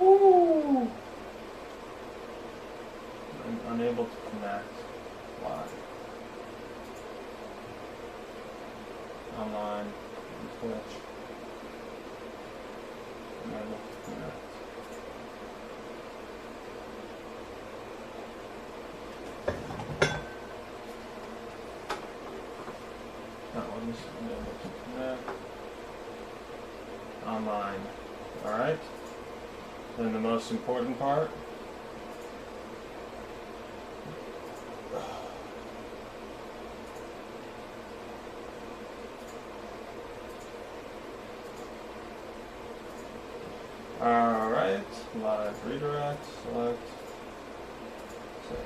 Woo! I'm unable to connect live. Online. On Twitch. Unable to connect. That one's unable to connect. Online. Alright. Then the most important part. Alright. Live redirect. Select. Save.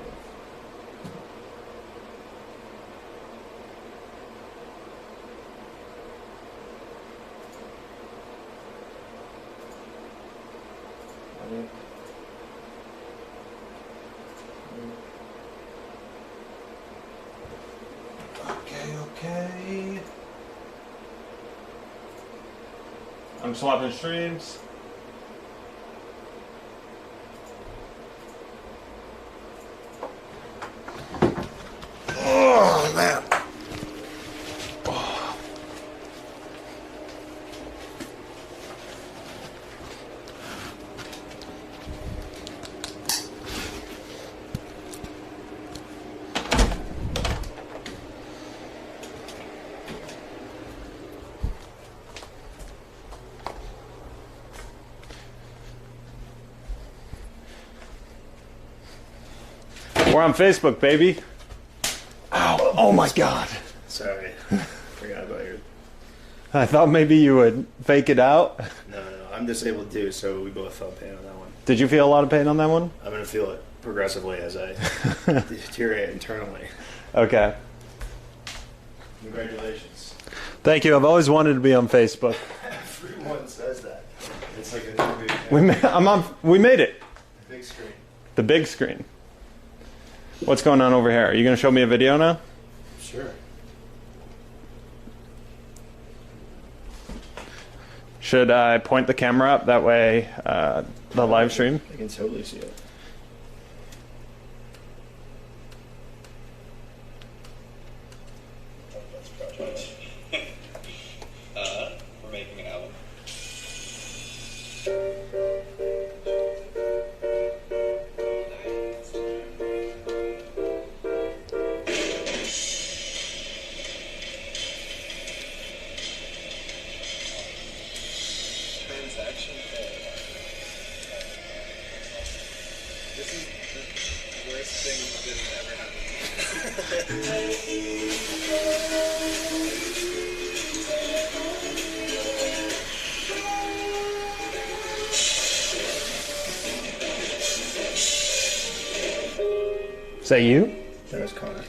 Okay. I'm swapping streams. Oh man. We're on Facebook, baby. Ow. Oh my God. Sorry. Forgot about your... I thought maybe you would fake it out. No. I'm disabled too, so we both felt pain on that one. Did you feel a lot of pain on that one? I'm going to feel it progressively as I deteriorate internally. Okay. Congratulations. Thank you. I've always wanted to be on Facebook. Everyone says that. It's like a big... We made it. The big screen. The big screen. What's going on over here? Are you going to show me a video now? Sure. Should I point the camera up? That way the live stream? I can totally see it. We're making an album. This is the worst thing that has ever happened. Is that you? That was Conor.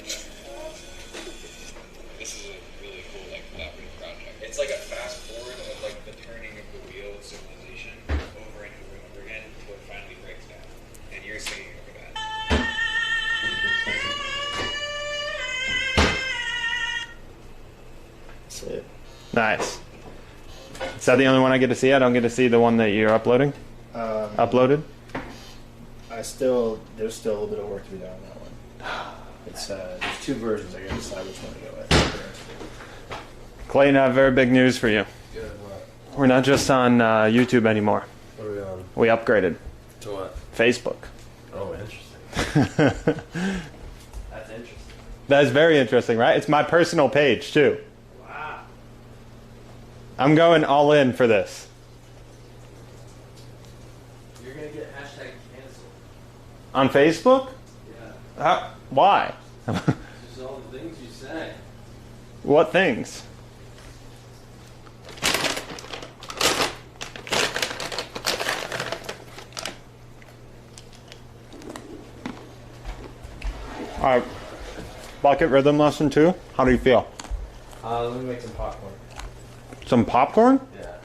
This is a really cool collaborative project. It's like a fast forward of the turning of the wheel of civilization over and over and over again until it finally breaks down. And you're singing over that. That's it. Nice. Is that the only one I get to see? I don't get to see the one that you're uploading? Uploaded? There's still a little bit of work to be done on that one. It's there's two versions. I gotta decide which one to go with. Clayton, I have very big news for you. Good, what? We're not just on YouTube anymore. What are we on? We upgraded. To what? Facebook. Oh, interesting. That's interesting. That is very interesting, right? It's my personal page, too. Wow. I'm going all in for this. You're gonna get hashtag canceled. On Facebook? Yeah. Why? Just all the things you say. What things? Alright. Bucket rhythm lesson 2. How do you feel? Let me make some popcorn. Some popcorn? Yeah.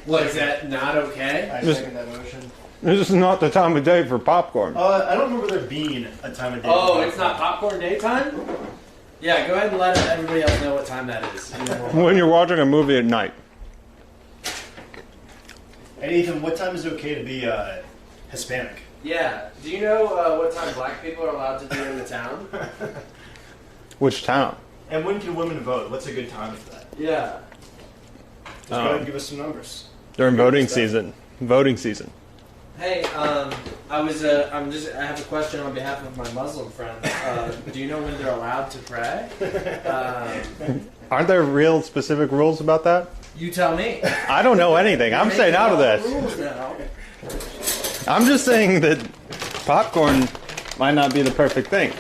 What, is that not okay? I Just- second that motion. This is not the time of day for popcorn. I don't remember there being a time of day. Oh, it's not popcorn daytime? Yeah, go ahead and let everybody else know what time that is. When you're watching a movie at night. And Ethan, what time is it okay to be Hispanic? Yeah. Do you know what time black people are allowed to do in the town? Which town? And when can women vote? What's a good time for that? Yeah. Just go ahead and give us some numbers. During voting season. Voting season. Hey, I have a question on behalf of my Muslim friends. Do you know when they're allowed to pray? Aren't there real specific rules about that? You tell me. I don't know anything. I'm staying out of this. Rules now. I'm just saying that popcorn might not be the perfect thing.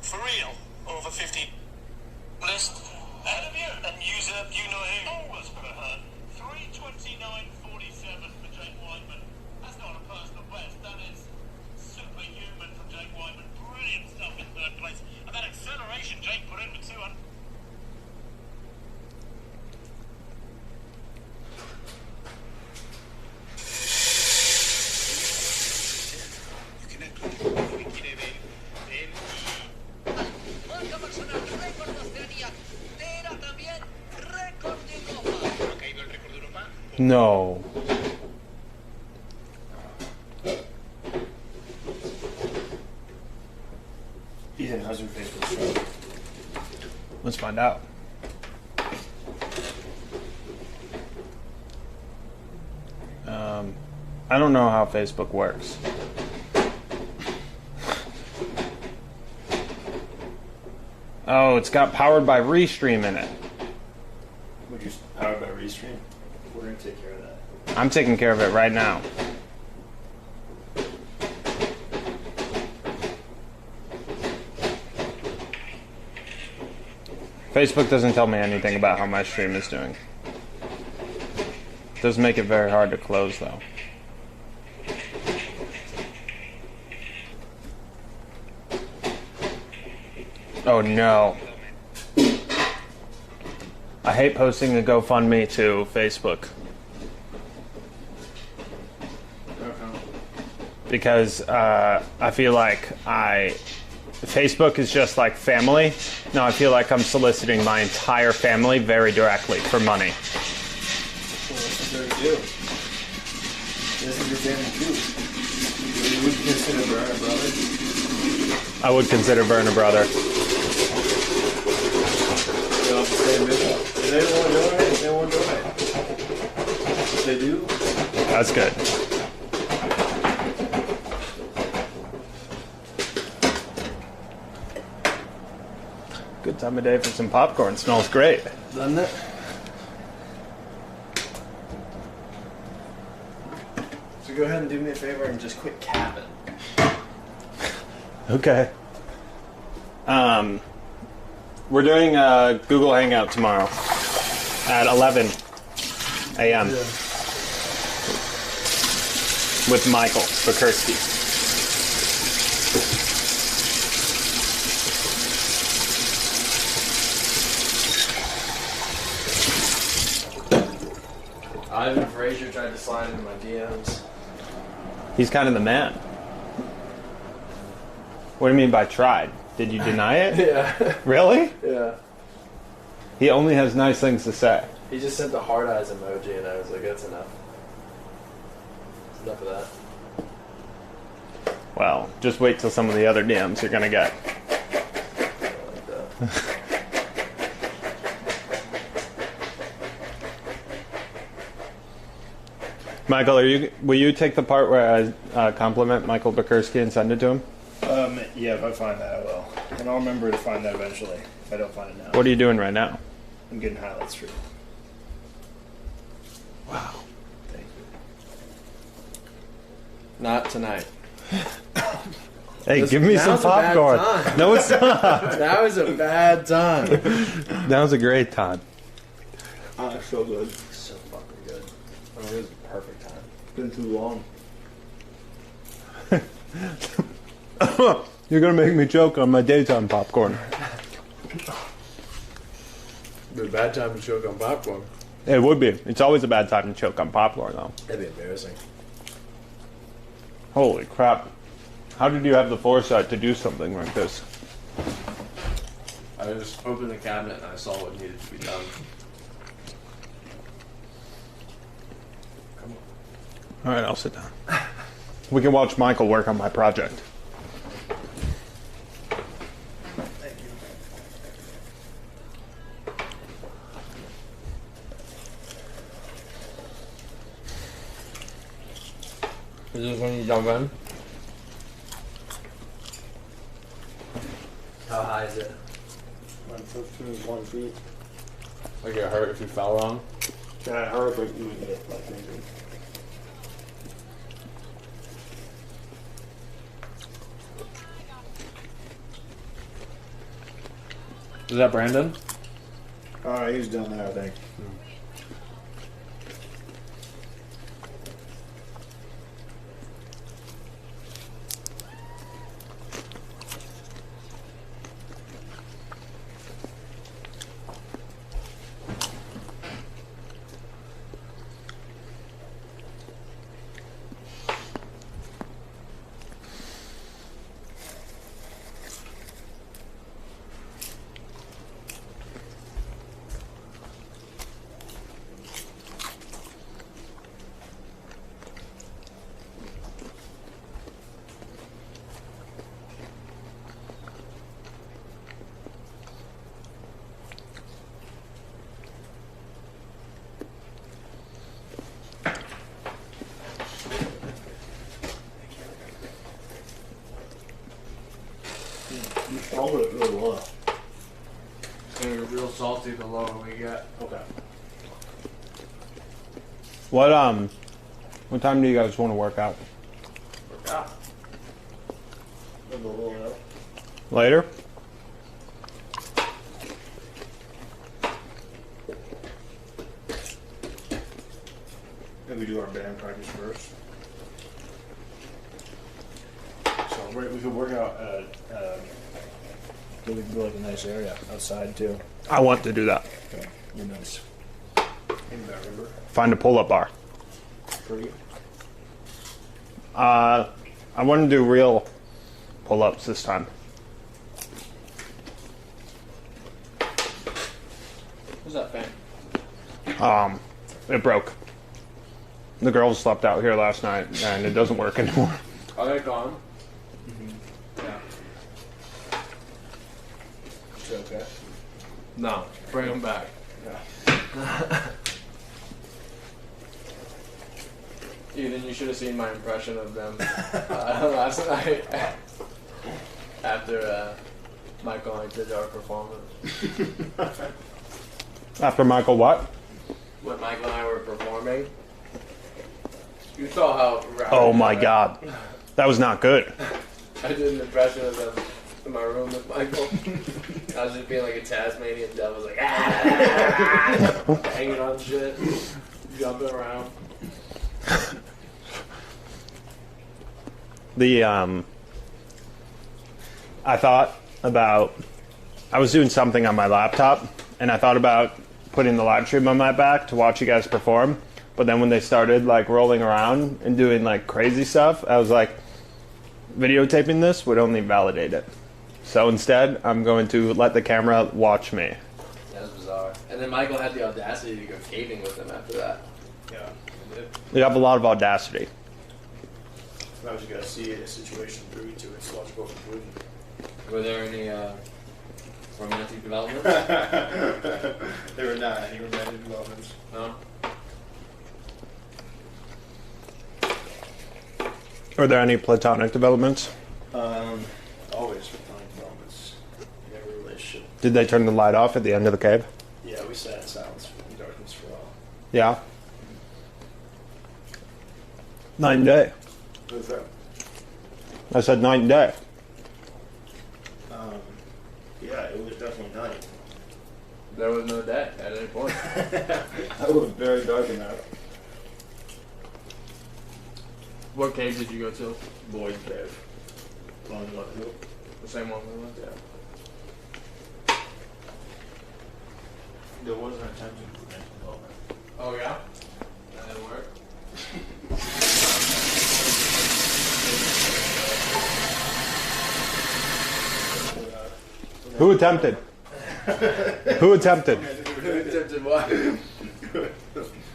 For real, over 50 list ahead of you, and user you know who. Always for her. 329.47 for Jake Whiteman. That's not a personal best, that is superhuman from Jake Whiteman. Brilliant stuff in third place. And that acceleration Jake put in with 200. No. Ethan, how's your Facebook show? Let's find out. I don't know how Facebook works. Oh, it's got powered by Restream in it. Would you powered by Restream? We're gonna take care of that. I'm taking care of it right now. Facebook doesn't tell me anything about how my stream is doing. It does make it very hard to close, though. Oh no. I hate posting a GoFundMe to Facebook. Because I feel like Facebook is just like family. Now I feel like I'm soliciting my entire family very directly for money. Well, that's what they do. This is your family too. You would consider Burn a brother? I would consider Burn a brother. They all have the same mission. If they don't want to donate, they won't donate. If they do, That's good. Good time of day for some popcorn. Smells great. doesn't it? So go ahead and do me a favor and just quit capping. Okay. We're doing a Google Hangout tomorrow at 11 a.m. with Michael Bukursky. Ivan Frazier tried to slide into my DMs. He's kind of the man. What do you mean by tried? Did you deny it? Yeah. Really? Yeah. He only has nice things to say. He just sent the hard eyes emoji, and I was like, that's enough. That's enough of that. Well, just wait till some of the other DMs you're gonna get. I like that. Michael, will you take the part where I compliment Michael Bukursky and send it to him? Yeah, if I find that, I will. And I'll remember to find that eventually. If I don't find it now. What are you doing right now? I'm getting highlights for you. Wow. Thank you. Not tonight. Hey, give me some now's a bad popcorn. time. No, it's not. That was a bad time. That was a great time. It's so good. So fucking good. I mean, it was a perfect time. It's been too long. You're gonna make me choke on my daytime popcorn. It was a bad time to choke on popcorn. It would be. It's always a bad time to choke on popcorn, though. That'd be embarrassing. Holy crap. How did you have the foresight to do something like this? I just opened the cabinet and I saw what needed to be done. All right, I'll sit down. We can watch Michael work on my project. Is this when you jump in? How high is it? 1 feet. Like it hurt if you fell wrong? Yeah, I heard like you would get like maybe. Is that Brandon? Alright, he's down there, I think. You followed it really well. It's gonna be real salty the lower we get. Okay. What time do you guys want to work out? Work out. Later? Maybe do our band practice first. So we could work out we could go like a nice area outside too. I want to do that. Okay. You're nice. In that river. Find a pull-up bar. Pretty. I want to do real pull-ups this time. What's that fan? It broke. The girls slept out here last night, and it doesn't work anymore. Are they gone? Yeah. Is it okay? No. Bring them back. Yeah. Ethan, you should have seen my impression of them last night after Michael and I did our performance. After Michael what? When Michael and I were performing, you saw how rowdy Oh my I was. god. That was not good. I did an impression of them in my room with Michael. I was just being like a Tasmanian devil, like hanging on shit, jumping around. I was doing something on my laptop, and I thought about putting the live stream on my back to watch you guys perform. But then when they started like rolling around and doing like crazy stuff, I was like, videotaping this would only validate it. So instead, I'm going to let the camera watch me. That was bizarre. And then Michael had the audacity to go caving with him after that. Yeah. I did. You have a lot of audacity. I was gotta see a situation through to its logical conclusion. Were there any romantic developments? There were not any romantic developments. No. Are there any platonic developments? Always platonic developments in every relationship. Did they turn the light off at the end of the cave? Yeah, we sat in silence in darkness for a while. Yeah. Night and day. What was that? I said night and day. Yeah, it was definitely night. There was no day at any point. It was very dark in there. What cave did you go to? Lloyd Cave. The The same one we went to? There was an attention to mental development. Oh yeah? That didn't work? Who attempted? Who attempted? Attempted what?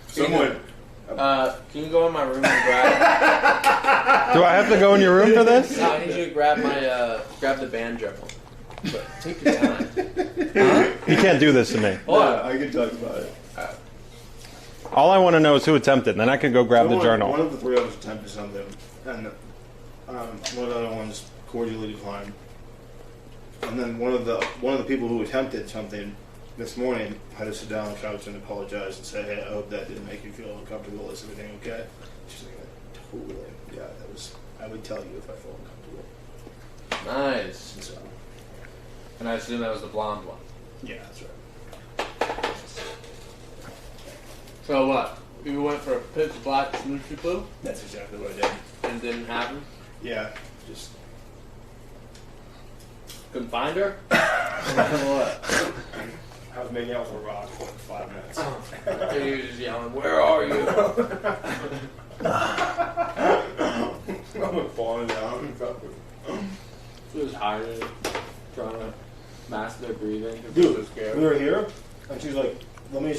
Someone. Can you go in my room and grab? Do I have to go in your room for this? No, I need you to grab my grab the banjo. But take your time. You can't do this to me. Yeah, I can talk about it. All I want to know is who attempted, then I can go grab the journal. One of the three of us attempted something, and one of the other ones cordially declined. And then one of the people who attempted something this morning had to sit down on the couch and apologize and say, "Hey, I hope that didn't make you feel uncomfortable. Is everything okay?" She's like, "Totally. Yeah, that was. I would tell you if I felt uncomfortable." Nice. And so, And I assume that was the blonde one. yeah, that's right. So what? You went for a pitch black smooshy poo That's exactly what I did. and didn't happen? Yeah, just Couldn't find her? What? I was making out with a rock for like 5 minutes. And he was just yelling, "Where are you?" I was falling down. She was hiding, trying to mask their breathing because Dude, she was so scared. we were here, and she's like, "Let me."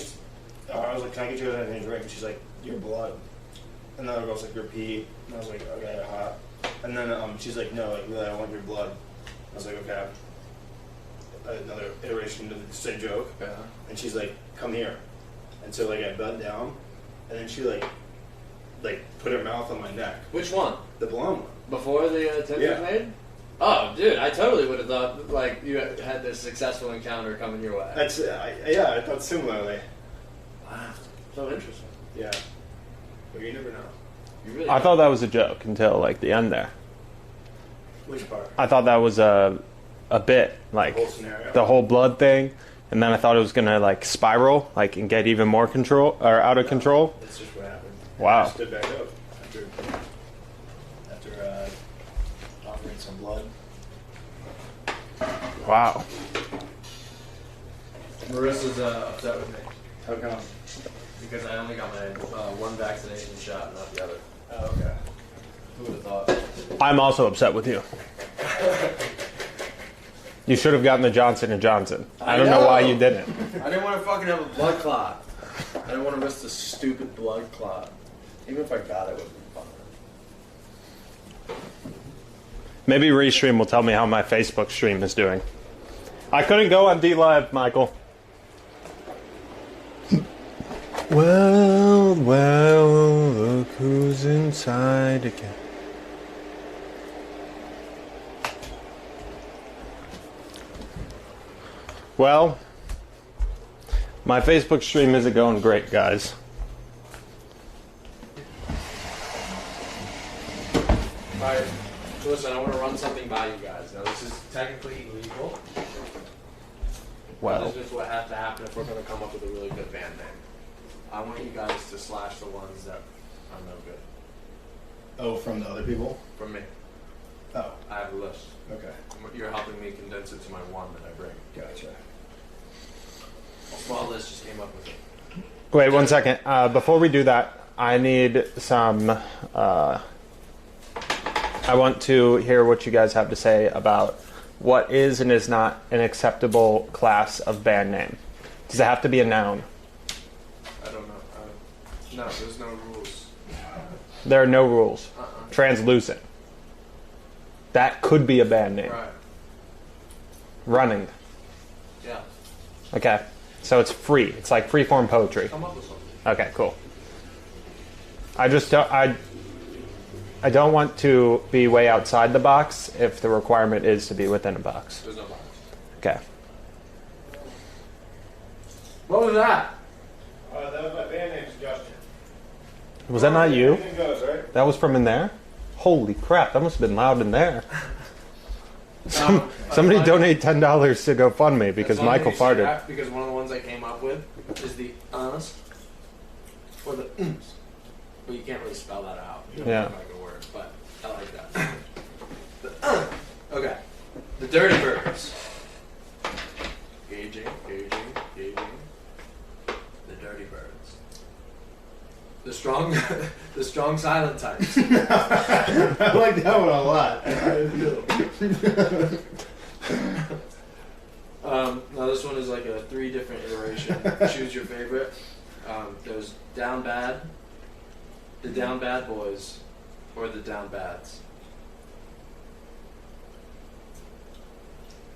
I was like, "Can I get you anything to drink?" And she's like, "Your blood." And the other girl's like, "Your pee." And I was like, "Okay, hot." And then she's like, "No, like really, I want your blood." I was like, "Okay." Another iteration of the same joke. Yeah. And she's like, "Come here." And so like I bent down, and then she like put her mouth on my neck. Which one? The blonde one. Before the attempt Yeah. was made? Oh, dude, I totally would have thought like you had this successful encounter coming your way. That's I thought similarly. Wow, so interesting. Yeah. But you never know. You really I thought that was a joke until like the end there. Which part? I thought that was a bit, like The whole scenario. the whole blood thing, and then I thought it was gonna like spiral, like and get even more control or out of control. That's just what happened. Wow. I stood back up after offering some blood. Wow. Marissa's upset with me How come? because I only got my one vaccination shot, not the other. Oh, okay. Who would have thought? I'm also upset with you. You should have gotten the Johnson & Johnson. I don't know why you didn't. I didn't want to fucking have a blood clot. I didn't want to risk the stupid blood clot. Even if I got it, it would have been fun. Maybe Restream will tell me how my Facebook stream is doing. I couldn't go on D Live, Michael. Well, look who's inside again. Well, my Facebook stream isn't going great, guys. Alright, so listen, I want to run something by you guys. Now, this is technically illegal. Well, This is just what has to happen if we're going to come up with a really good band name. I want you guys to slash the ones that are no good. Oh, from the other people? From me. Oh, I have a list. okay. You're helping me condense it to my one that I bring. Gotcha. A small list just came up with it. wait 1 second. Before we do that, I need some. I want to hear what you guys have to say about what is and is not an acceptable class of band name. Does it have to be a noun? I don't know. No, there's no rules. There are no rules. Uh-uh. Translucent. That could be a band name. Right. Running. Yeah. Okay. So it's free. It's like free-form poetry. Come up with something. Okay, cool. I just don't. I don't want to be way outside the box if the requirement is to be within a box. There's no box. Okay. What was that? That was my band name's Justin. Was that not you? Anything goes, right? That was from in there? Holy crap, that must have been loud in there. Somebody donate $10 to GoFundMe because Michael farted. Because one of the ones I came up with is the us or the ums. But you can't really spell that out. You don't Yeah. have like a word, but I like that. The, okay. The Dirty Birds. Gauging. The Dirty Birds. The strong, the strong silent types. I like that one a lot. Now this one is like a 3 different iteration. Choose your favorite. There's down bad, the down bad boys, or the down bads.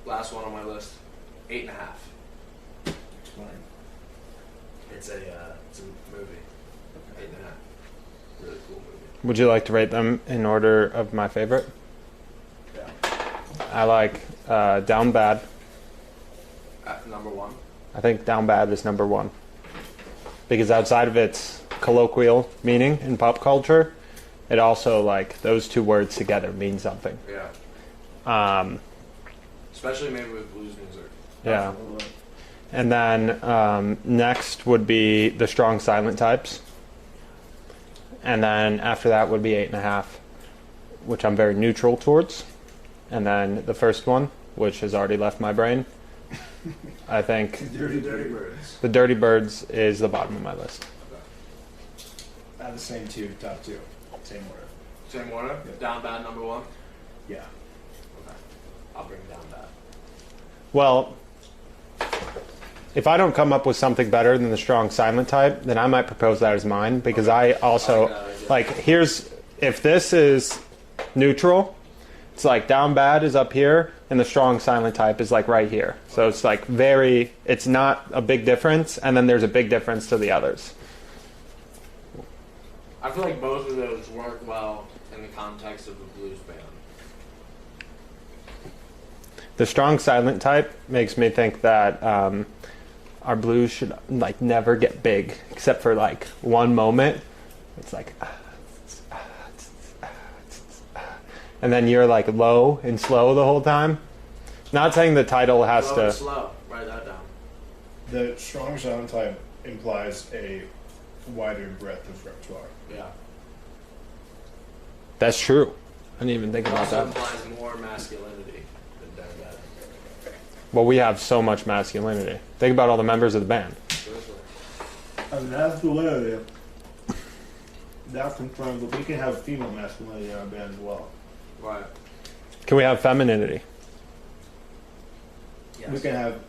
Last one on my list, 8.5. Explain. It's a movie. 8.5. Really cool movie. Would you like to rate them in order of my favorite? Yeah. I like Down Bad. Number 1. I think Down Bad is number 1. Because outside of its colloquial meaning in pop culture, it also, like, those 2 words together mean something. Yeah. Especially maybe with blues music. Yeah. And then next would be the strong silent types. And then after that would be 8.5, which I'm very neutral towards. And then the first one, which has already left my brain, I think Dirty Birds. the Dirty Birds is the bottom of my list. I have the same 2, top 2. Same order. Same order? Yep. Down bad number 1? Yeah. Okay. I'll bring down bad. Well, if I don't come up with something better than the strong silent type, then I might propose that as mine because I also, like, if this is neutral, it's like down bad is up here and the strong silent type is like right here. So it's like it's not a big difference and then there's a big difference to the others. I feel like both of those work well in the context of a blues band. The strong silent type makes me think that our blues should like never get big except for like one moment. It's like and then you're like low and slow the whole time. Not saying the title has Slow to and slow. Write that down. The strong silent type implies a wider breadth of repertoire. Yeah. That's true. I didn't even think It about also that. implies more masculinity than down bad. Well, we have so much masculinity. Think about all the members of the band. Seriously. Masculinity. That's confirmed, but we can have female masculinity in our band as well. Right. Can we have femininity? Yes. We can have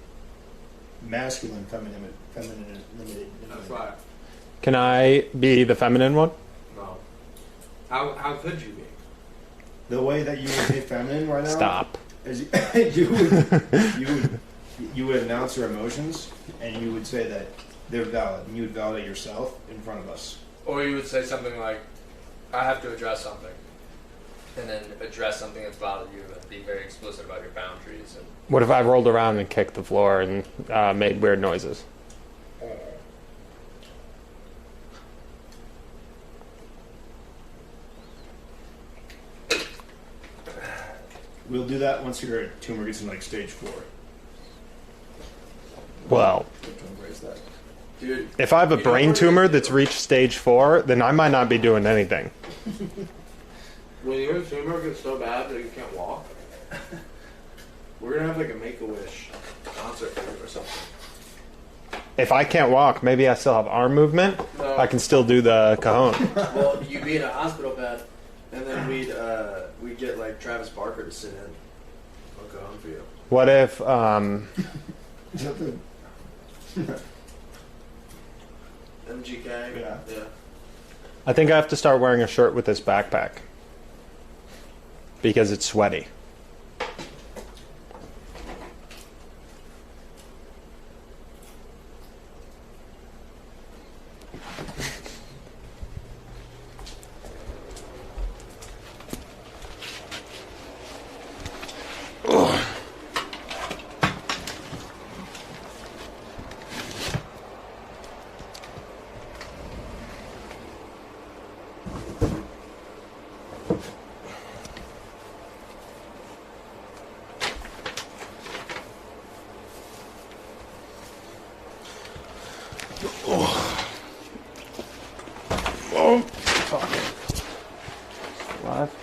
masculine, feminine. That's right. Can I be the feminine one? No. How could you be? The way that you would say feminine right now Stop. is you would announce your emotions and you would say that they're valid and you would validate yourself in front of us. Or you would say something like, I have to address something. And then address something that's bothered you and be very explicit about your boundaries. And What if I rolled around and kicked the floor and made weird noises? We'll do that once your tumor gets in like stage 4. Well, We have to embrace that. Dude. if I have a You know brain what we're tumor gonna that's do? reached stage 4, then I might not be doing anything. When your tumor gets so bad that you can't walk, we're gonna have like a Make-A-Wish concert for you or something. If I can't walk, maybe I still have arm movement. No. I can still do the cajon. Well, you'd be in a hospital bed, and then we'd get like Travis Barker to sit in. I'll go on for you. What if MGK. Yeah. Yeah. I think I have to start wearing a shirt with this backpack because it's sweaty. Oh, fuck. Live.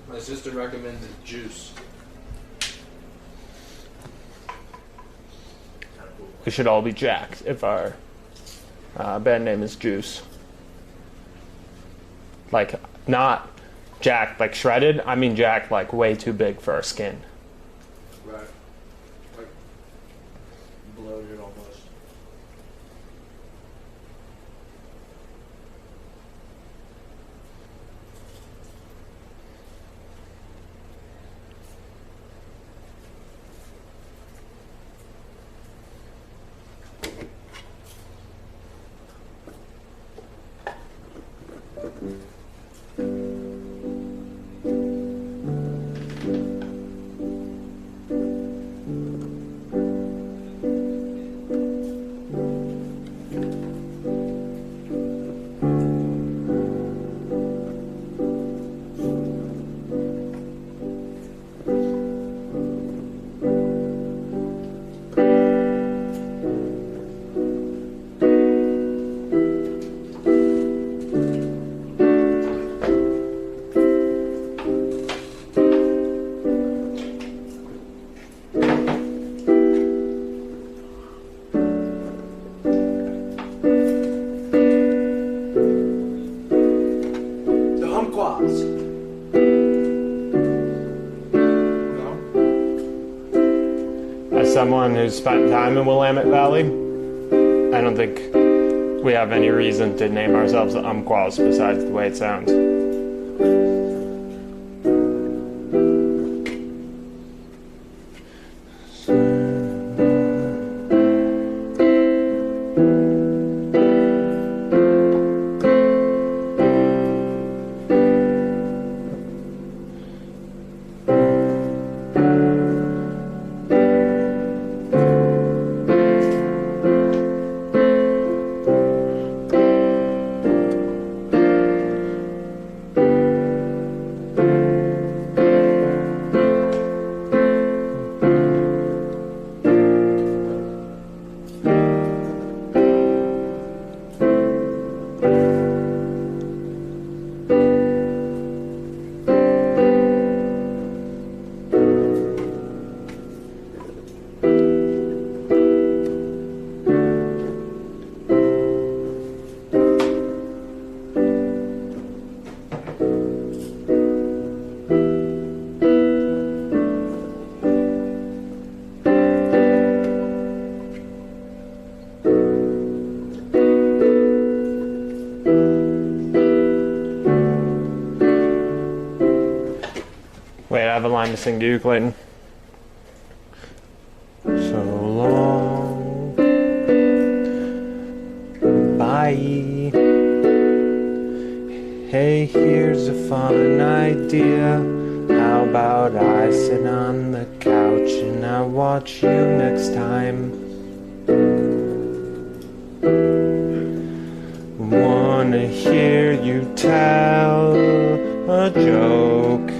My sister recommended juice. We should all be jacked if our band name is Juice. Like, not jacked like shredded. I mean jacked like way too big for our skin. Right. Like bloated almost. As someone who's spent time in Willamette Valley, I don't think we have any reason to name ourselves the Umpquaws besides the way it sounds. Wait, I have a line to sing to you, Clayton. So long. Bye. Hey, here's a fun idea. How about I sit on the couch and I watch you next time? Wanna hear you tell a joke.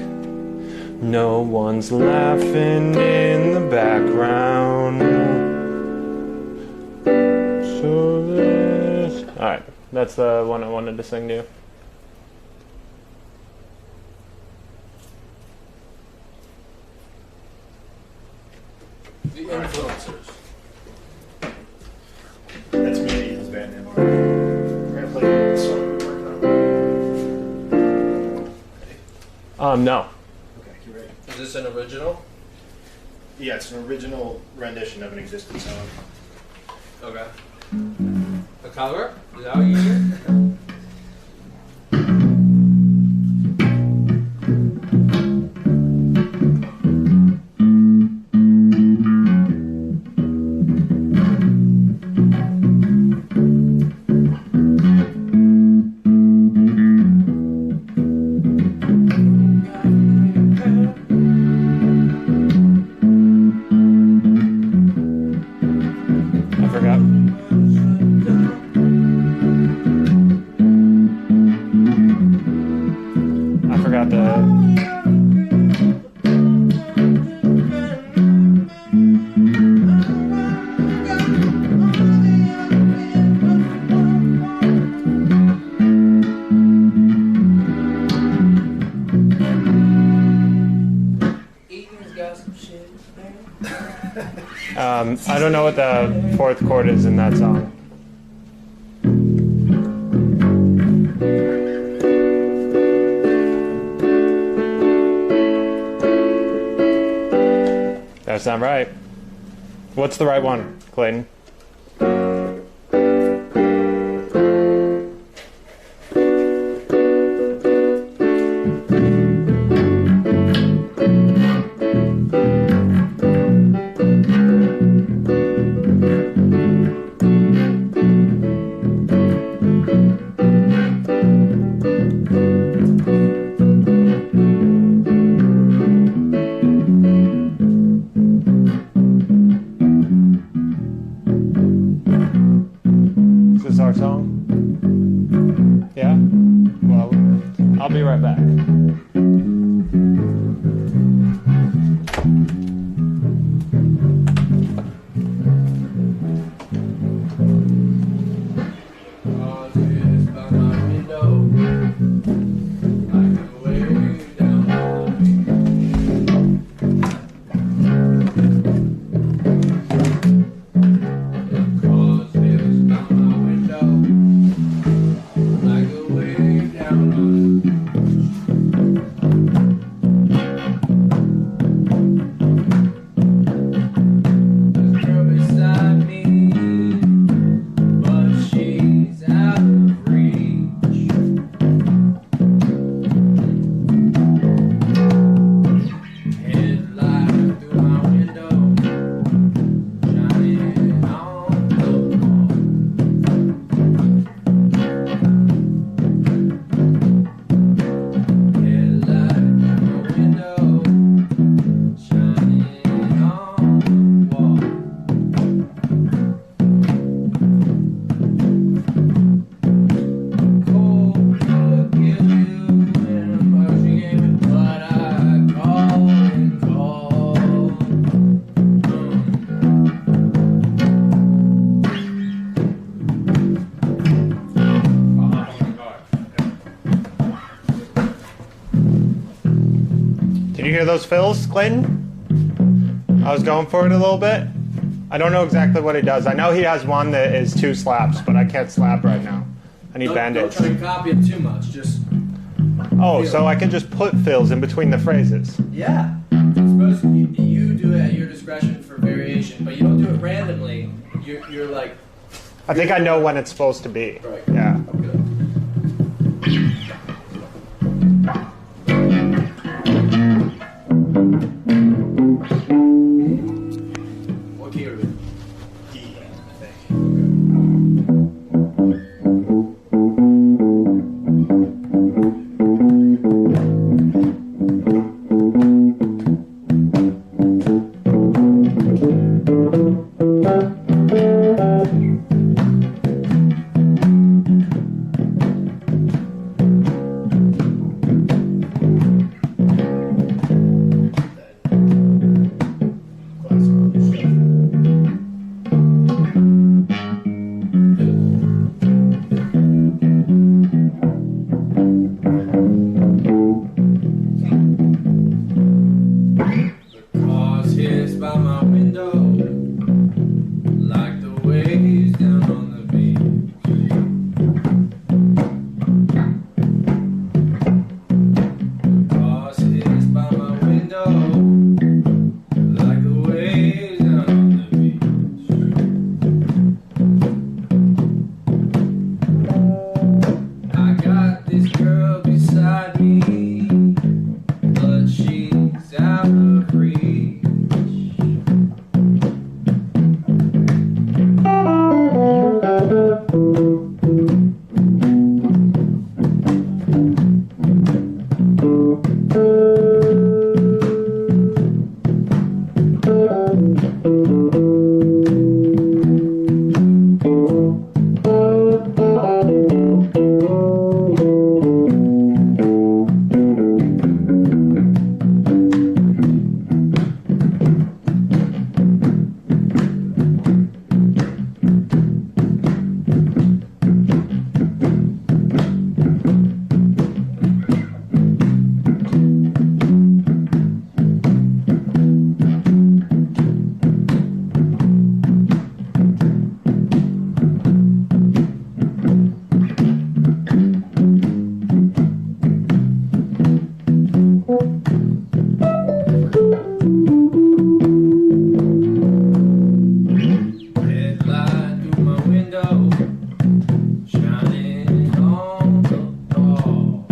No one's laughing in the background. So this... Alright, that's the one I wanted to sing to you. The influencers. That's me and Ethan's band name. We're gonna play the song we worked on. No. Okay, you ready? Is this an original? Yeah, it's an original rendition of an existing song. Okay. A cover? Is that what you do? I forgot. some shit. I don't know what the fourth chord is in that song. That's not right. What's the right one, Clayton? Is this our song? Yeah? Well, I'll be right back. Did you hear those fills, Clayton? I was going for it a little bit. I don't know exactly what he does. I know he has one that is 2 slaps, but I can't slap right now. I need Band-Aids. Don't try to copy him too much. Just Oh, so I can just put fills in between the phrases. yeah. Suppose you do it at your discretion for variation, but you don't do it randomly. You're like I think I know when it's supposed to be. right. Yeah. Okay. What key are we in? D, I think. Headlight through my window, shining on the wall.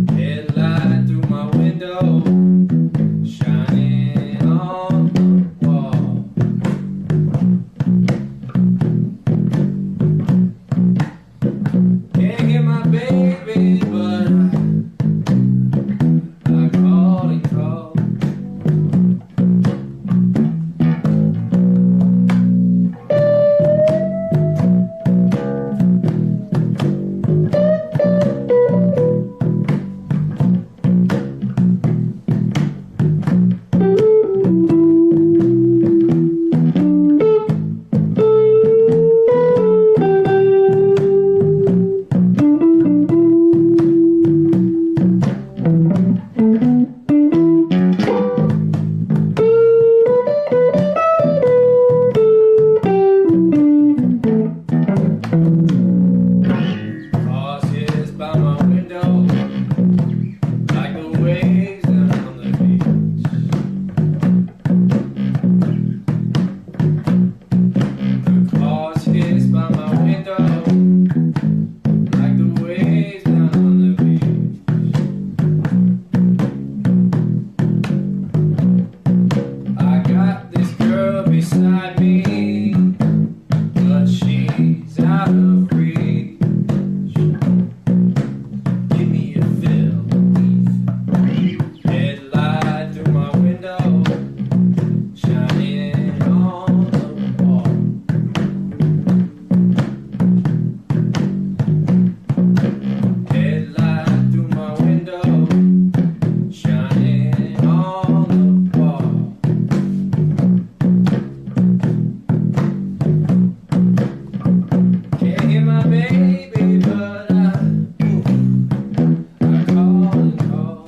Headlight through my window, shining on the wall. Can't get my baby, but I called and called. Horses by my window, like the waves down on the beach. The horses by my window, like the waves down on the beach. I got this girl beside me, but she's out of reach. Give me a fill. Headlight through my window, shining on the wall. Headlight through my window, shining on the wall. Can't get my baby, but I call and call.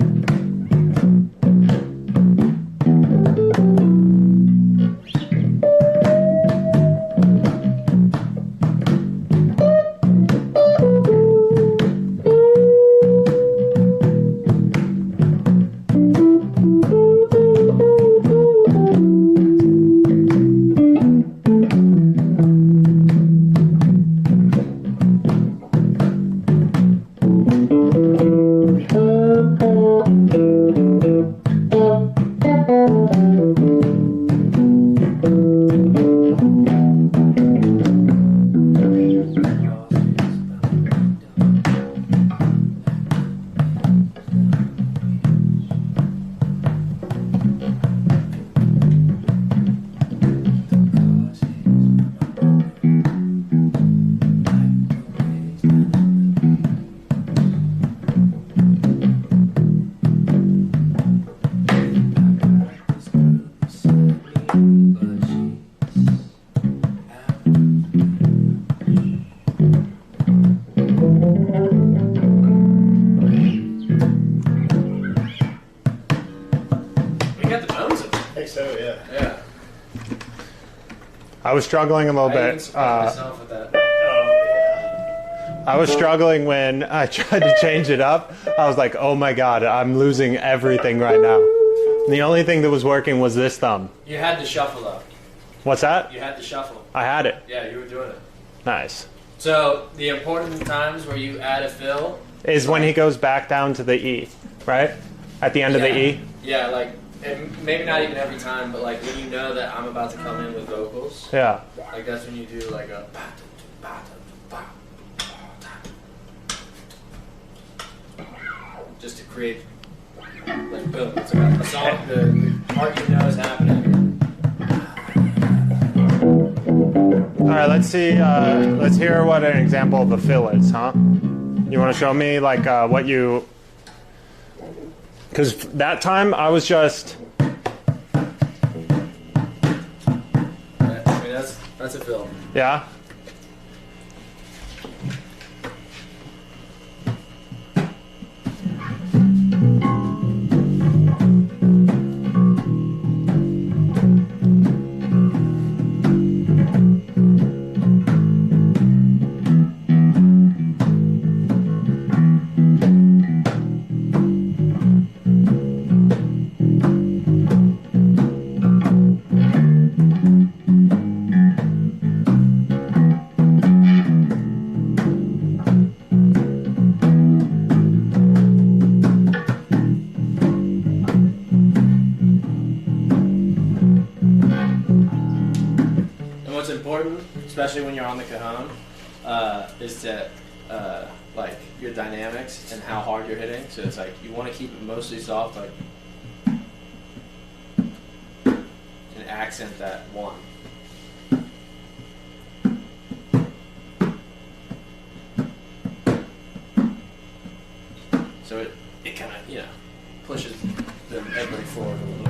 We got the bones of it. I think so, yeah. Yeah. I was struggling a little I even bit. surprised myself with that. I was struggling when I tried to change it up. I was like, oh my god, I'm losing everything right now. And the only thing that was working was this thumb. You had to shuffle though. What's that? You had to shuffle. I had it. Yeah, you were doing it. Nice. So the important times where you add a fill Is when he goes back down to the E, right? At the end of the E? Yeah, like, and maybe not even every time, but like when you know that I'm about to come in with vocals, Yeah. like that's when you do like a just to create like boom. It's a song. The part you know is happening. All right, let's see. Let's hear what an example of a fill is, huh? You want to show me like what you? Because that time I was just. I mean that's a fill. Yeah. especially when you're on the cajon, is to like your dynamics and how hard you're hitting. So it's like you want to keep it mostly soft, like, and accent that one. So it kind of, you know, pushes everybody forward a little.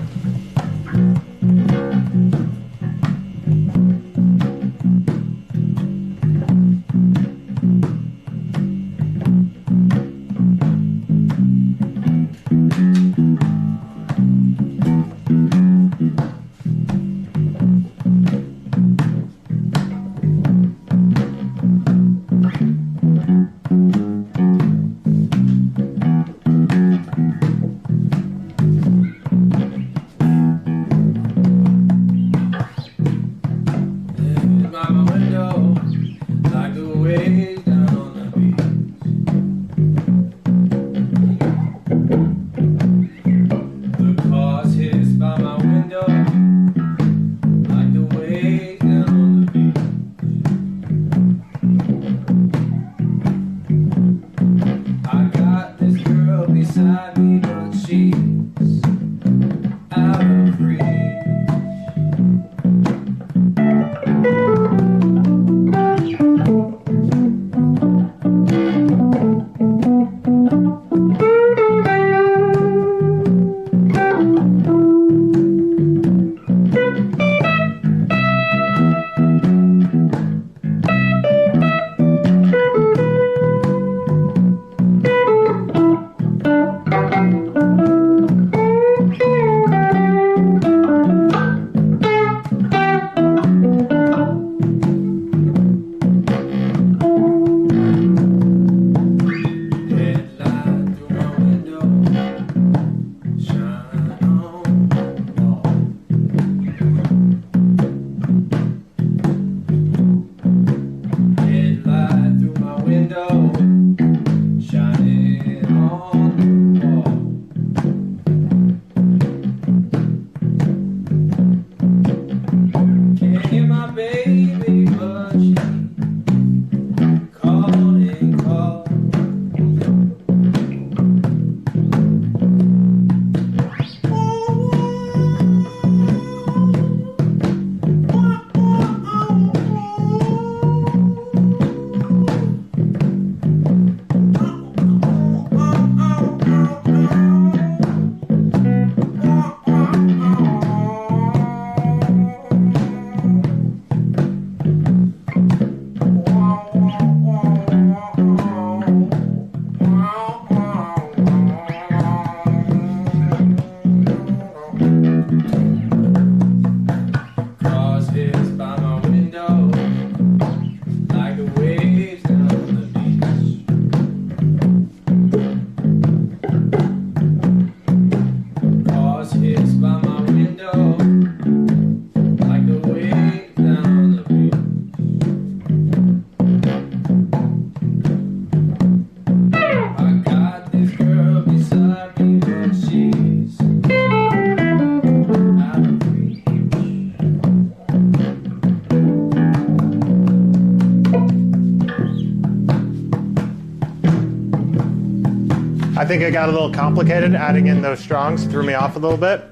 I think it got a little complicated. Adding in those strongs threw me off a little bit.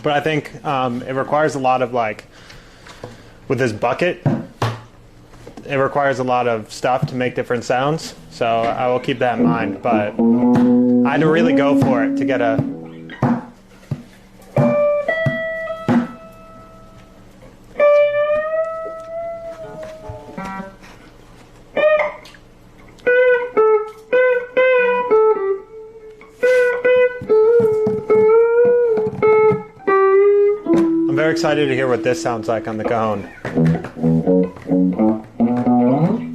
But I think it requires a lot of, like, with this bucket, it requires a lot of stuff to make different sounds. So I will keep that in mind. But I had to really go for it to get a... I'm very excited to hear what this sounds like on the cajon. It's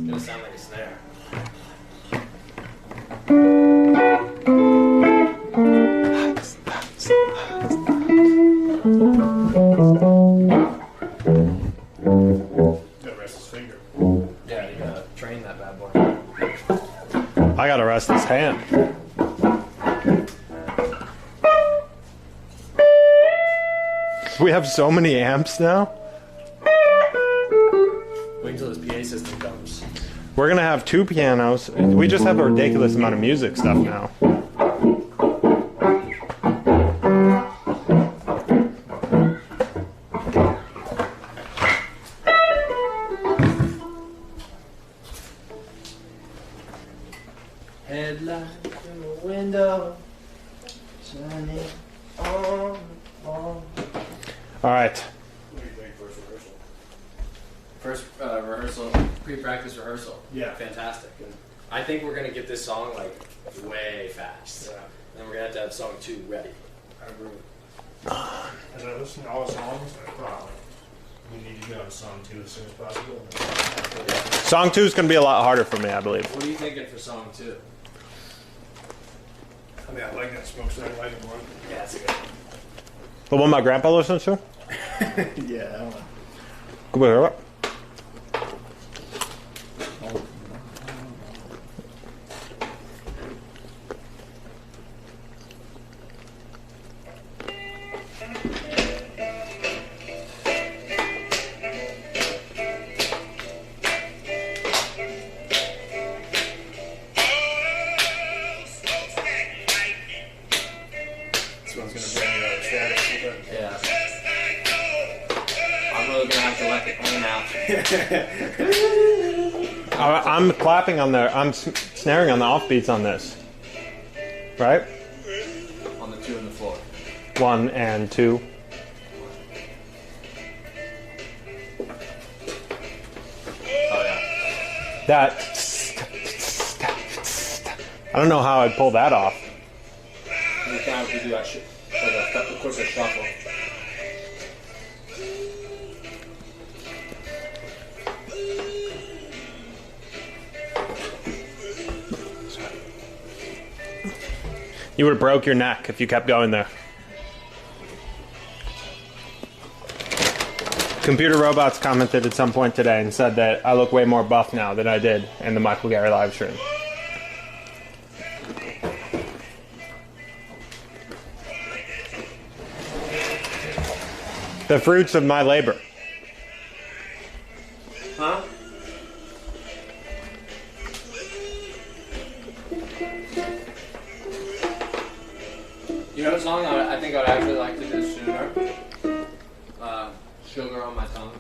gonna sound like a snare. Gotta rest his finger. Yeah, you gotta train that bad boy. I gotta rest his hand. We have so many amps now. Wait until this We're gonna have 2 pianos. We just have a ridiculous amount of music stuff now. Headlights in the window, shining on. All right. What do you think first rehearsal? First rehearsal, pre-practice rehearsal. Yeah. Fantastic. And I think we're gonna get this song like way fast. Yeah. And we're gonna have to have song 2 ready. I agree. As I listen to all the songs, I thought we need to get on song 2 as soon as possible. Song 2 is gonna be a lot harder for me, I believe. What are you thinking for song 2? I mean, I like that Smoke Sight Lighting one. Yeah, that's a good one. The one my grandpa listens to? Yeah, I don't know. Come here. This one's gonna bring you out of status. Yeah. I'm really gonna have to let it hang out. I'm clapping on there. I'm snaring on the offbeats on this. Right? On the 2 and the 4. 1 and 2. Oh yeah. That. I don't know how I'd pull that off. You can have to do that shit. Like of course, a shuffle. You would have broke your neck if you kept going there. Computer Robots commented at some point today and said that I look way more buff now than I did in the Michael Gary live stream. The fruits of my labor. Huh? You know what song I think I'd actually like to do sooner? Sugar on My Tongue.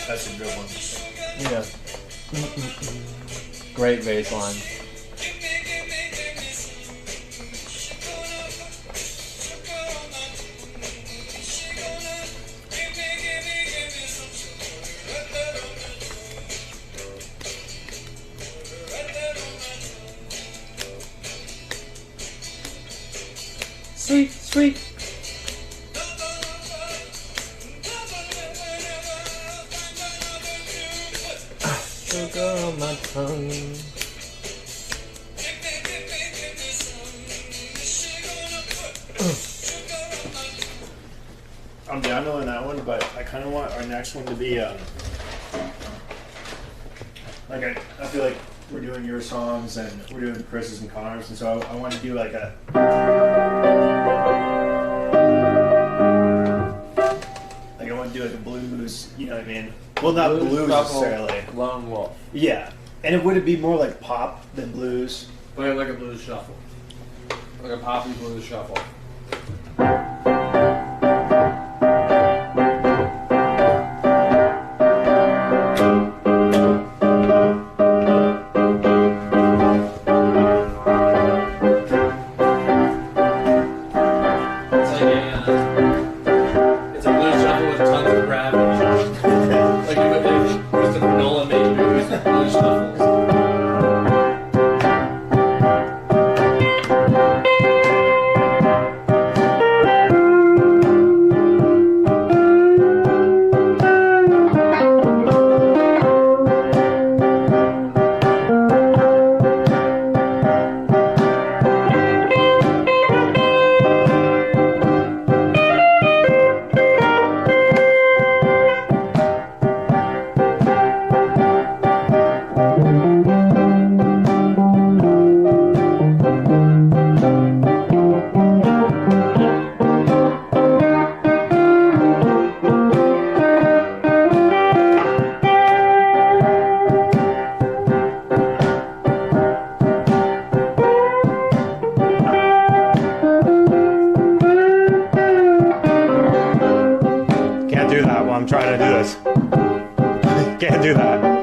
That's a good one. Yeah. Great bass line. Sweet, sweet. Sugar on my tongue. I'm down on that one, but I kind of want our next one to be like I feel like we're doing your songs and we're doing Chris's and Connor's, and so I want to do like a blues, you know what I mean? Well, not blues necessarily. Lone Wolf. Yeah, and would it be more like pop than blues? Like a blues shuffle. Like a poppy blues shuffle. It's a blues shuffle with tons of gravity. trying to do this. Can't do that.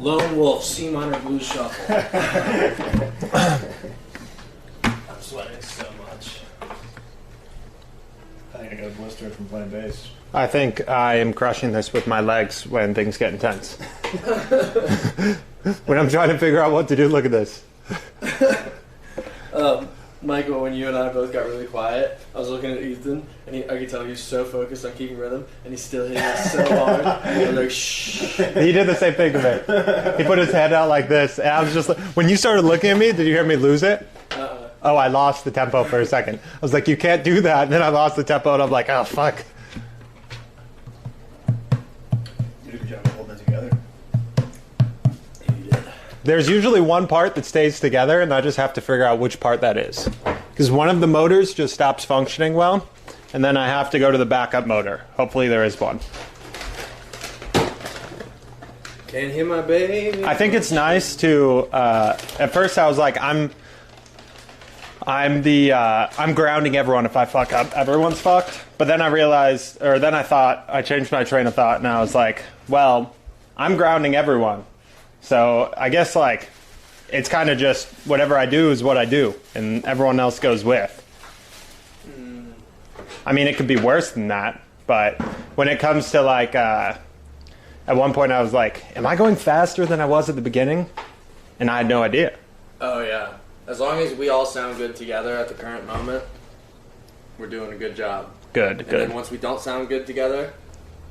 Lone Wolf, C minor blues shuffle. I'm sweating so much. I think I got a blister from playing bass. I think I am crushing this with my legs when things get intense. When I'm trying to figure out what to do, look at this. Michael, when you and I both got really quiet, I was looking at Ethan, and I could tell he was so focused on keeping rhythm, and he's still hitting us so hard. And I was like, shh. He did the same thing to me. He put his head out like this, and I was just like, when you started looking at me, did you hear me lose it? Oh, I lost the tempo for a second. I was like, you can't do that, and then I lost the tempo, and I'm like, oh, fuck. You did a good job of holding it together. You did. There's usually one part that stays together, and I just have to figure out which part that is. Because one of the motors just stops functioning well, and then I have to go to the backup motor. Hopefully there is one. Can't hear my baby. I think it's nice to, at first I was like, I'm grounding everyone. If I fuck up, everyone's fucked. But then I realized, or then I changed my train of thought, and I was like, well, I'm grounding everyone. So I guess like, it's kind of just whatever I do is what I do, and everyone else goes with. I mean, it could be worse than that, but when it comes to like, at one point I was like, am I going faster than I was at the beginning? And I had no idea. Oh yeah. As long as we all sound good together at the current moment, we're doing a good job. Good, And good. then once we don't sound good together,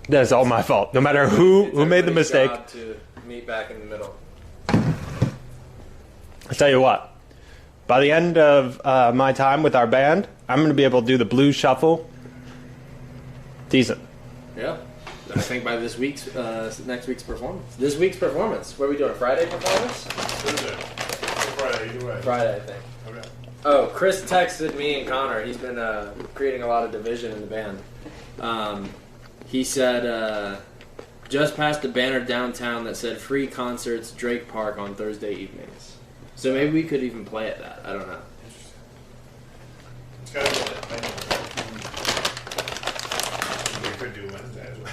That's all my fault. No matter who made the everybody's mistake. job to meet back in the middle. I'll tell you what. By the end of my time with our band, I'm going to be able to do the blues shuffle. Decent. Yeah. I think by this week's next week's performance. This week's performance. What are we doing? A Friday performance? Thursday. Friday, either way. Friday, I think. Okay. Oh, Chris texted me and Conor. He's been creating a lot of division in the band. He said, just passed a banner downtown that said free concerts Drake Park on Thursday evenings. So maybe we could even play at that. I don't know. It's gotta be that venue. We could do Wednesday as well.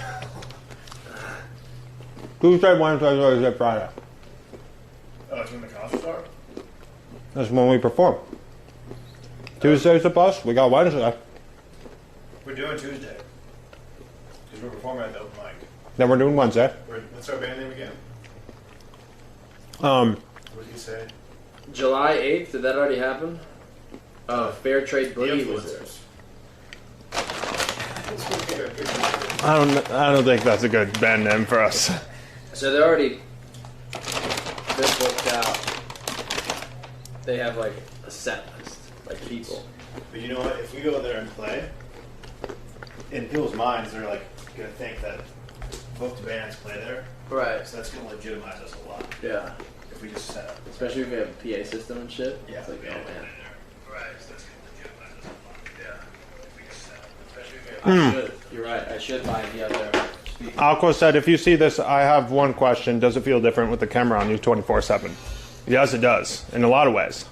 Tuesday, Wednesday, Thursday, Friday. Oh, it's when the concerts are? That's when we perform. Tuesday's the bus. We got Wednesday. We're doing Tuesday. Because we're performing at the open mic. Then we're doing Wednesday. What's our band name again? Um, What did you say? July 8th, did that already happen? Oh, Fair Trade The Boogie was there. Influencers. I don't think that's a good band name for us. So they're already been booked out. They have like a set list, like people. But you know what? If we go there and play, in people's minds, they're like gonna think that booked bands play there. Right. So that's gonna legitimize us a lot Yeah. if we just set up. Especially if we have a PA system and shit. Yeah. It's like, oh man. Right. So that's gonna legitimize us a lot. Yeah. If we just set up, especially if we have I should. You're right. I should buy the other speaker. Aqua said, if you see this, I have one question. Does it feel different with the camera on you 24/7? Yes, it does. In a lot of ways.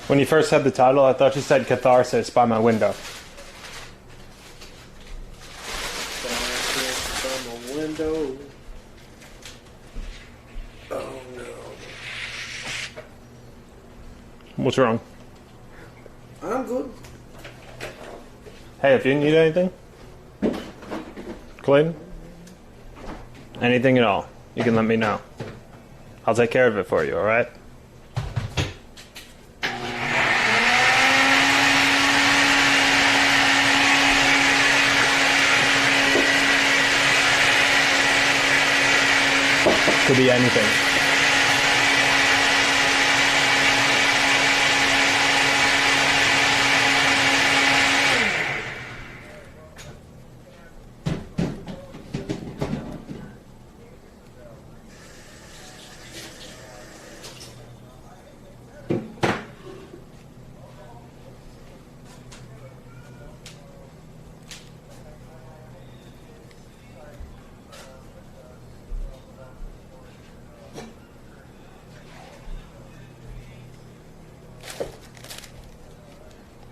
When you first had the title, I thought you said Catharsis by my window. From a window. Oh no. What's wrong? I'm good. Hey, if you need anything, Clayton, anything at all, you can let me know. I'll take care of it for you, alright? Could be anything.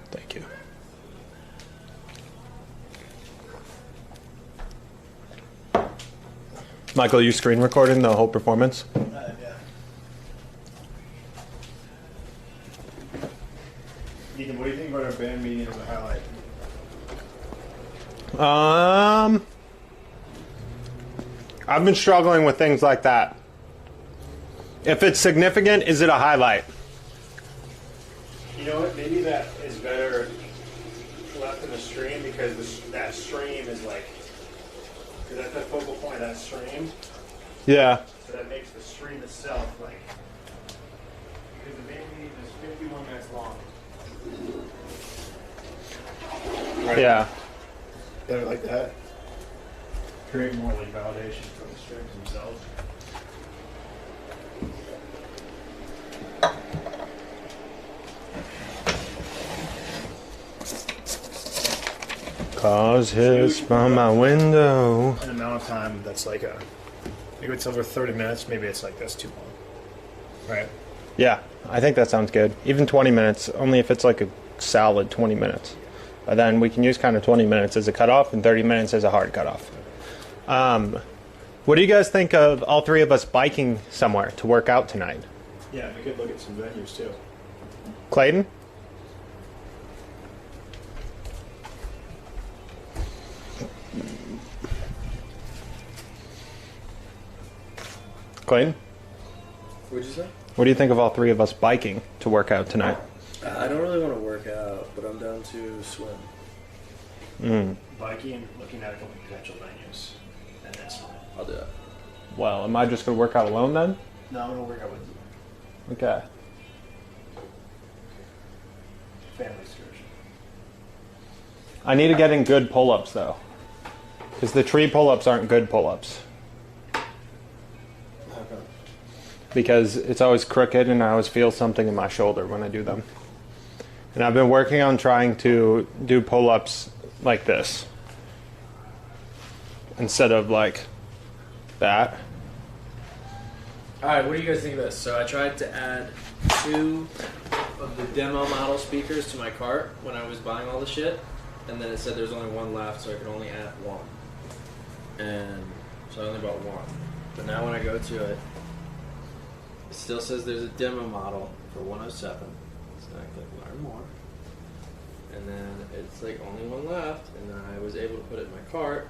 Thank you. Michael, you screen recording the whole performance? Yeah. Ethan, what do you think about our band meeting as a highlight? I've been struggling with things like that. If it's significant, is it a highlight? You know what? Maybe that is better left in the stream because that stream is like, because that's the focal point of that stream. Yeah. So that makes the stream itself like, because the band meeting is 51 minutes long. Right? Yeah. Better like that. Create more like validation from the streams themselves. Cause hits by my window. An amount of time that's like maybe it's over 30 minutes, maybe it's like that's too long. Right? Yeah, I think that sounds good. Even 20 minutes, only if it's like a solid 20 minutes. But then we can use kind of 20 minutes as a cutoff and 30 minutes as a hard cutoff. What do you guys think of all three of us biking somewhere to work out tonight? Yeah, we could look at some venues too. Clayton? Clayton? What'd you say? What do you think of all three of us biking to work out tonight? I don't really want to work out, but I'm down to swim. Biking, looking at a couple potential venues, and that's fine. I'll do that. Well, am I just going to work out alone then? No, I'm gonna work out with you. Okay. Family excursion. I need to get in good pull-ups though. Because the tree pull-ups aren't good pull-ups. Because it's always crooked and I always feel something in my shoulder when I do them. And I've been working on trying to do pull-ups like this. Instead of like that. Alright, what do you guys think of this? So I tried to add 2 of the demo model speakers to my cart when I was buying all the shit. And then it said there's only 1 left, so I could only add 1. And so I only bought 1. But now when I go to it, it still says there's a demo model for 107. So I click learn more. And then it's like only 1 left, and then I was able to put it in my cart.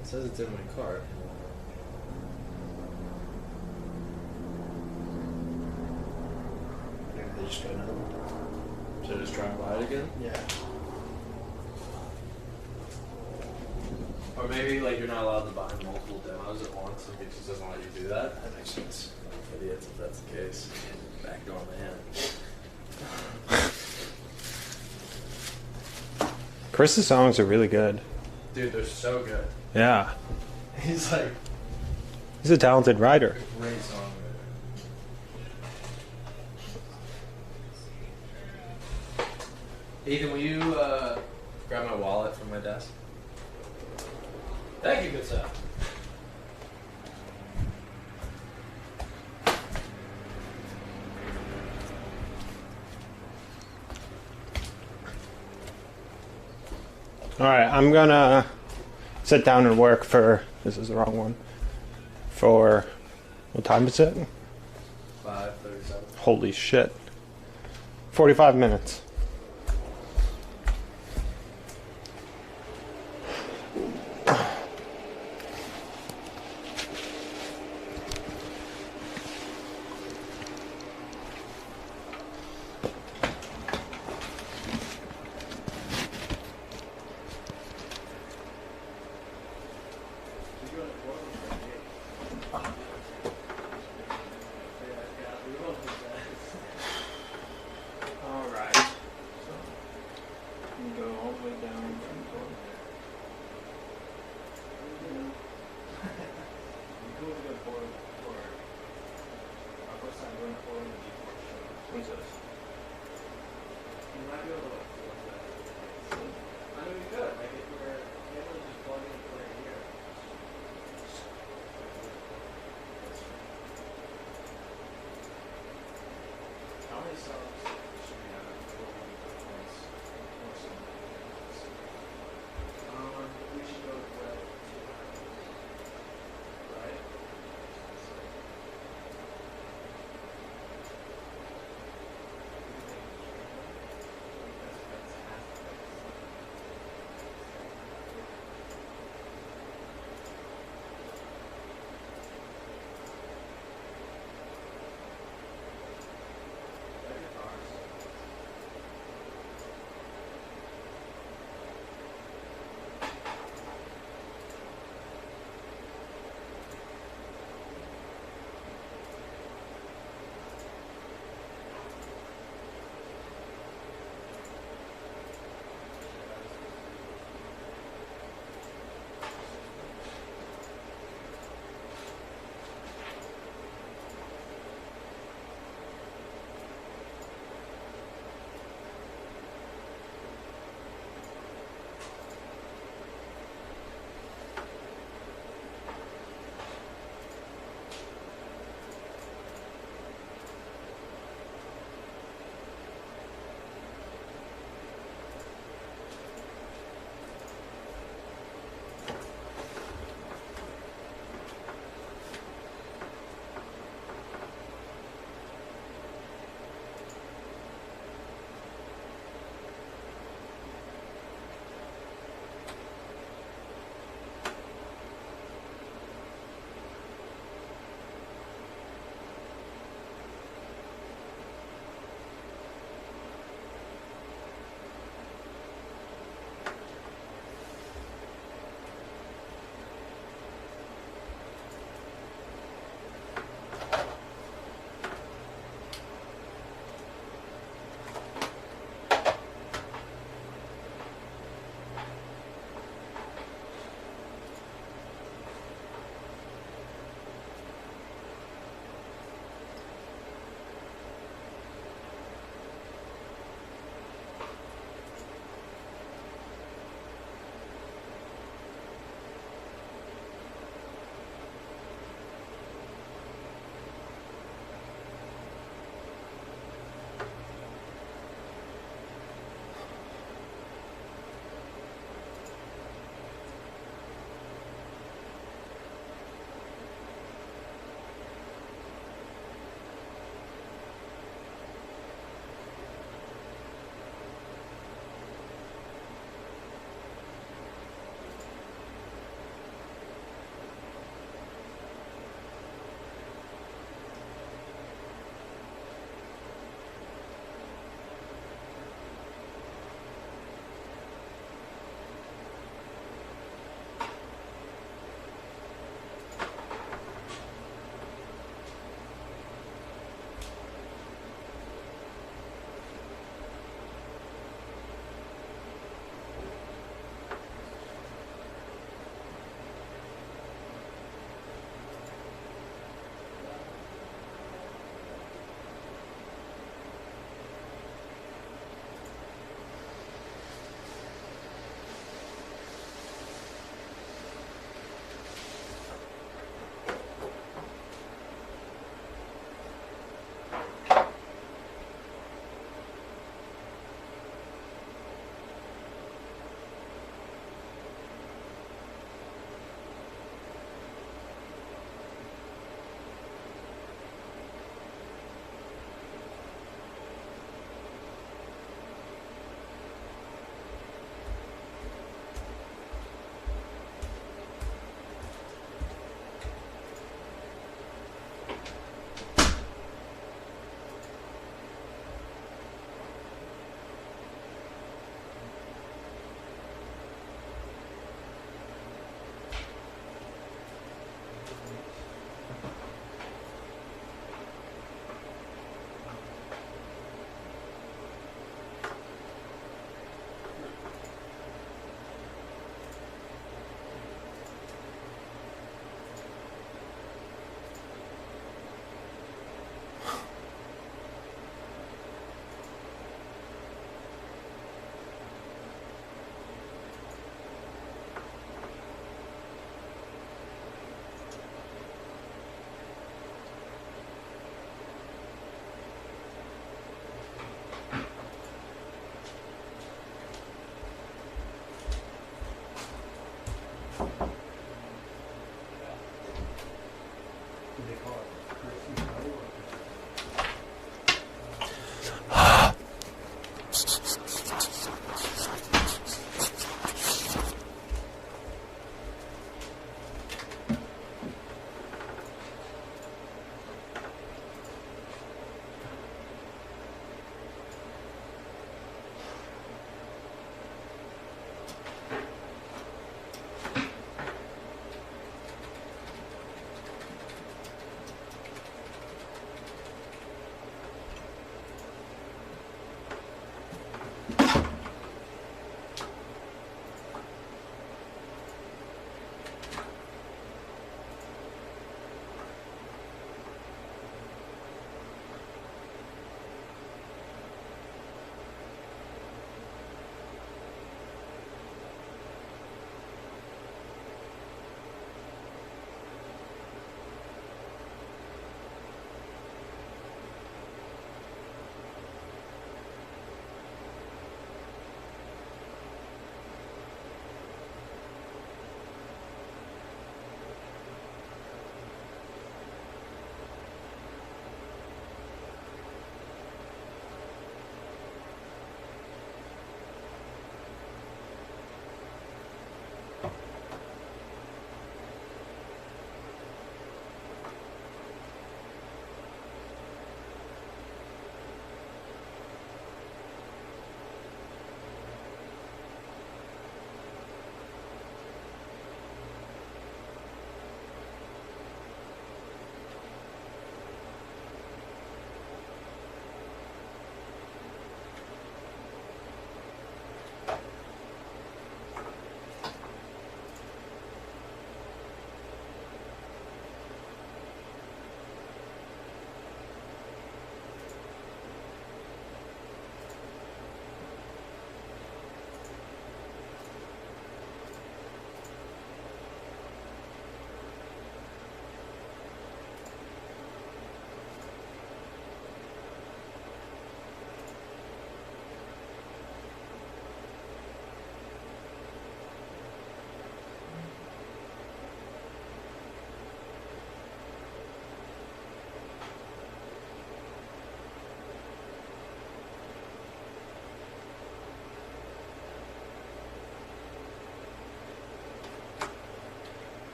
It says it's in my cart. Maybe they just got another one. Should I just try and buy it again? Yeah. Or maybe like you're not allowed to buy multiple demos at once, and it just doesn't let you do that. That makes sense. Idiots if that's the case. Backdoor man. Chris's songs are really good. Dude, they're so good. Yeah. He's like He's a talented writer. great songwriter. Ethan, will you grab my wallet from my desk? Thank you, good sir. All right, I'm gonna sit down and work for. This is the wrong one. For what time is it? 5:37. Holy shit! 45 minutes. All right. So you go all the way down from What's this? You might be able to I mean, we could. Like, if we're able to just plug in and put it here. How many songs should we have before we place more songs? We should go with the 200. Right?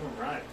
All right.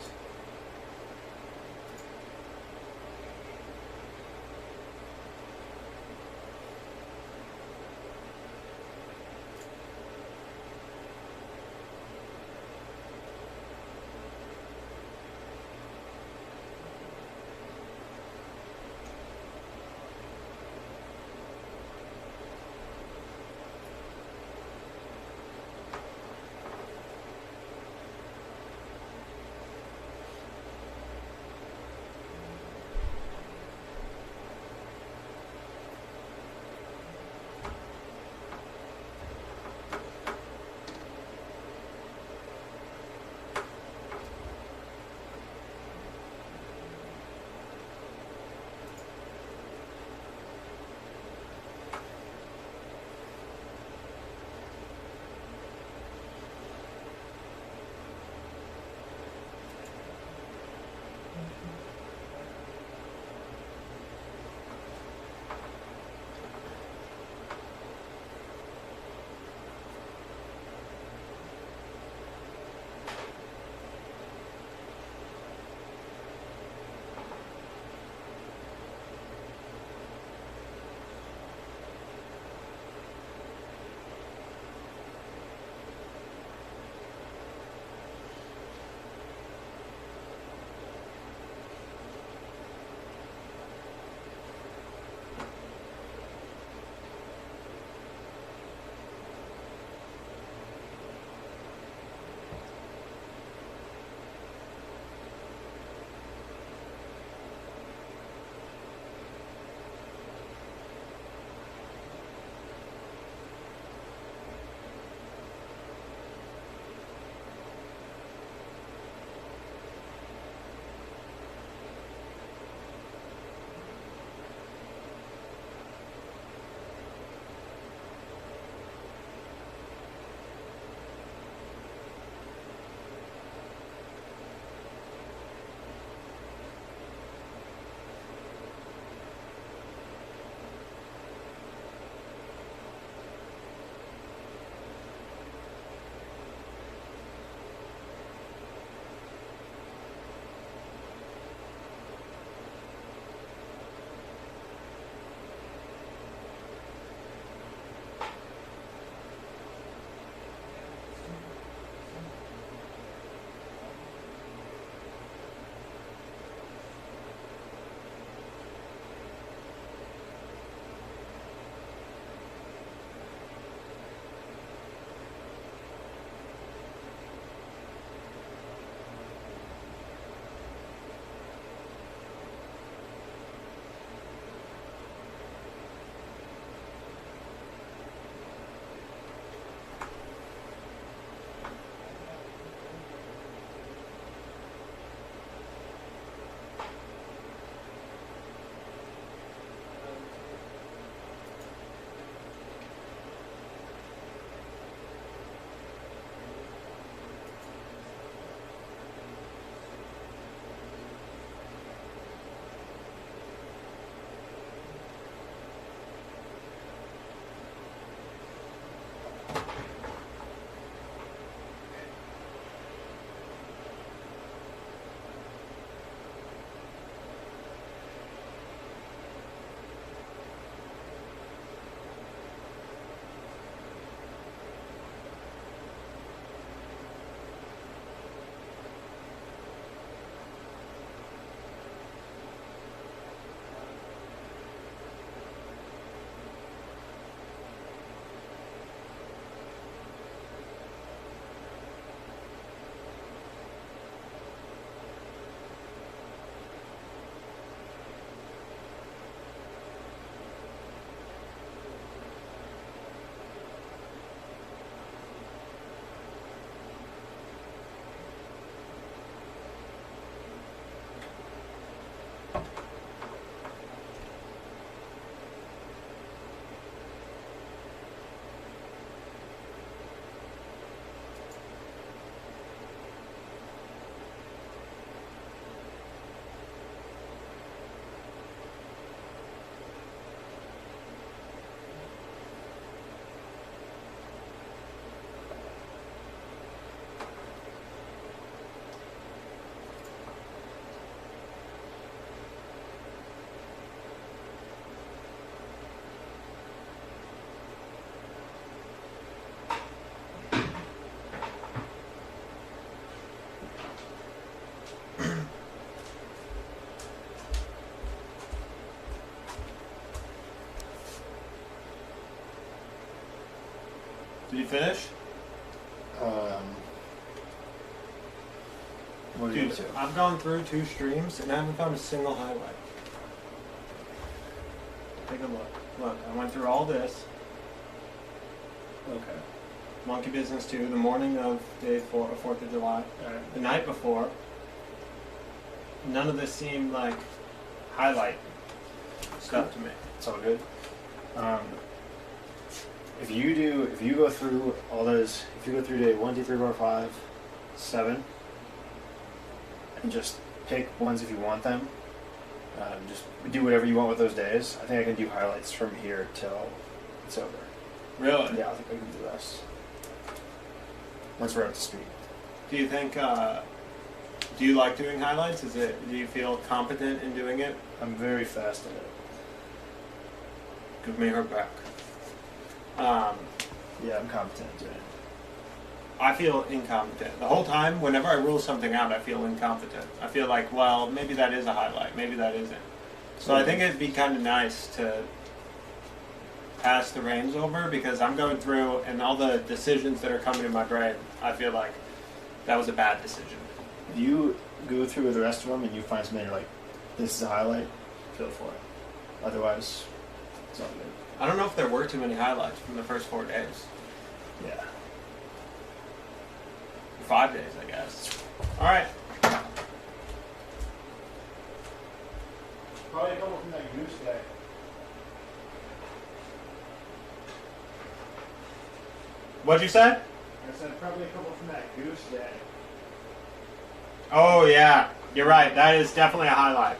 Did you finish? What are you Dude, up to? I've gone through 2 streams and I haven't found a single highlight. Take a look. Look, I went through all this. Okay. Monkey Business 2, the morning of day 4th of July. Alright. The night before. None of this seemed like highlight stuff to me. It's all good. If you go through all those, if you go through day 1, 2, 3, 4, 5, 7, and just pick ones if you want them, just do whatever you want with those days. I think I can do highlights from here till it's over. Really? Yeah, I think I can do the rest. Once we're up to speed. Do you think, do you like doing highlights? Do you feel competent in doing it? I'm very fast at it. Give me her back. Yeah, I'm competent at doing it. I feel incompetent. The whole time, whenever I rule something out, I feel incompetent. I feel like, well, maybe that is a highlight, maybe that isn't. So I think it'd be kind of nice to pass the reins over, because I'm going through, and all the decisions that are coming in my brain, I feel like that was a bad decision. If you go through the rest of them and you find something you're like, this is a highlight, go for it. Otherwise, it's all good. I don't know if there were too many highlights from the first 4 days. Yeah. 5 days, I guess. All right. Probably a couple from that goose day. What'd you say? I said probably a couple from that goose day. Oh, yeah. You're right. That is definitely a highlight.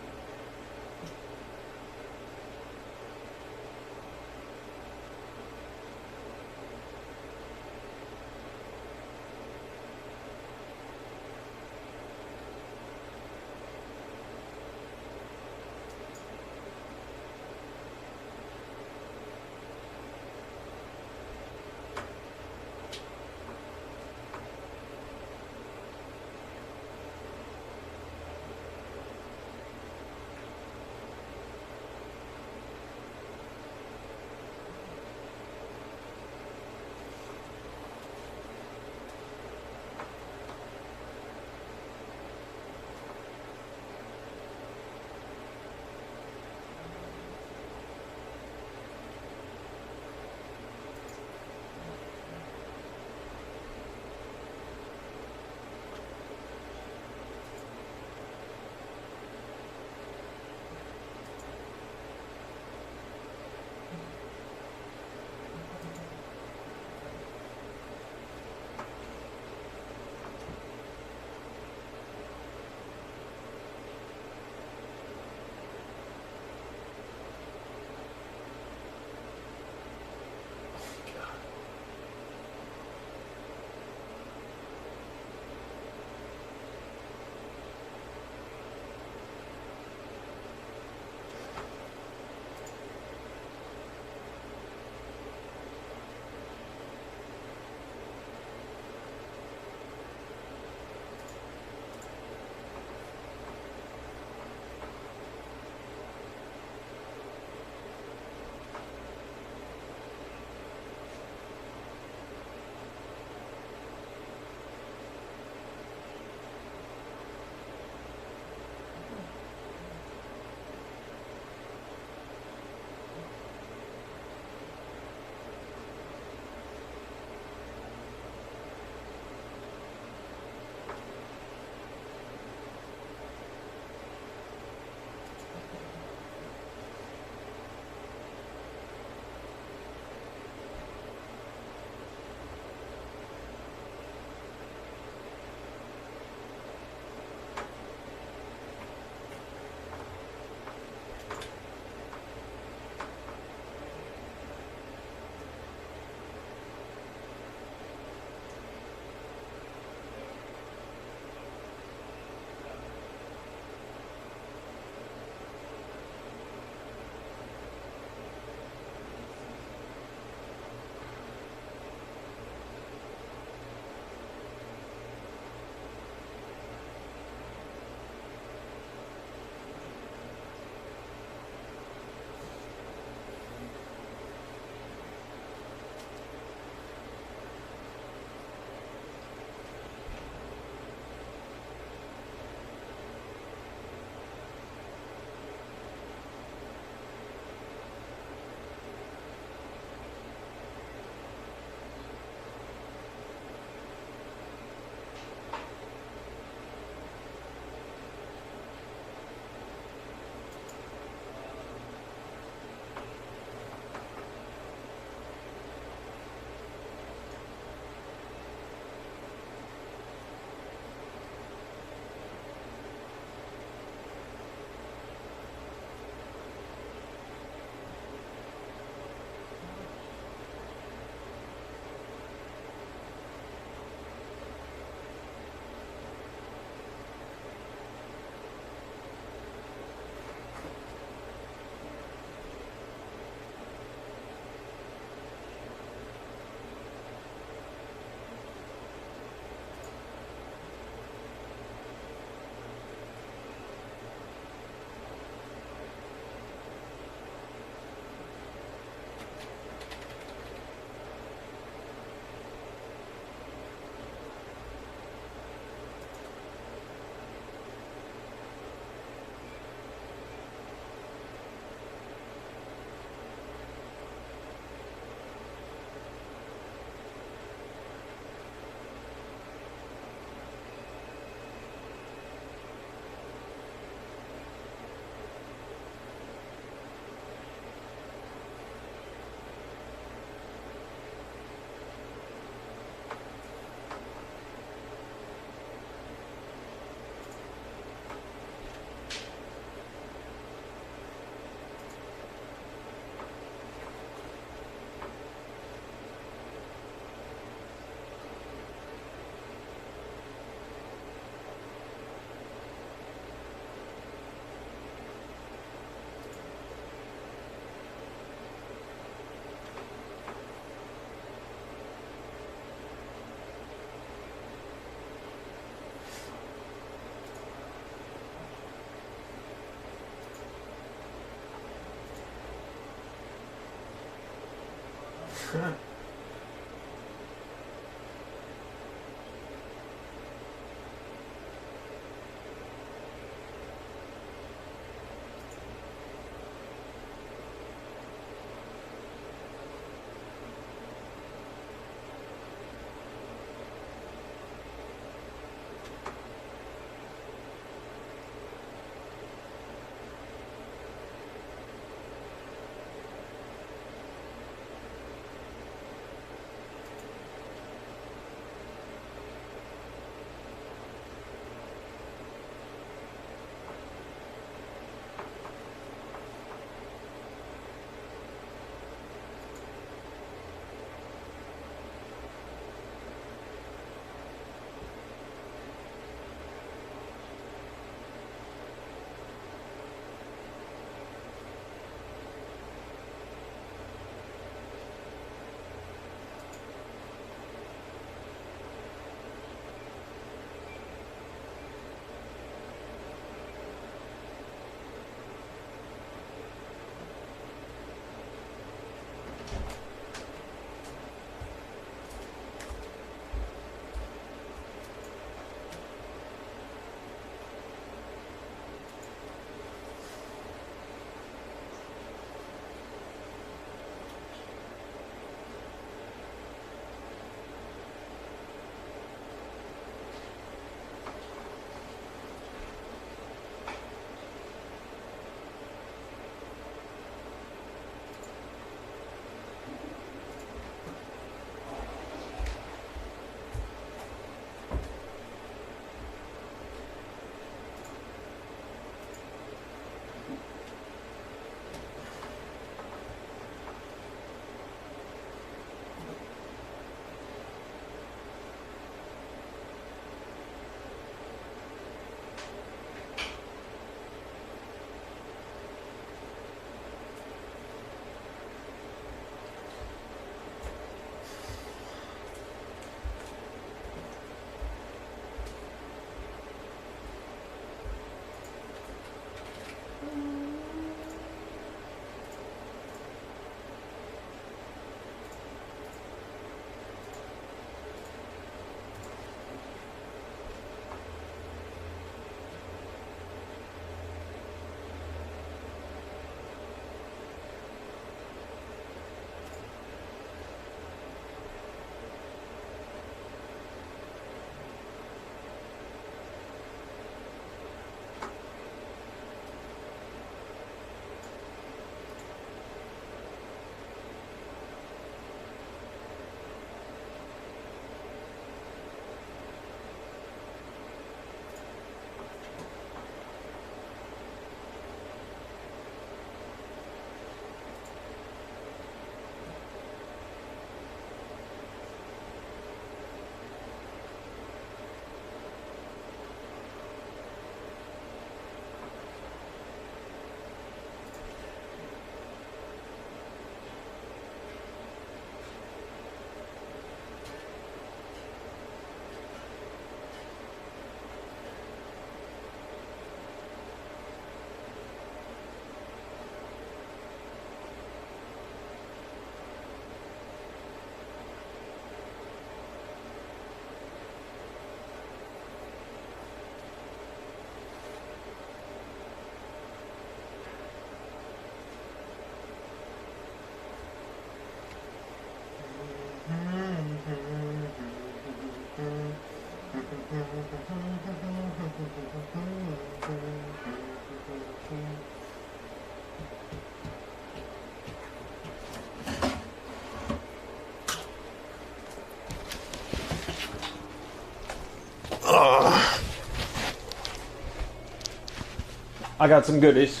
I got some goodies.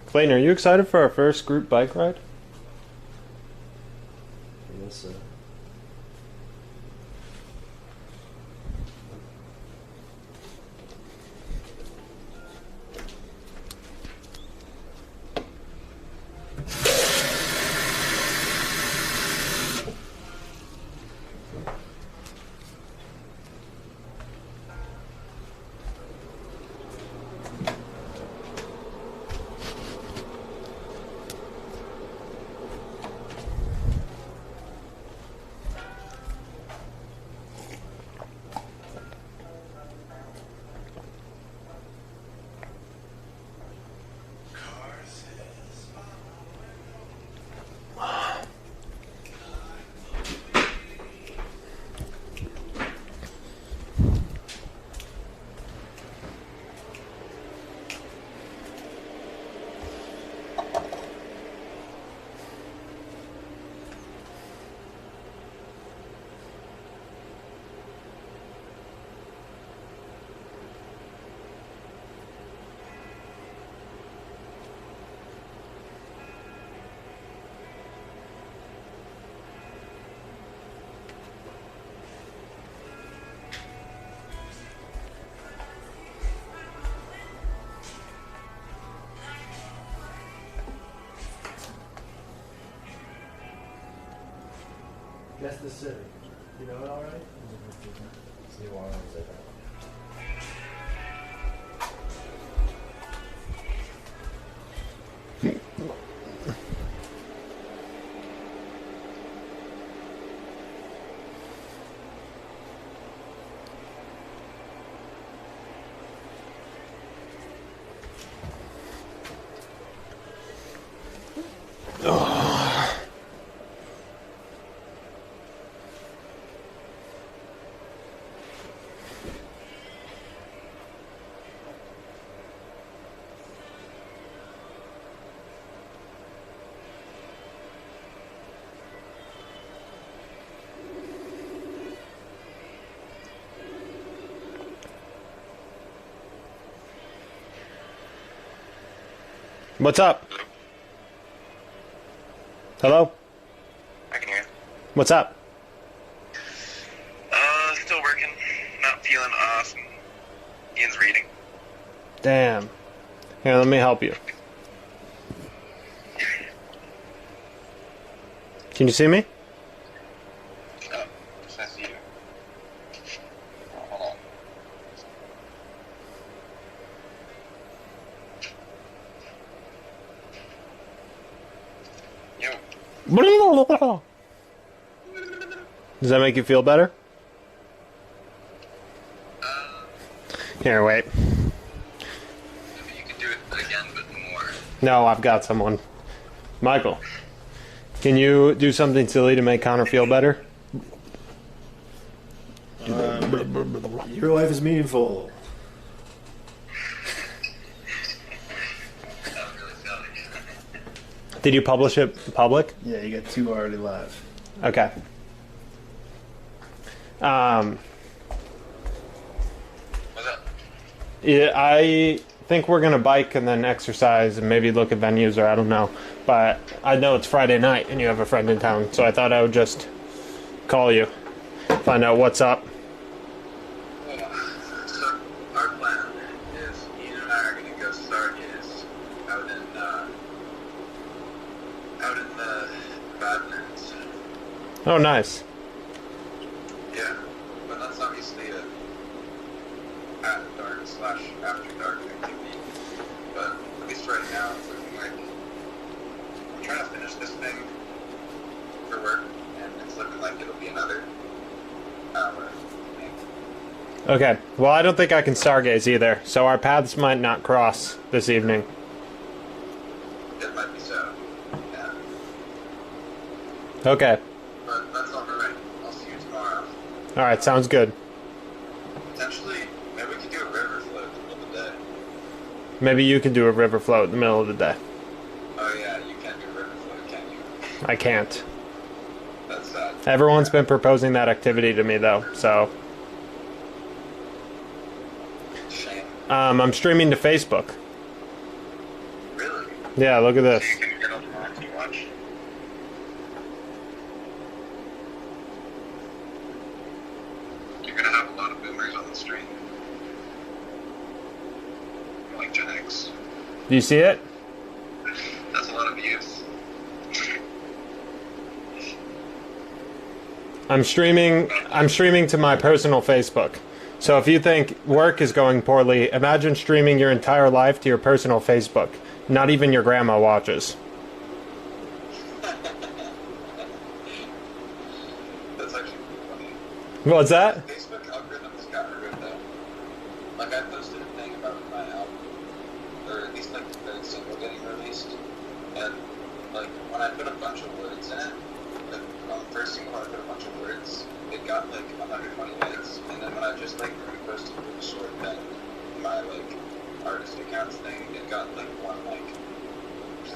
Clayton, are you excited for our first group bike ride? I guess so. Guess the city. You know it already? What's up? Hello? I can hear you. What's up? Still working. Not feeling awesome. Ian's reading. Damn. Here, let me help you. Can you see me? Oh, I see you. Oh, hold on. Yo. Does that make you feel better? Here, wait. Maybe you could do it again, but more. No, I've got someone. Michael, can you do something silly to make Conor feel better? Your life is meaningful. That was really silly. Did you publish it public? Yeah, you got 2 already live. Okay. What's up? Yeah, I think we're gonna bike and then exercise and maybe look at venues, or I don't know. But I know it's Friday night and you have a friend in town, so I thought I would just call you, find out what's up. So our plan is Ian and I are going to go stargaze out in the Badlands. Oh, nice. Yeah, but that's obviously a at dark / after dark activity. But at least right now, it's looking like I'm trying to finish this thing for work, and it's looking like it'll be another hour. Okay, well, I don't think I can stargaze either, so our paths might not cross this evening. It might be so. Yeah. Okay, But that's all right. I'll see you tomorrow. alright, sounds good. Potentially, maybe we could do a river float in the middle of the day. Maybe you can do a river float in the middle of the day. Oh yeah, you can't do a river float, can you? I can't. That's sad. Everyone's been proposing that activity to me, though, so... Shame. I'm streaming to Facebook. Really? Yeah, look at this. So you can get on to watch. You're gonna have a lot of boomers on the stream. Like Gen X. Do you see it? That's a lot of views. I'm streaming to my personal Facebook. So if you think work is going poorly, imagine streaming your entire life to your personal Facebook. Not even your grandma watches. That's actually funny. What's that? Facebook algorithms got rid of that. Like I posted a thing about my album, or at least like the single getting released, and like when I put a bunch of words in it, on the first single I put a bunch of words, it got like 120 likes, and then when I just like reposted a short thing, my like artist accounts thing, it got like 1 like.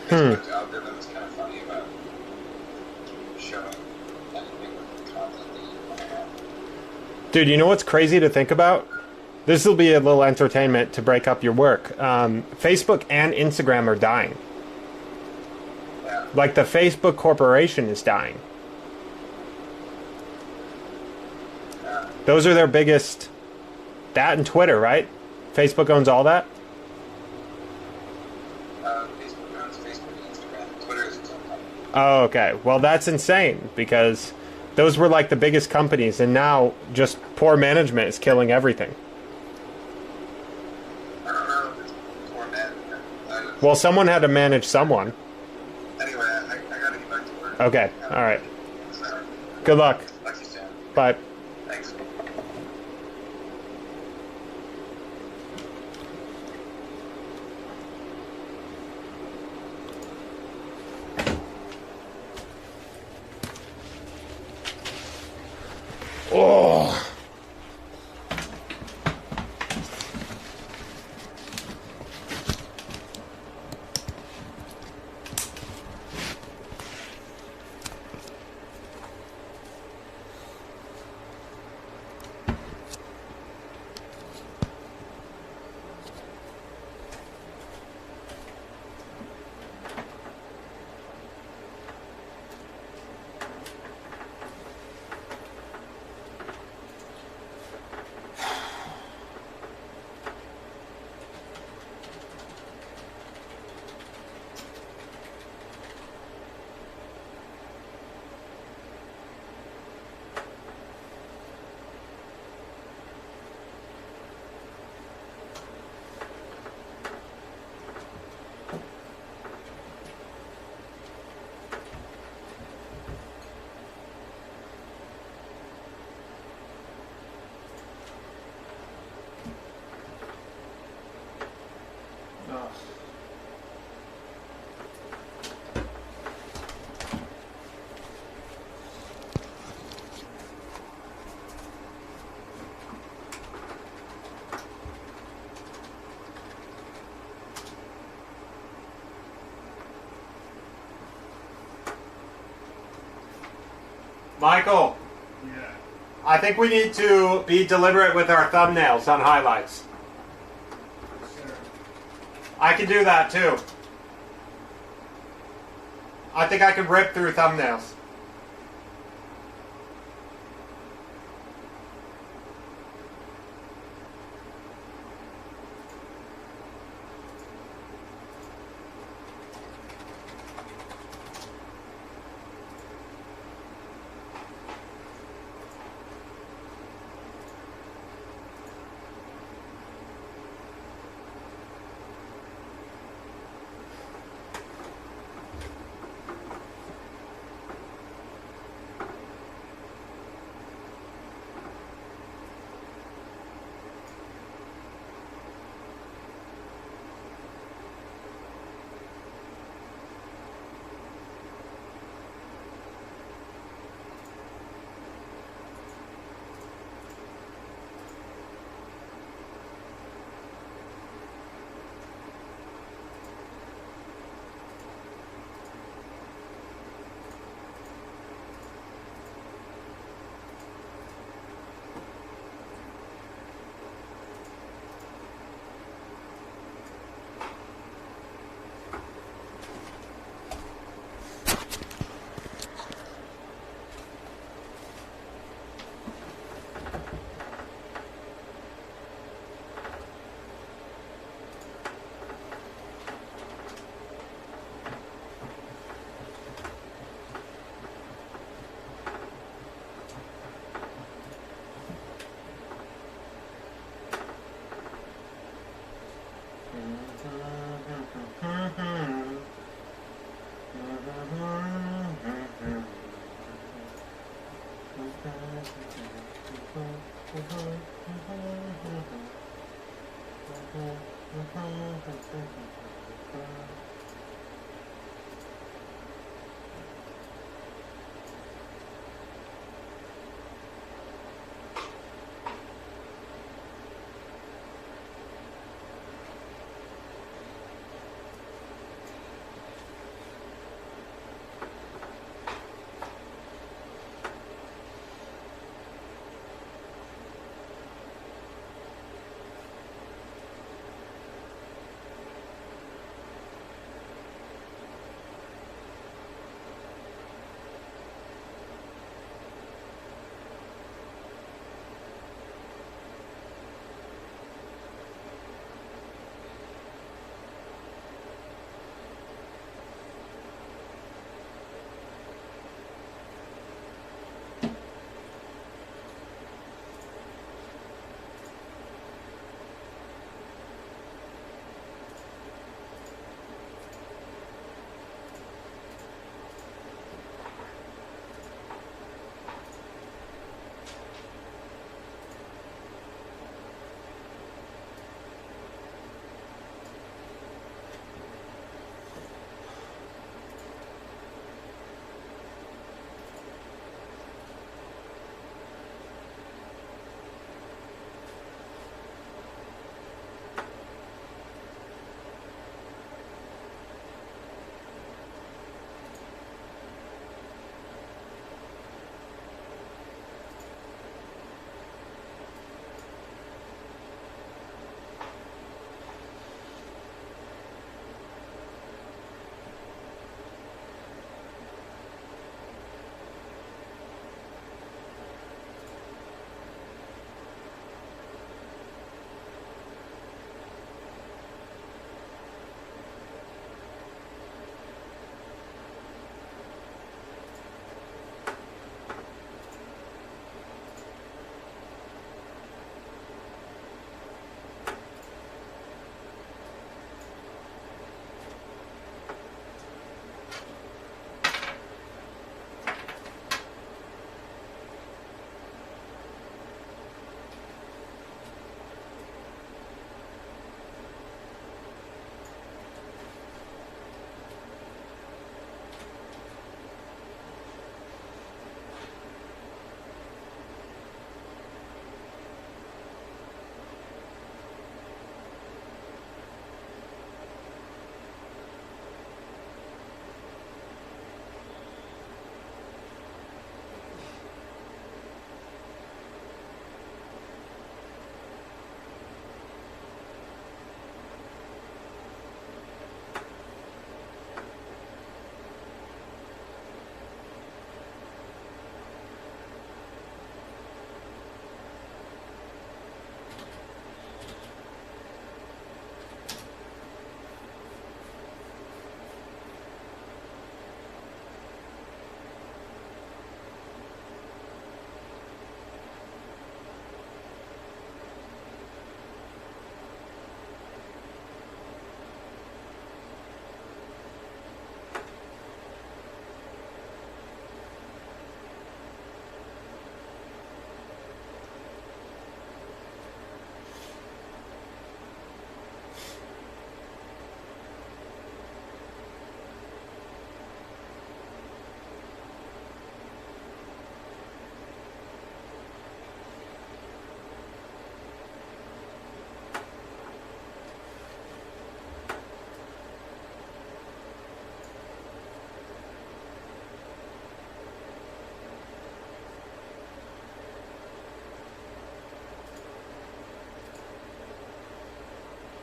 Facebook's algorithm is kind of funny about showing anything with the content that you want to have. Dude, you know what's crazy to think about? This will be a little entertainment to break up your work. Facebook and Instagram are dying. Yeah. Like the Facebook corporation is dying. Yeah. Those are their biggest... That and Twitter, right? Facebook owns all that? Facebook owns Facebook and Instagram. Twitter is its own company. Oh, okay. Well, that's insane because Those were like the biggest companies, and now just poor management is killing everything. I don't know if it's poor management. Well, someone had to manage someone. Anyway, I gotta get back to work. Okay, all right. So, Good luck. talk to you soon. Bye. Thanks. Oh. Michael, Yeah. I think we need to be deliberate with our thumbnails on highlights. Sure. I can do that too. I think I can rip through thumbnails.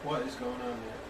What is going on here?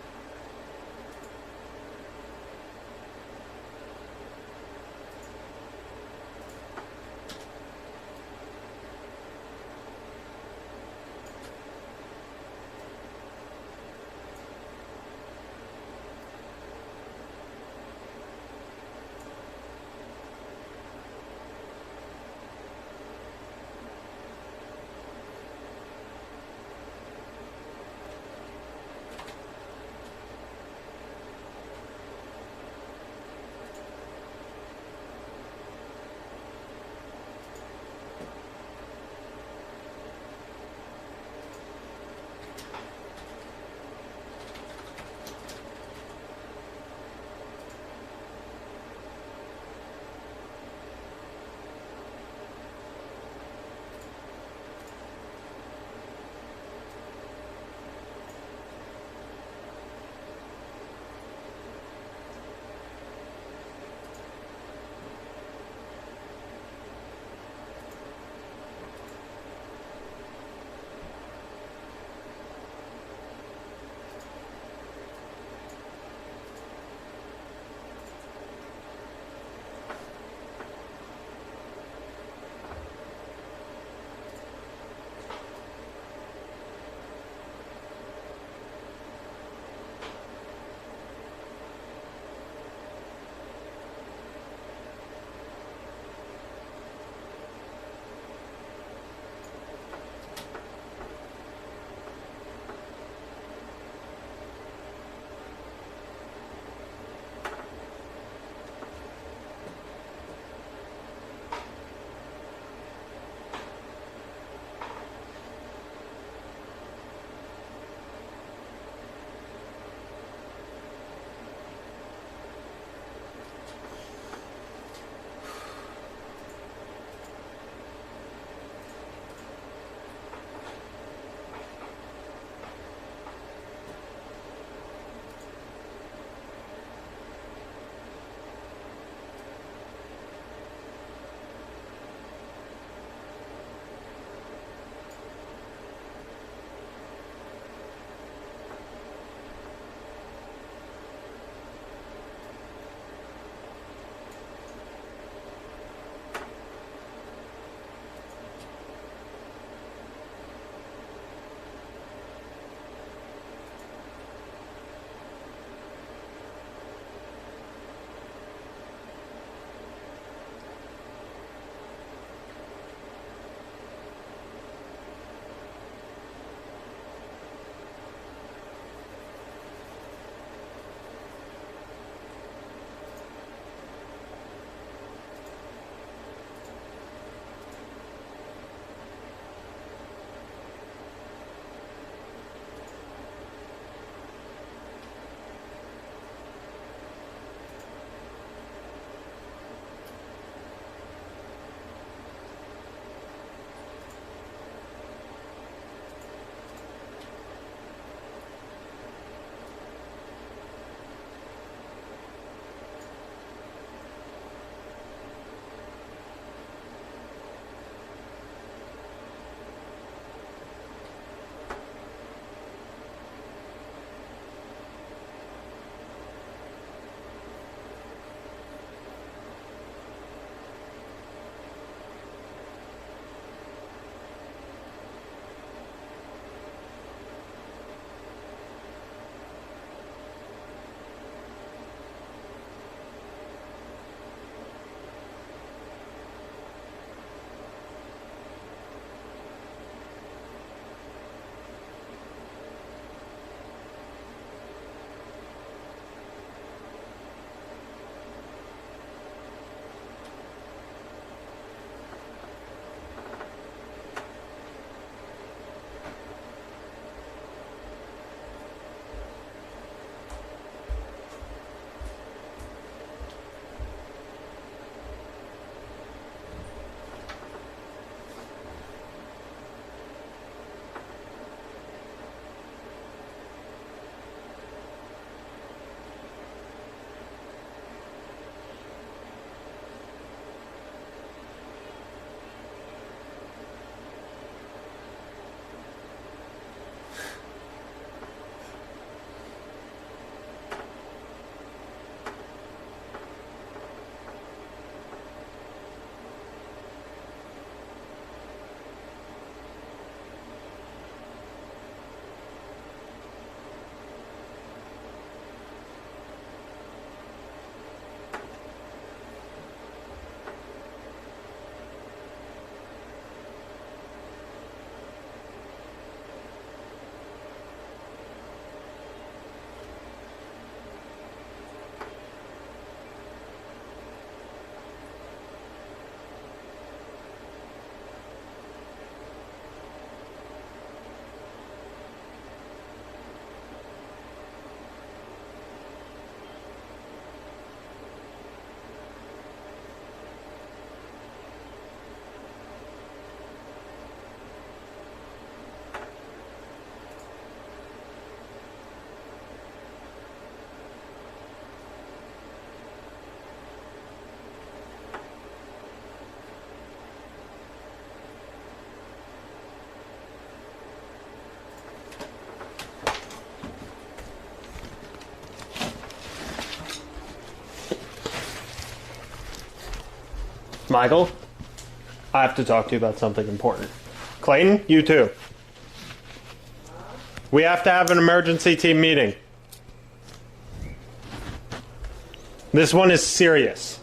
Michael, I have to talk to you about something important. Clayton, you too. We have to have an emergency team meeting. This one is serious.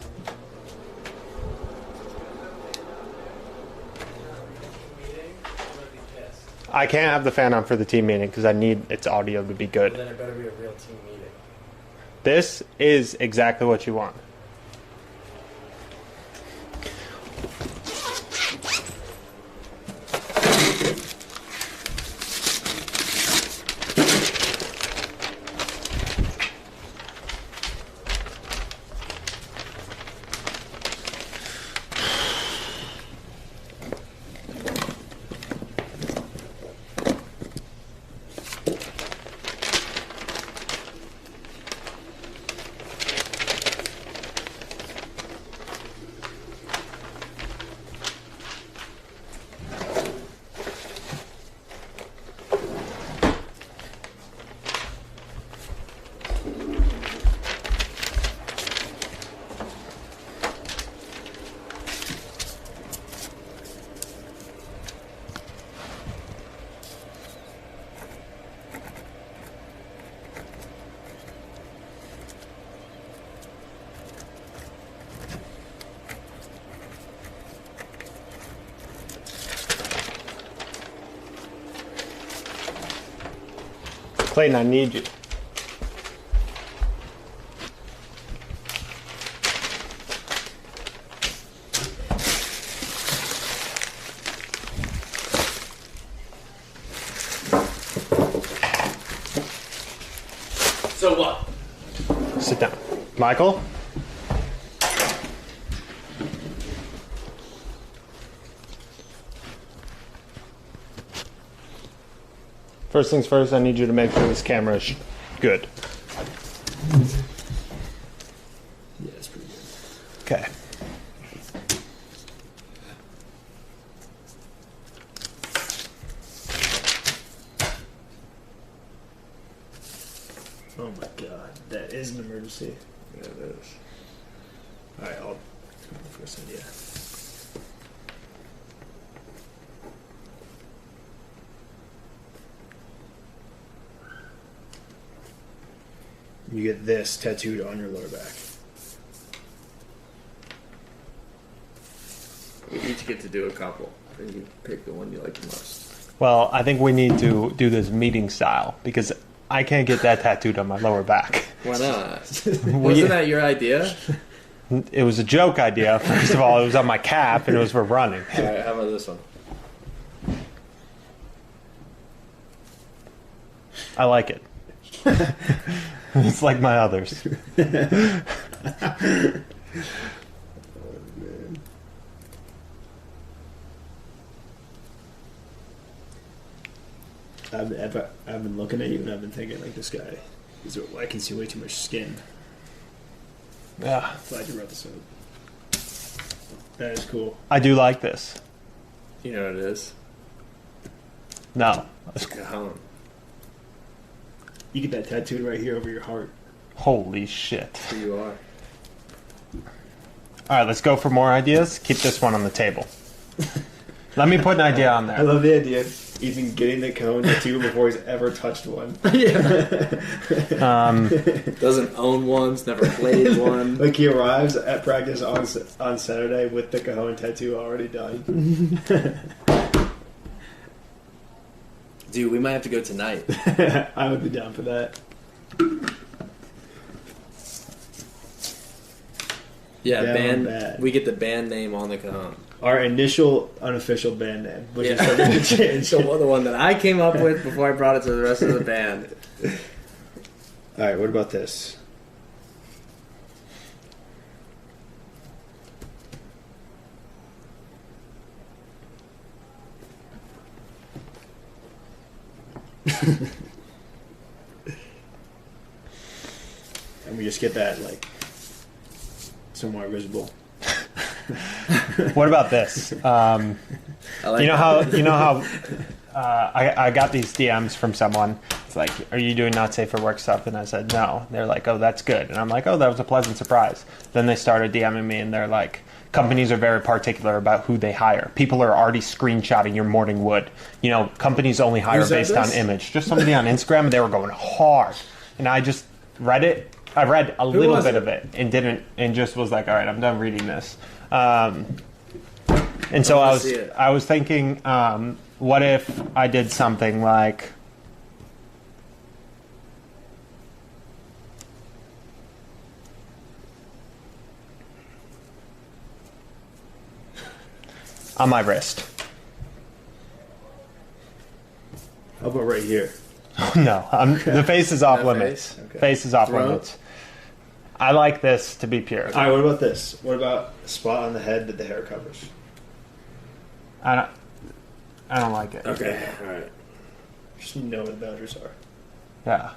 I can't have the fan on for the team meeting because I need its audio to be good. Then it better be a real team meeting. This is exactly what you want. Clayton, I need you. So what? Sit down. Michael? First things first, I need you to make sure this camera is good. Yeah, it's pretty good. Okay. Oh my god, that is an emergency. Yeah, it is. Alright, I'll first idea. You get this tattooed on your lower back. We each get to do a couple. And you pick the one you like the most. Well, I think we need to do this meeting style because I can't get that tattooed on my lower back. Why not? Wasn't that your idea? It was a joke idea. First of all, it was on my cap and it was for running. Alright, how about this one? I like it. It's like my others. I've been looking at you and I've been thinking like this guy. I can see way too much skin. Yeah, Glad you brought this up. That is cool. I do like this. You know what it is? No. Cajon. You get that tattooed right here over your heart. Holy shit. Who you are. Alright, let's go for more ideas. Keep this one on the table. Let me put an idea on I there. love the idea of even getting the Cajon tattoo before he's ever touched one. Doesn't own one's, never played one. Like he arrives at practice on Saturday with the Cajon tattoo already done. Dude, we might have to go tonight. I would be down for that. Yeah, Down band. bad. We get the band name on the Cajon. Our initial unofficial band name, which is subject to change. So the one that I came up with before I brought it to the rest of the band. Alright, what about this? And we just get that like somewhere visible. What about this? I like You know that. how I got these DMs from someone. It's like, are you doing not safe for work stuff? And I said no. They're like, oh, that's good. And I'm like, oh, that was a pleasant surprise. Then they started DMing me and they're like, companies are very particular about who they hire. People are already screenshotting your morning wood. You know, companies only hire Who said based on this? image. Just somebody on Instagram, and they were going hard. And I just read it. I read a little was bit it? of it and just was like, all right, I'm done reading this. And so wanna see it. I was thinking, what if I did something like, on my wrist. How about right here? No, the face is off That limits. face? Okay. Face is off Throat? limits. I like this to be pure. All right, what about this? What about a spot on the head that the hair covers? I don't like it. Okay, all right. Just know what the boundaries are. Yeah.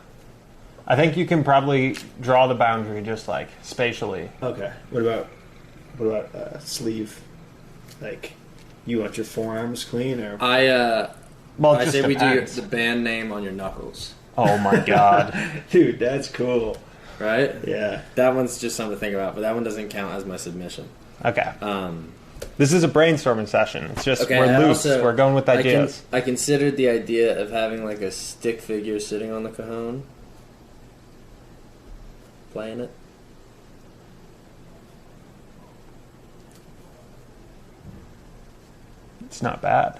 I think you can probably draw the boundary just like spatially. Okay. What about sleeve? Like, you want your forearms clean or? Well, it I just say we do depends. the band name on your knuckles, Oh my god. Dude, that's cool. right? Yeah. That one's just something to think about, but that one doesn't count as my submission. Okay. Um, This is a brainstorming session. It's just okay, we're I loose. also- We're going with ideas. I considered the idea of having like a stick figure sitting on the cajon, playing it. It's not bad.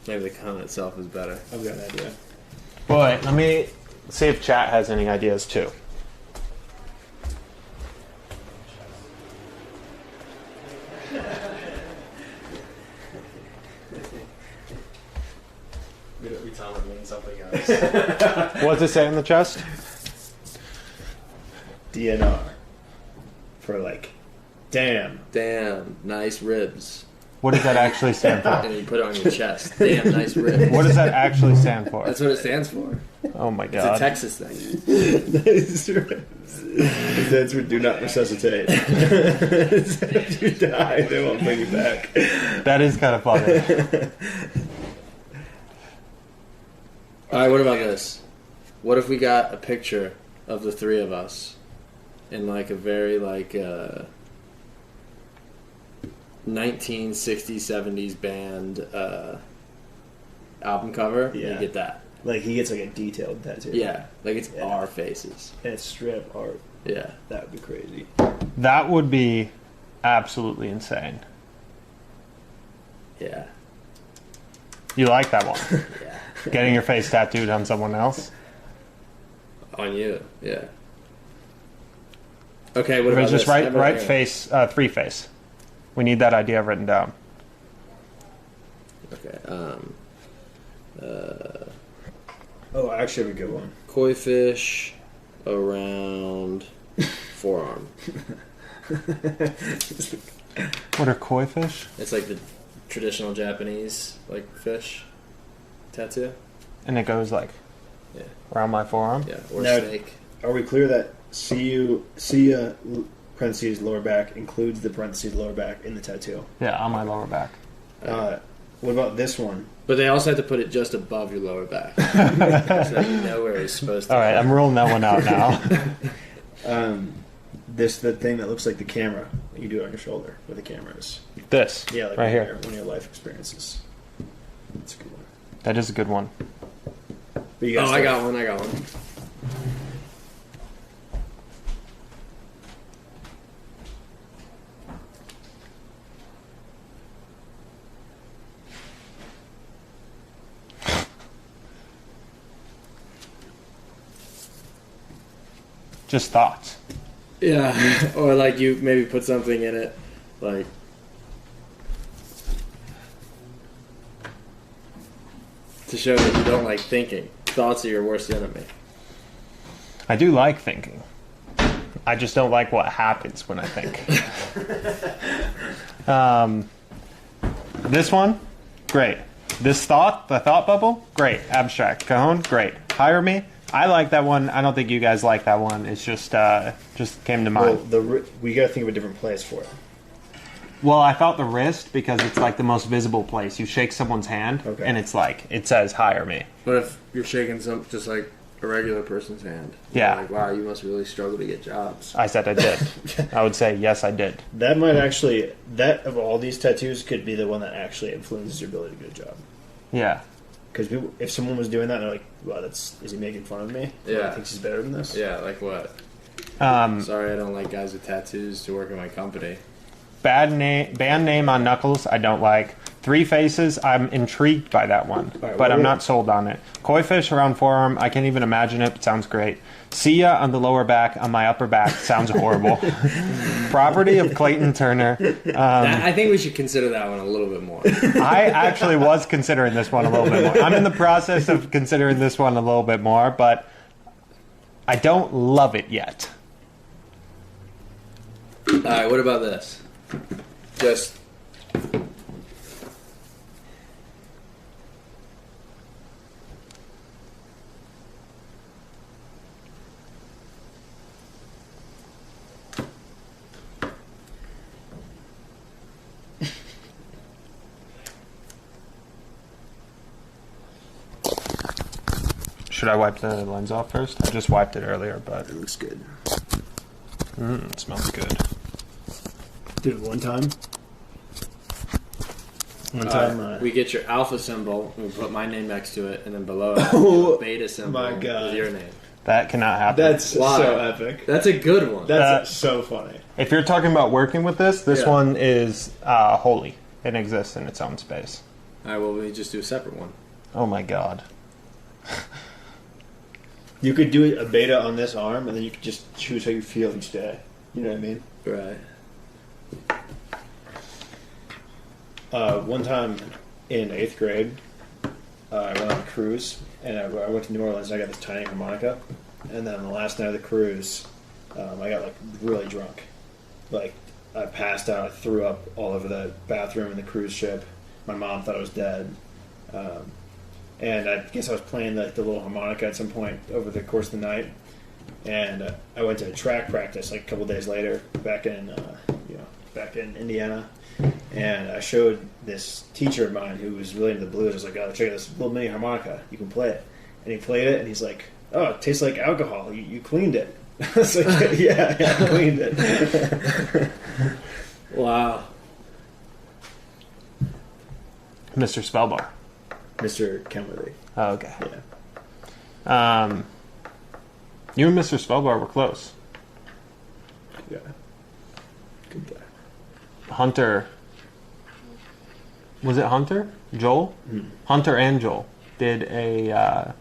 Maybe the cajon itself is better. I've got an idea. Boy, let me see if chat has any ideas too. We tell them mean something else. What's it say on the chest? DNR. For like, damn. Damn, nice ribs. What does that actually stand for? And you put it on your chest. Damn, nice ribs. What does that actually stand for? That's what it stands for. Oh my It's a god. Texas thing. That's for do not resuscitate. If you die, they won't bring you back. That is kind of funny. All right, what about this? What if we got a picture of the three of us in like a very like 1960s, 70s band album cover? Yeah. You get that. Like, he gets like a detailed tattoo. Yeah, like it's Yeah. our faces. And it's strip art. Yeah. That would be crazy. That would be absolutely insane. Yeah. You like that one? Yeah. Getting your face tattooed on someone else? On you. Yeah. Okay, what But about just this? right, Remember right here. face, three face. We need that idea written down. Okay. Oh, I actually have a good one. Koi fish around forearm. What are koi fish? It's like the traditional Japanese like fish tattoo. And it goes like Yeah. around my forearm? Yeah. Or Now- snake. Are we clear that see ya parentheses lower back includes the parentheses lower back in the tattoo? Yeah, on my lower back. What about this one? But they also have to put it just above your lower back, so that you know where it's supposed to. All right, I'm ruling that one out now. The thing that looks like the camera. You do it on your shoulder where the camera is. This, Yeah, like right one of here. your- one of your life experiences. That's a good one. That is a good one. But you Oh, guys I got one. Just thoughts. Yeah, or like you maybe put something in it, like to show that you don't like thinking. Thoughts are your worst enemy. I do like thinking. I just don't like what happens when I think. This one, great. This thought, the thought bubble, great. Abstract. Cajon, great. Hire me. I like that one. I don't think you guys like that one. It's just came to mind. Well, we got to think of a different place for it. Well, I thought the wrist because it's like the most visible place. You shake someone's hand, Okay. and it's like it says "hire me." What if you're shaking some just like a regular person's hand. Yeah. Like, wow, you must really struggle to get jobs. I said I did. I would say yes, I did. That might actually, that of all these tattoos could be the one that actually influences your ability to get a job. Yeah. Because if someone was doing that, they're like, "Wow, is he making fun of me? Yeah. He thinks he's better than this." Yeah, like what? Um, Sorry, I don't like guys with tattoos to work in my company. band name on Knuckles, I don't like. Three Faces, I'm intrigued by that one, right, but I'm what- not sold on it. Koi fish around forearm, I can't even imagine it, but sounds great. See ya on the lower back, on my upper back, sounds horrible. Property of Clayton Turner. I think we should consider that one a little bit more. I actually was considering this one a little bit more. I'm in the process of considering this one a little bit more, but I don't love it yet. Alright, what about this? Just... Should I wipe the lens off first? I just wiped it earlier, but It looks good. it smells good. Dude, one time, we get your alpha symbol, we put my name next to it, and then below it, Oh, a beta symbol my God. with your name. That cannot happen. that's Why? so epic. That's a good one. That's so funny. If you're talking about working with this Yeah. one is holy. It exists in its own space. Alright, well, we just do a separate one. Oh my god. You could do a beta on this arm, and then you could just choose how you feel each day. You know what I mean? Right. One time in 8th grade, I went on a cruise, and I went to New Orleans. And I got this tiny harmonica, and then the last night of the cruise, I got like really drunk. Like I passed out, I threw up all over the bathroom in the cruise ship. My mom thought I was dead, and I guess I was playing the little harmonica at some point over the course of the night. And I went to track practice like a couple days later, back in Indiana. And I showed this teacher of mine who was really into the blues. I was like, "Oh, check out this little mini harmonica. You can play it." And he played it, and he's like, "Oh, it tastes like alcohol. You cleaned it." I was like, "Yeah, I cleaned it." Wow. Mr. Spellbar. Mr. Kenworthy. Oh, okay. Yeah. You and Mr. Spellbar were close. Yeah. Good guy. Hunter. Was it Hunter? Joel? Hunter and Joel did a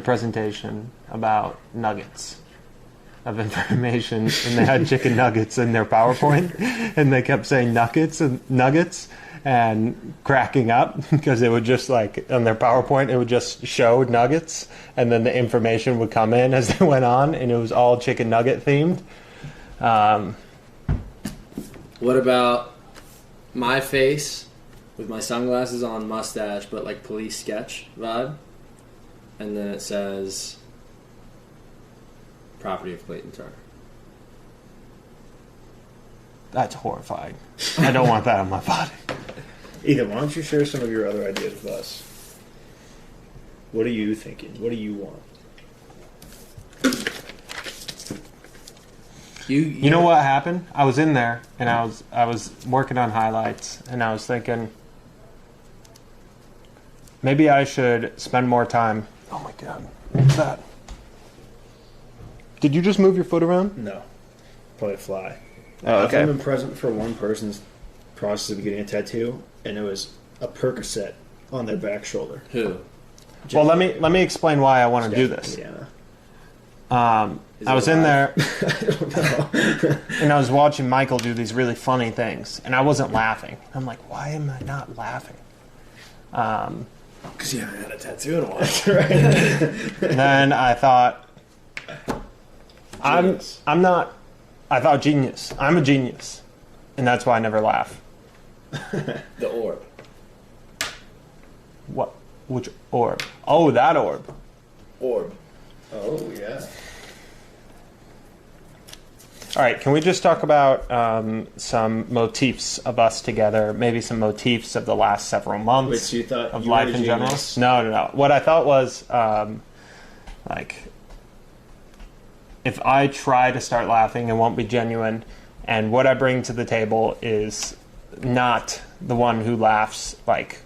presentation about nuggets of information, and they had chicken nuggets in their PowerPoint, and they kept saying nuggets and cracking up because it would just like on their PowerPoint it would just show nuggets, and then the information would come in as they went on, and it was all chicken nugget themed. What about my face with my sunglasses on, mustache, but like police sketch vibe? And then it says Property of Clayton Turner. That's horrifying. I don't want that on my body. Ethan, why don't you share some of your other ideas with us? What are you thinking? What do you want? You know what happened? I was in there and I was working on highlights, and I was thinking maybe I should spend more time. Oh my god. What's that? Did you just move your foot around? No. Probably a fly. Oh, okay. I've been present for one person's process of getting a tattoo, and it was a Percocet on their back shoulder. Who? Well, let me explain why I want to do this. Yeah. Is I it was in alive? there I don't know. and I was watching Michael do these really funny things, and I wasn't laughing. I'm like, why am I not laughing? Because you haven't had a tattoo in a while. And then I thought, Genius. I'm not. I thought genius. I'm a genius, and that's why I never laugh. The orb. What? Which orb? Oh, that orb. Orb. Oh, yeah. All right, can we just talk about some motifs of us together? Maybe some motifs of the last several months Wait, so you thought of you life were a in general? genius? No. What I thought was Like, if I try to start laughing, it won't be genuine, and what I bring to the table is not the one who laughs. Like,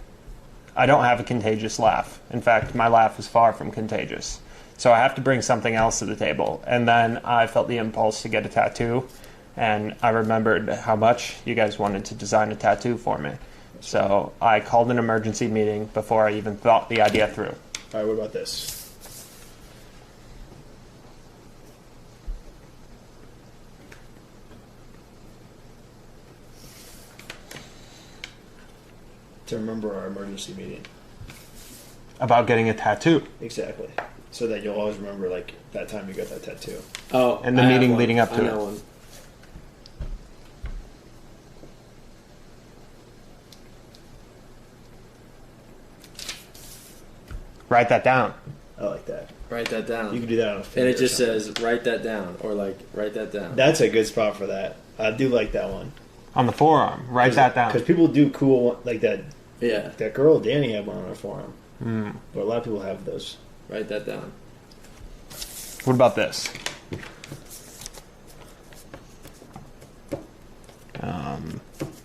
I don't have a contagious laugh. In fact, my laugh is far from contagious. So I have to bring something else to the table. And then I felt the impulse to get a tattoo, and I remembered how much you guys wanted to design a tattoo for me. So I called an emergency meeting before I even thought the idea through. All right, what about this? To remember our emergency meeting. About getting a tattoo. Exactly. So that you'll always remember, like, that time you got that tattoo. Oh, And the I have meeting one. leading up to I it. know one. Write that down. I like that. Write that down. You can do that on a and finger it just or something. says, write that down. Or, like, write that down. That's a good spot for that. I do like that one. On the forearm. Write that down. Because people do cool, like that. Yeah. That girl, Danny, had one on her forearm. Mm. But a lot of people have those. Write that down. What about this?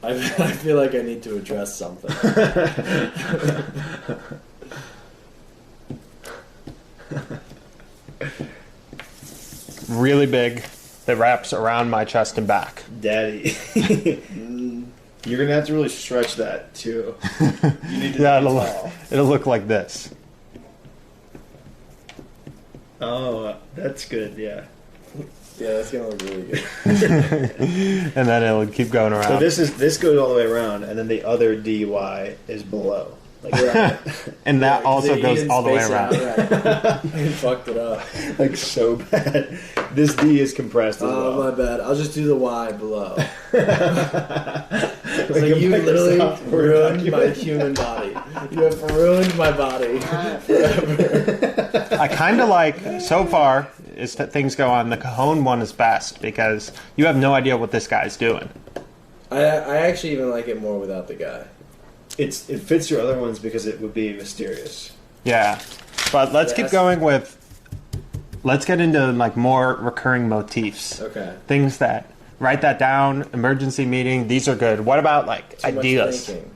I feel like I need to address something. Really big that wraps around my chest and back. Daddy. You're going to have to really stretch that, too. You need to Yeah, be it'll tall. look like this. Oh, that's good, yeah. Yeah, that's gonna look really good. And then it'll keep going around. So this goes all the way around, and then the other DY is below. Like, And that also He goes didn't all the way space it around. out right. He fucked it up. like so bad. This D is compressed as Oh, well. my bad. I'll just do the Y below. Like So a you literally Microsoft Word ruined my document. human body. You have ruined my body. I kind of like, so far, as things go on, the Cajon one is best because you have no idea what this guy's doing. I actually even like it more without the guy. It fits your other ones because it would be mysterious. Yeah. But let's keep Yes. going with, let's get into like more recurring motifs. Okay. Things that, write that down, emergency meeting, these are good. What about like Too much ideas? thinking.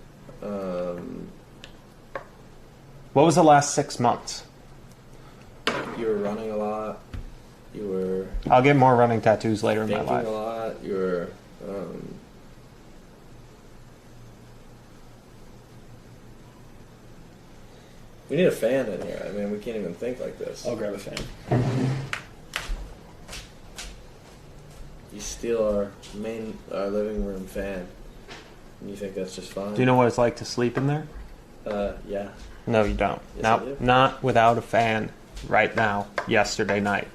What was the last 6 months? You were running a lot. You were I'll get more running tattoos later in my thinking life. a lot. You were. We need a fan in here. I mean, we can't even think like this. I'll grab a fan. You steal our living room fan, and you think that's just fine? Do you know what it's like to sleep in there? Yeah. No, you don't. Yes, I do. No, not without a fan right now, yesterday night.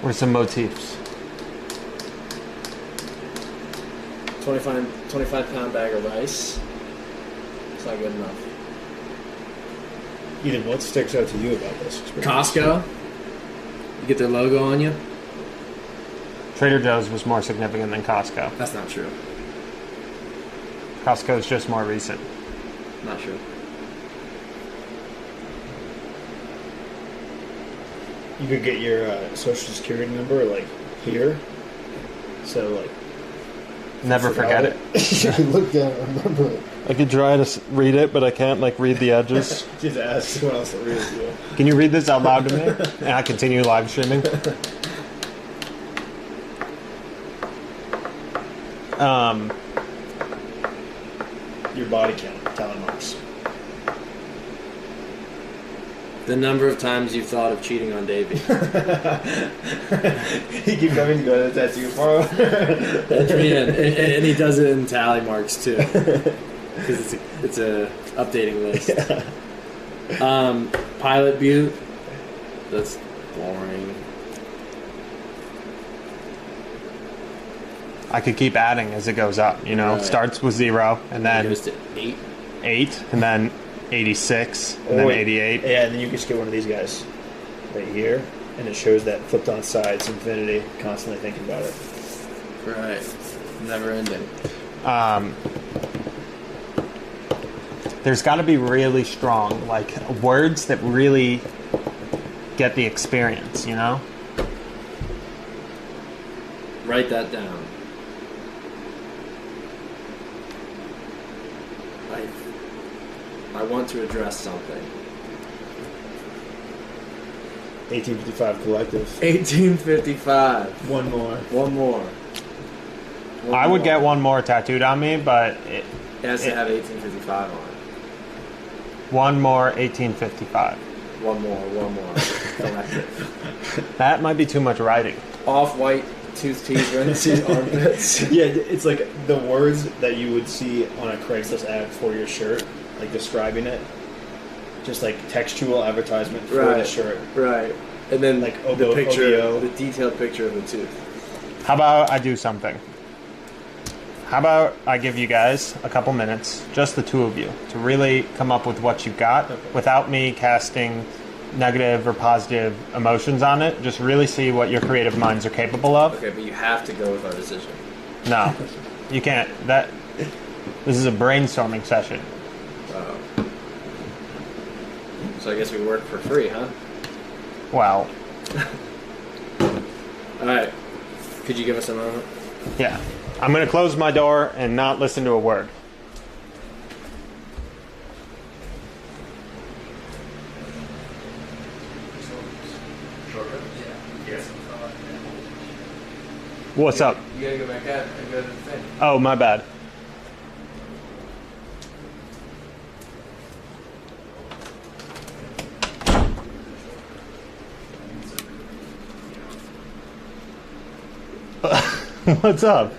What are some motifs? 25-pound bag of rice. It's not good enough. Ethan, what sticks out to you about this experience? Costco. You get their logo on you. Trader Joe's was more significant than Costco. That's not true. Costco's just more recent. Not true. You could get your social security number, like, here. So, like... Never forget it. You can look down and remember it. I could try to read it, but I can't like read the edges. Just ask someone else to read it to you. Can you read this out loud to me? And I continue live streaming. Your body count, talent marks. The number of times you've thought of cheating on Davey. He keeps having to go to the tattoo parlor. and he does it in tally marks too, because it's a updating list. Yeah. Pilot Butte. That's boring. I could keep adding as it goes up. You know, Right. starts with 0, and It then goes to 8. 8, and then 86, and then 88. Yeah, and then you can just get one of these guys. right here, and it shows that flipped on sides infinity, constantly thinking about it. Right. Never ending. There's got to be really strong, like, words that really get the experience, you know? Write that down. I want to address something. 1855 collective. 1855. One more. One more. I would get one more tattooed on me, but It has to have 1855 on it. one more 1855. One more. Collective. That might be too much writing. Off-white tooth teeth, parentheses, armpits. Yeah, it's like the words that you would see on a Craigslist ad for your shirt, like describing it. Just like textual advertisement for the shirt. Right. And then Like the picture, OBO. the detailed picture of the tooth. How about I do something? How about I give you guys a couple minutes, just the two of you, to really come up with what you got without me casting negative or positive emotions on it. Just really see what your creative minds are capable of. Okay, but you have to go with our decision. No, you can't. This is a brainstorming session. So I guess we work for free, huh? Well, All right. Could you give us a moment? yeah. I'm going to close my door and not listen to a word. What's up? You gotta go back out and go to the thing. Oh, my bad. What's up?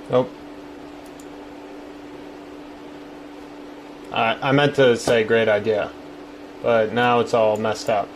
Nope. I meant to say great idea, but now it's all messed up.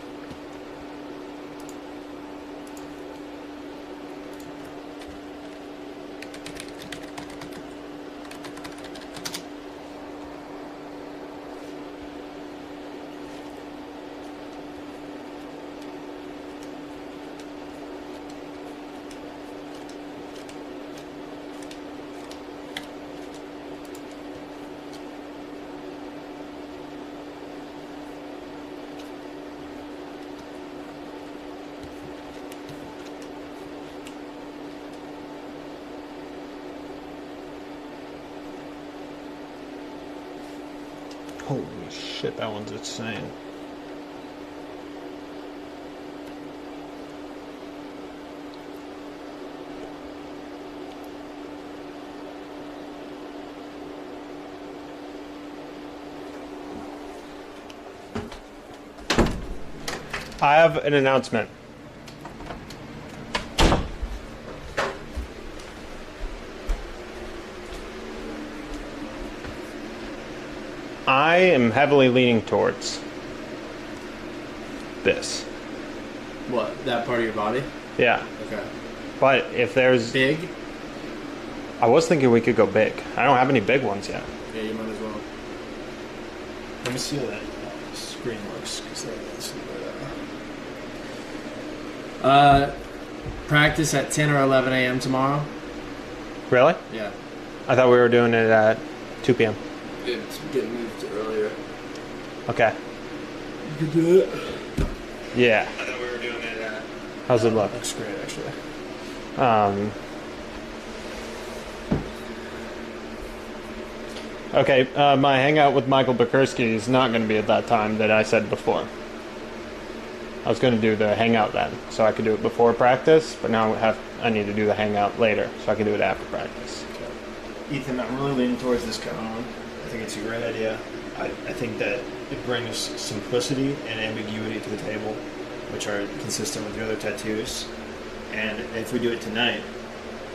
Holy shit, that one's insane. I have an announcement. I am heavily leaning towards this. What? That part of your body? Yeah. Okay. But if there's... Big? I was thinking we could go big. I don't have any big ones yet. Yeah, you might as well. Let me see how that screen works. Practice at 10 or 11 a.m. tomorrow? Really? Yeah. I thought we were doing it at 2 p.m. Dude, It's getting moved earlier. Okay. You can do it. Yeah. I thought we were doing it. How's it look? Looks great, actually. Okay, my hangout with Michael Bukursky is not going to be at that time that I said before. I was going to do the hangout then, so I could do it before practice, but now I need to do the hangout later, so I can do it after practice. Ethan, I'm really leaning towards this cajon. I think it's a great idea. I think that it brings simplicity and ambiguity to the table, which are consistent with your other tattoos. And if we do it tonight,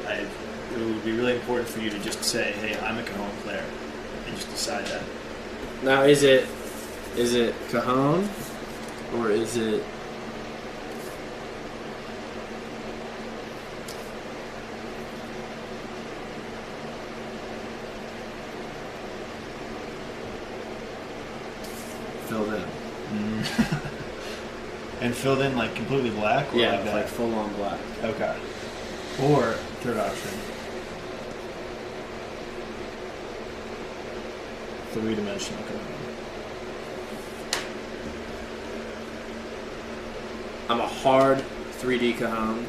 it would be really important for you to just say, hey, I'm a cajon player, and just decide that. Now, is it cajon or is it? Filled in. And filled in like completely black? Or Yeah, like, like full on black. Okay. Or, third option, three-dimensional cajon. I'm a hard 3D cajon.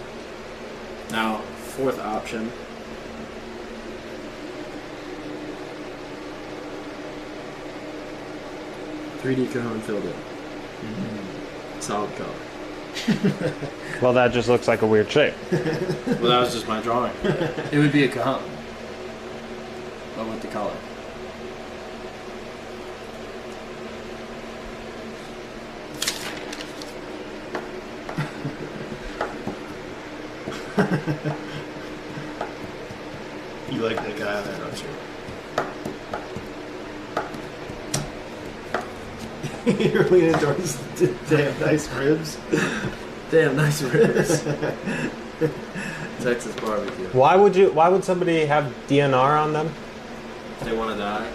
Now, fourth option. $3D cajon filled in. Solid color. Well, that just looks like a weird shape. Well, that was just my drawing. It would be a cajon, but with the color. You like that guy on there, don't you? You're leaning towards the damn nice ribs. Damn, nice ribs. Texas barbecue. Why would somebody have DNR on them? They want to die.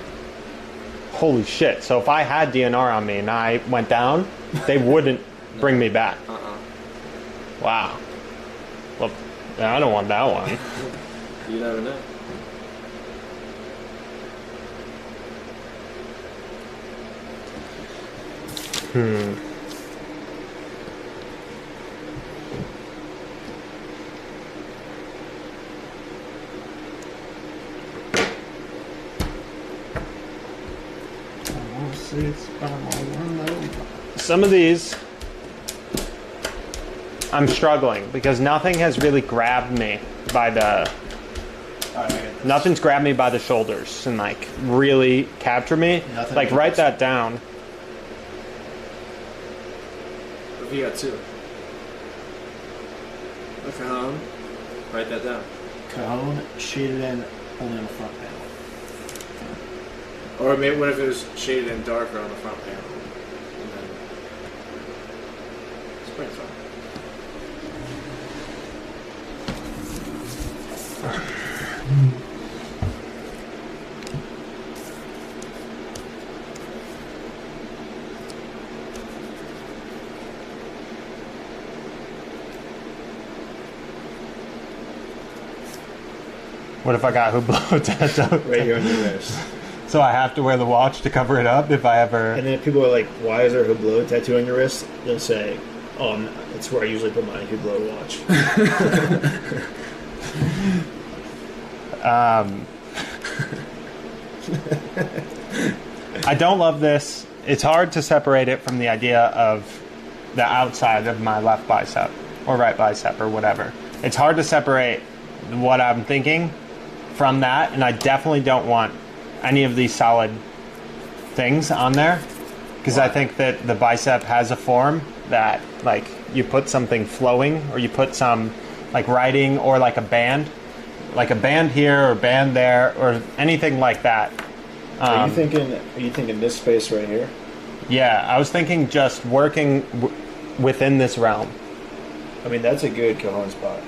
Holy shit. So if I had DNR on me and I went down, they wouldn't bring me back. Wow. Well, I don't want that one. You never know. Some of these, I'm struggling because nothing has really grabbed me by the. Nothing's grabbed me by the shoulders and like really capture me. Nothing Like write that down. What if you got two? A cajon. Write that down. Cajon shaded in only on the front panel. Or maybe what if it was shaded in darker on the front panel? And then spring's fine. What if I got Hublot tattoo? Right here on your wrist. So I have to wear the watch to cover it up if I ever. And then if people are like, why is there a Hublot tattoo on your wrist? They'll say, oh, that's where I usually put my Hublot watch. I don't love this. It's hard to separate it from the idea of the outside of my left bicep or right bicep or whatever. It's hard to separate what I'm thinking from that, and I definitely don't want any of these solid things on there because I think that the bicep has a form that like you put something flowing or you put some like writing or like a band here or band there or anything like that. Are you thinking this space right here? Yeah, I was thinking just working within this realm. I mean, that's a good cajon spot.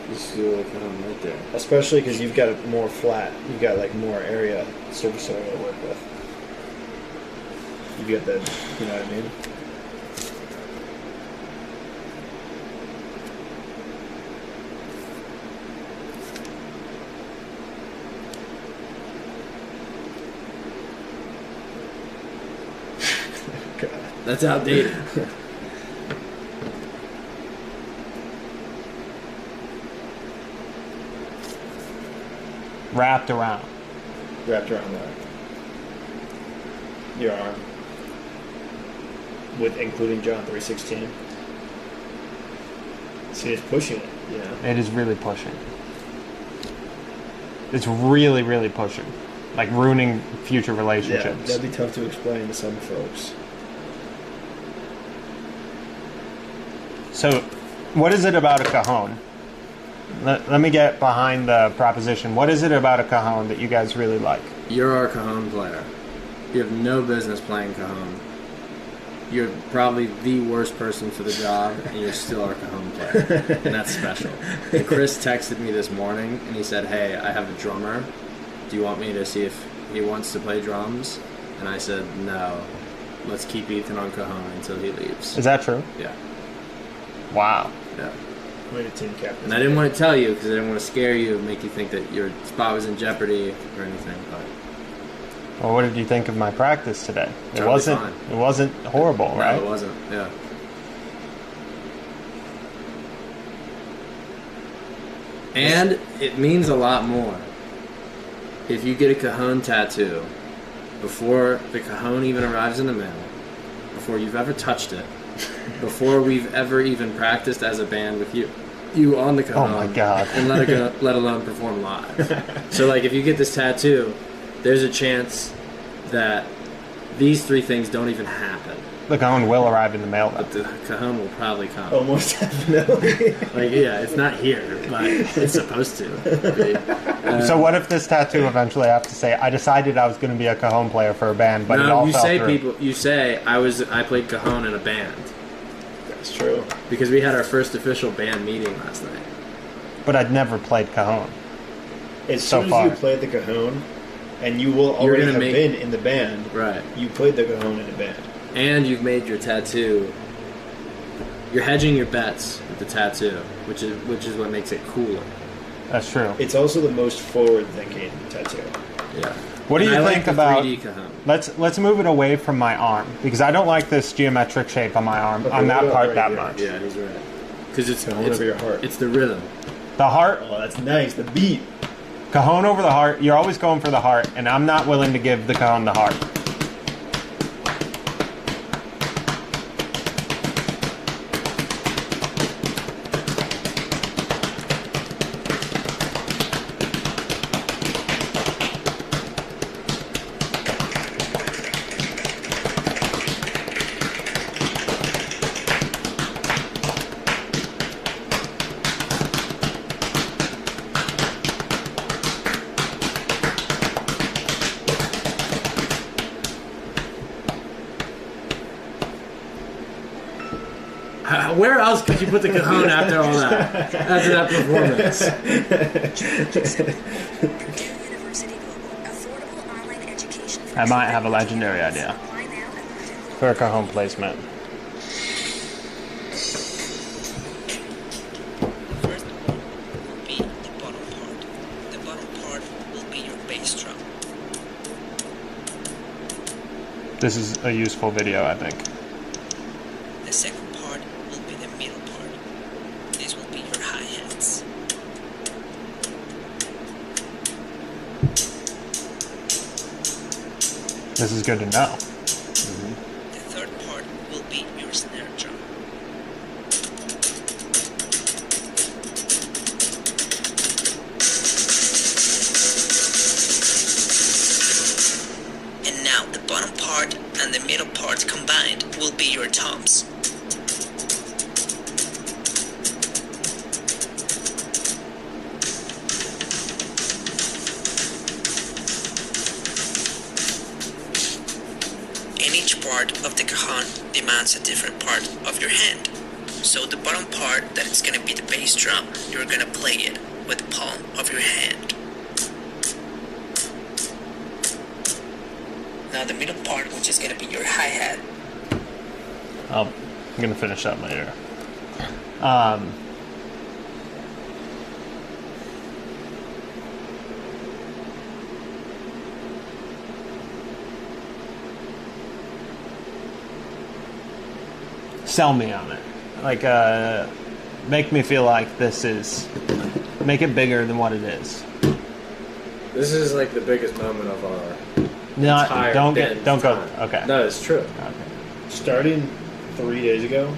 Just do a cajon right there. Especially because you've got it more flat. You've got like more area, surface area to work with. You get the, you know what I mean? That's outdated. Wrapped around. Wrapped around your arm, with including John 3:16. See, it's pushing it. Yeah. It is really pushing. It's really, really pushing. Like ruining future Yeah, relationships. that'd be tough to explain to some folks. So, what is it about a cajon? Let me get behind the proposition. What is it about a cajon that you guys really like? You're our cajon player. You have no business playing cajon. You're probably the worst person for the job, and you're still our cajon player. And that's special. And Chris texted me this morning, and he said, hey, I have a drummer. Do you want me to see if he wants to play drums? And I said, no. Let's keep Ethan on cajon until he leaves. Is that true? Yeah. Wow. Yeah. Way to team captain. And I didn't want to tell you because I didn't want to scare you and make you think that your spot was in jeopardy or anything. But Well, what did you think of my practice today? It Totally wasn't. fine. It wasn't horrible, right? No, it wasn't. Yeah. And it means a lot more if you get a cajon tattoo before the cajon even arrives in the mail, before you've ever touched it, before we've ever even practiced as a band with you on the cajon. Oh my God. And let alone perform live. So like if you get this tattoo, there's a chance that these three things don't even happen. The cajon will arrive in the mail, though. But the cajon will probably come. Almost definitely. Like, yeah, it's not here, but it's supposed to. So what if this tattoo eventually I have to say, I decided I was going to be a cajon player for a band, but it all you fell say through. you say I played cajon in a band That's true. because we had our first official band meeting last night. But I'd never played cajon. As So soon far. as you played the cajon, and you will You're already gonna have make- been in the band, Right. you played the cajon in a band. And you've made your tattoo. You're hedging your bets with the tattoo, which is what makes it cooler. That's true. It's also the most forward-thinking tattoo. Yeah. What do And you I like think the about? 3D cajon. Let's move it away from my arm because I don't like this geometric shape on my arm Okay, on what that about part right that here? much. Yeah, he's right. Because it's Cajon over your heart. It's the rhythm. The heart, Oh, that's nice. The beat. cajon over the heart. You're always going for the heart, and I'm not willing to give the cajon the heart. Where else could you put the cajon after all that? After that performance? I might have a legendary idea for a cajon placement. First will be the bottom part. The bottom part will be your bass drum. This is a useful video, I think. The second part will be the middle part. This will be your hi-hats. This is good to know. The third part will be your snare drum. And now the bottom part and the middle part combined will be your toms. And each part of the cajon demands a different part of your hand. So the bottom part, that it's going to be the bass drum, you're going to play it with the palm of your hand. Now the middle part, which is going to be your hi-hat. I'm gonna finish that later. sell me on it. Like, make me feel like make it bigger than what it is. This is like the biggest moment of our No, entire don't band's go. time. Okay. No, it's true. Okay. Starting 3 days ago,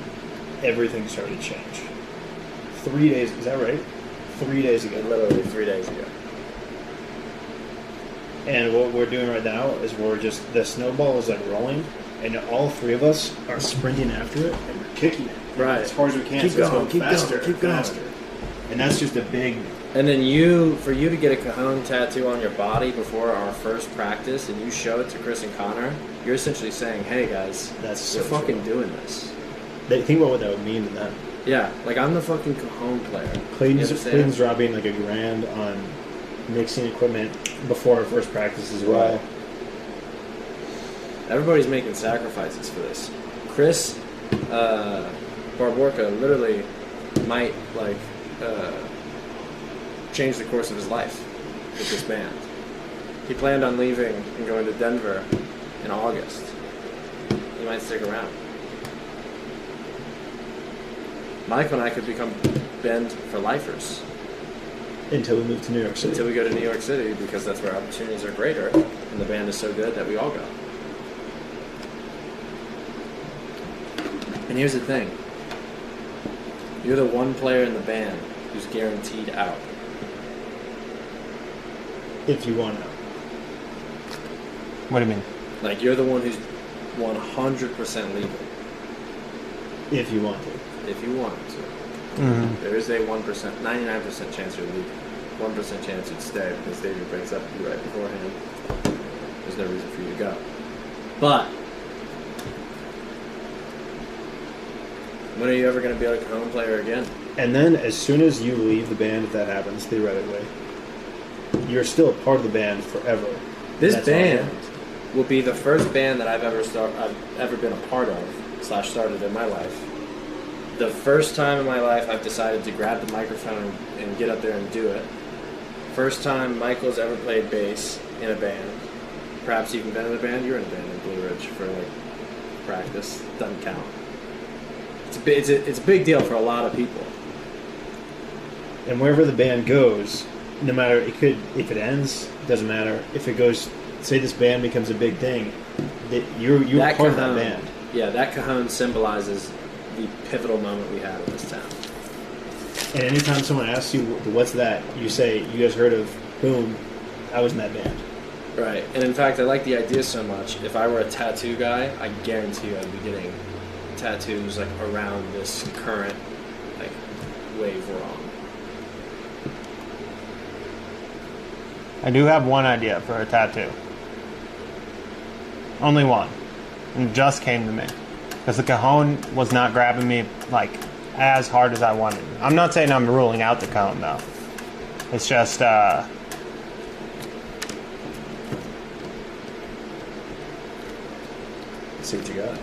everything started to change. 3 days, is that right? 3 days ago. Literally 3 days ago. And what we're doing right now is the snowball is like rolling, and all three of us are sprinting after it, and we're kicking it Right. as hard as we can. Keep so it's going, keep faster, going, keep going. faster. And that's just a big. And then for you to get a cajon tattoo on your body before our first practice, and you show it to Chris and Connor, you're essentially saying, "Hey guys, That's we're so fucking true. doing this." They think about what that would mean to them. Yeah, like I'm the fucking cajon player. Clayton's You understand? dropping like $1,000 on mixing equipment before our first practice as well. Right. Everybody's making sacrifices for this. Chris Barborka literally might change the course of his life with this band. He planned on leaving and going to Denver in August. He might stick around. Michael and I could become band for lifers Until we move to New York City. until we go to New York City, because that's where opportunities are greater and the band is so good that we all go. And here's the thing. You're the one player in the band who's guaranteed out. If you want to. What do you mean? Like, you're the one who's 100% legal. If you want to. If you want to. Mm-hmm. There is a 1%, 99% chance you're legal. 1% chance you'd stay because David breaks up with you right beforehand. There's no reason for you to go. But when are you ever going to be a cajon player again? And then as soon as you leave the band, if that happens, theoretically, you're still a part of the band forever. This That's all band it happens. will be the first band that I've ever been a part of / started in my life. The first time in my life I've decided to grab the microphone and get up there and do it. First time Michael's ever played bass in a band. Perhaps you've been in a band. You're in a band in Blue Ridge for practice. Doesn't count. It's a big deal for a lot of people. And wherever the band goes, no matter, if it ends, doesn't matter. If it goes, say this band becomes a big thing, you're That part of cajon- that band. Yeah, that cajon symbolizes the pivotal moment we had in this town. And anytime someone asks you, what's that? You say, you guys heard of Boom? I was in that band. Right, and in fact, I like the idea so much. If I were a tattoo guy, I guarantee you I'd be getting tattoos around this current wave we're on. I do have one idea for a tattoo. Only one. And it just came to me. Because the cajon was not grabbing me as hard as I wanted. I'm not saying I'm ruling out the cajon though. It's just Let's see what you got.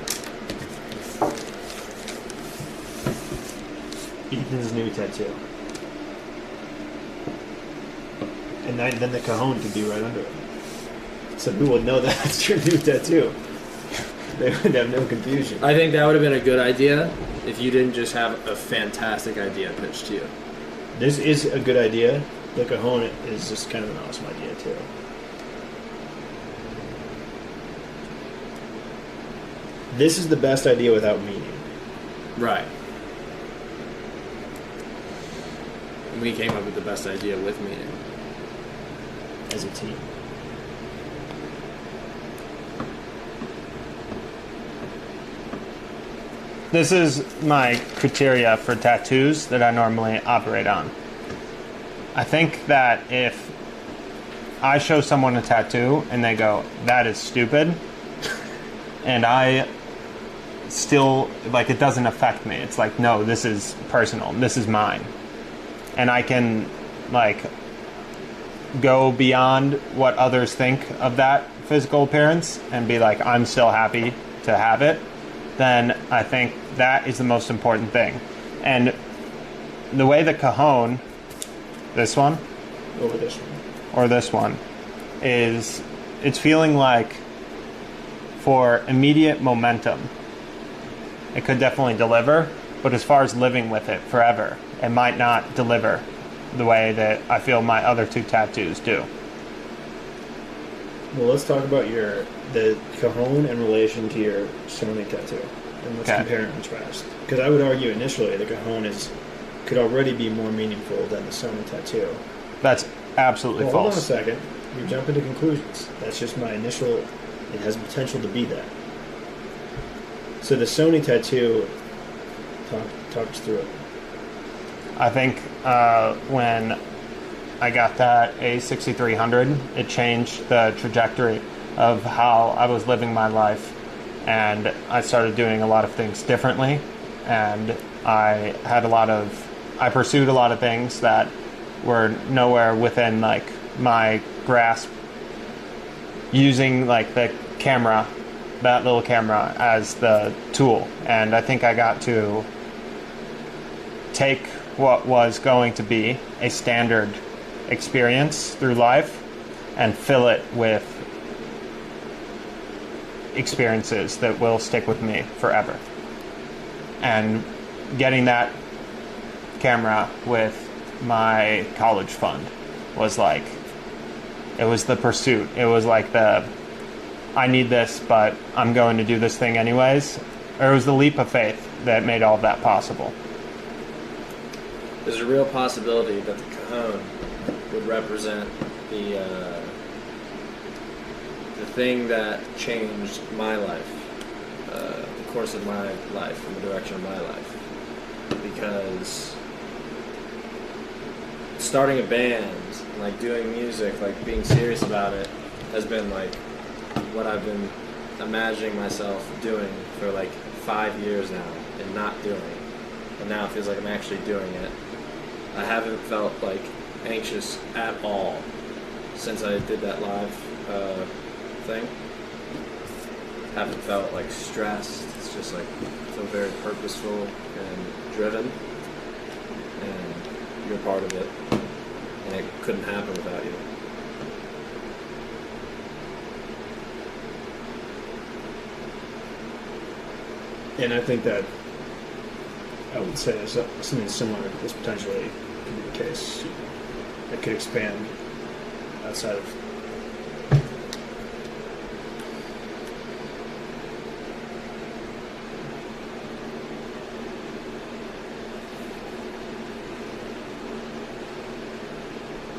Ethan's new tattoo. And then the cajon could be right under it. So people would know that's your new tattoo. They would have no confusion. I think that would have been a good idea if you didn't just have a fantastic idea pitched to you. This is a good idea. The cajon is just kind of an awesome idea too. This is the best idea without meaning. Right. We came up with the best idea with meaning. As a team. this is my criteria for tattoos that I normally operate on. I think that if I show someone a tattoo and they go, that is stupid, and I still, it doesn't affect me. It's like, no, this is personal. This is mine. And I can, go beyond what others think of that physical appearance and be like, I'm still happy to have it, then I think that is the most important thing. And the way the cajon, this one, Over this one. or this one, is, it's feeling like for immediate momentum. it could definitely deliver. But as far as living with it forever, it might not deliver the way that I feel my other 2 tattoos do. Well, let's talk about the cajon in relation to your Sony tattoo, and let's compare and contrast. Because I would argue initially the cajon could already be more meaningful than the Sony tattoo. That's absolutely false. Hold on a second. You're jumping to conclusions. That's just my initial. It has potential to be that. So the Sony tattoo. Talk us through it. I think when I got that A6300, it changed the trajectory of how I was living my life, and I started doing a lot of things differently, and I pursued a lot of things that were nowhere within like my grasp, using like the camera, that little camera, as the tool. And I think I got to take what was going to be a standard experience through life and fill it with experiences that will stick with me forever. And getting that camera with my college fund was like, it was the pursuit. It was like I need this, but I'm going to do this thing anyways. Or it was the leap of faith that made all of that possible. There's a real possibility that the cajon would represent the thing that changed my life, the course of my life, and the direction of my life. Because starting a band, like doing music, like being serious about it, has been like what I've been imagining myself doing for like 5 years now and not doing. And now it feels like I'm actually doing it. I haven't felt like anxious at all since I did that live thing. Haven't felt like stressed. It's just like I feel very purposeful and driven, and you're part of it, and it couldn't happen without you. And I think that I would say something similar is potentially could be the case. It could expand outside of.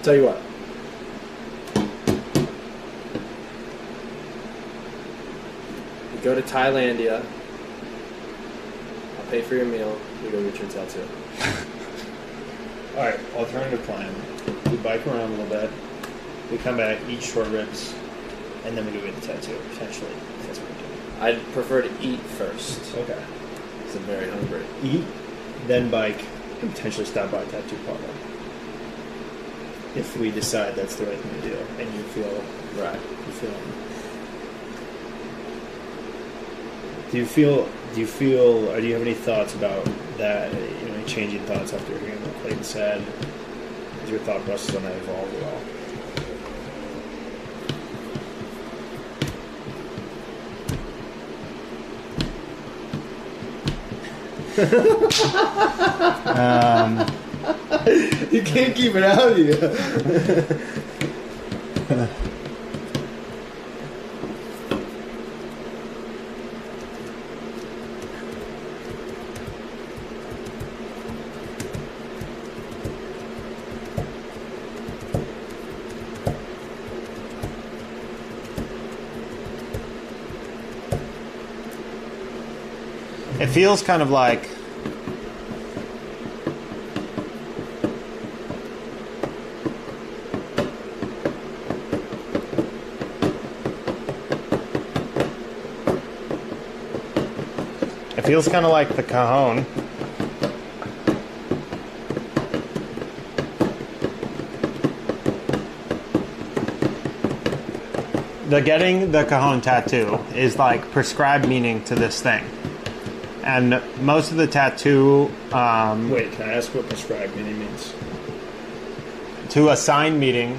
Tell you what. You go to Thailandia. I'll pay for your meal. We go get your tattoo. All right, alternative plan. We bike around a little bit. We come back, eat short ribs, and then we go get the tattoo, potentially. If that's what we're doing. I'd prefer to eat first. Okay. Because I'm very hungry. Eat, then bike, and potentially stop by a tattoo parlor. If we decide that's the right thing to do, and you feel Right. Do you feel, or do you have any thoughts about that? You know, any changing thoughts after hearing what Clayton said? Has your thought process on that evolved at all? You can't keep it out of you. It feels kind of like the cajon. Getting the cajon tattoo is like prescribed meaning to this thing. And most of the tattoo... Wait, can I ask what prescribed meaning means? To assign meaning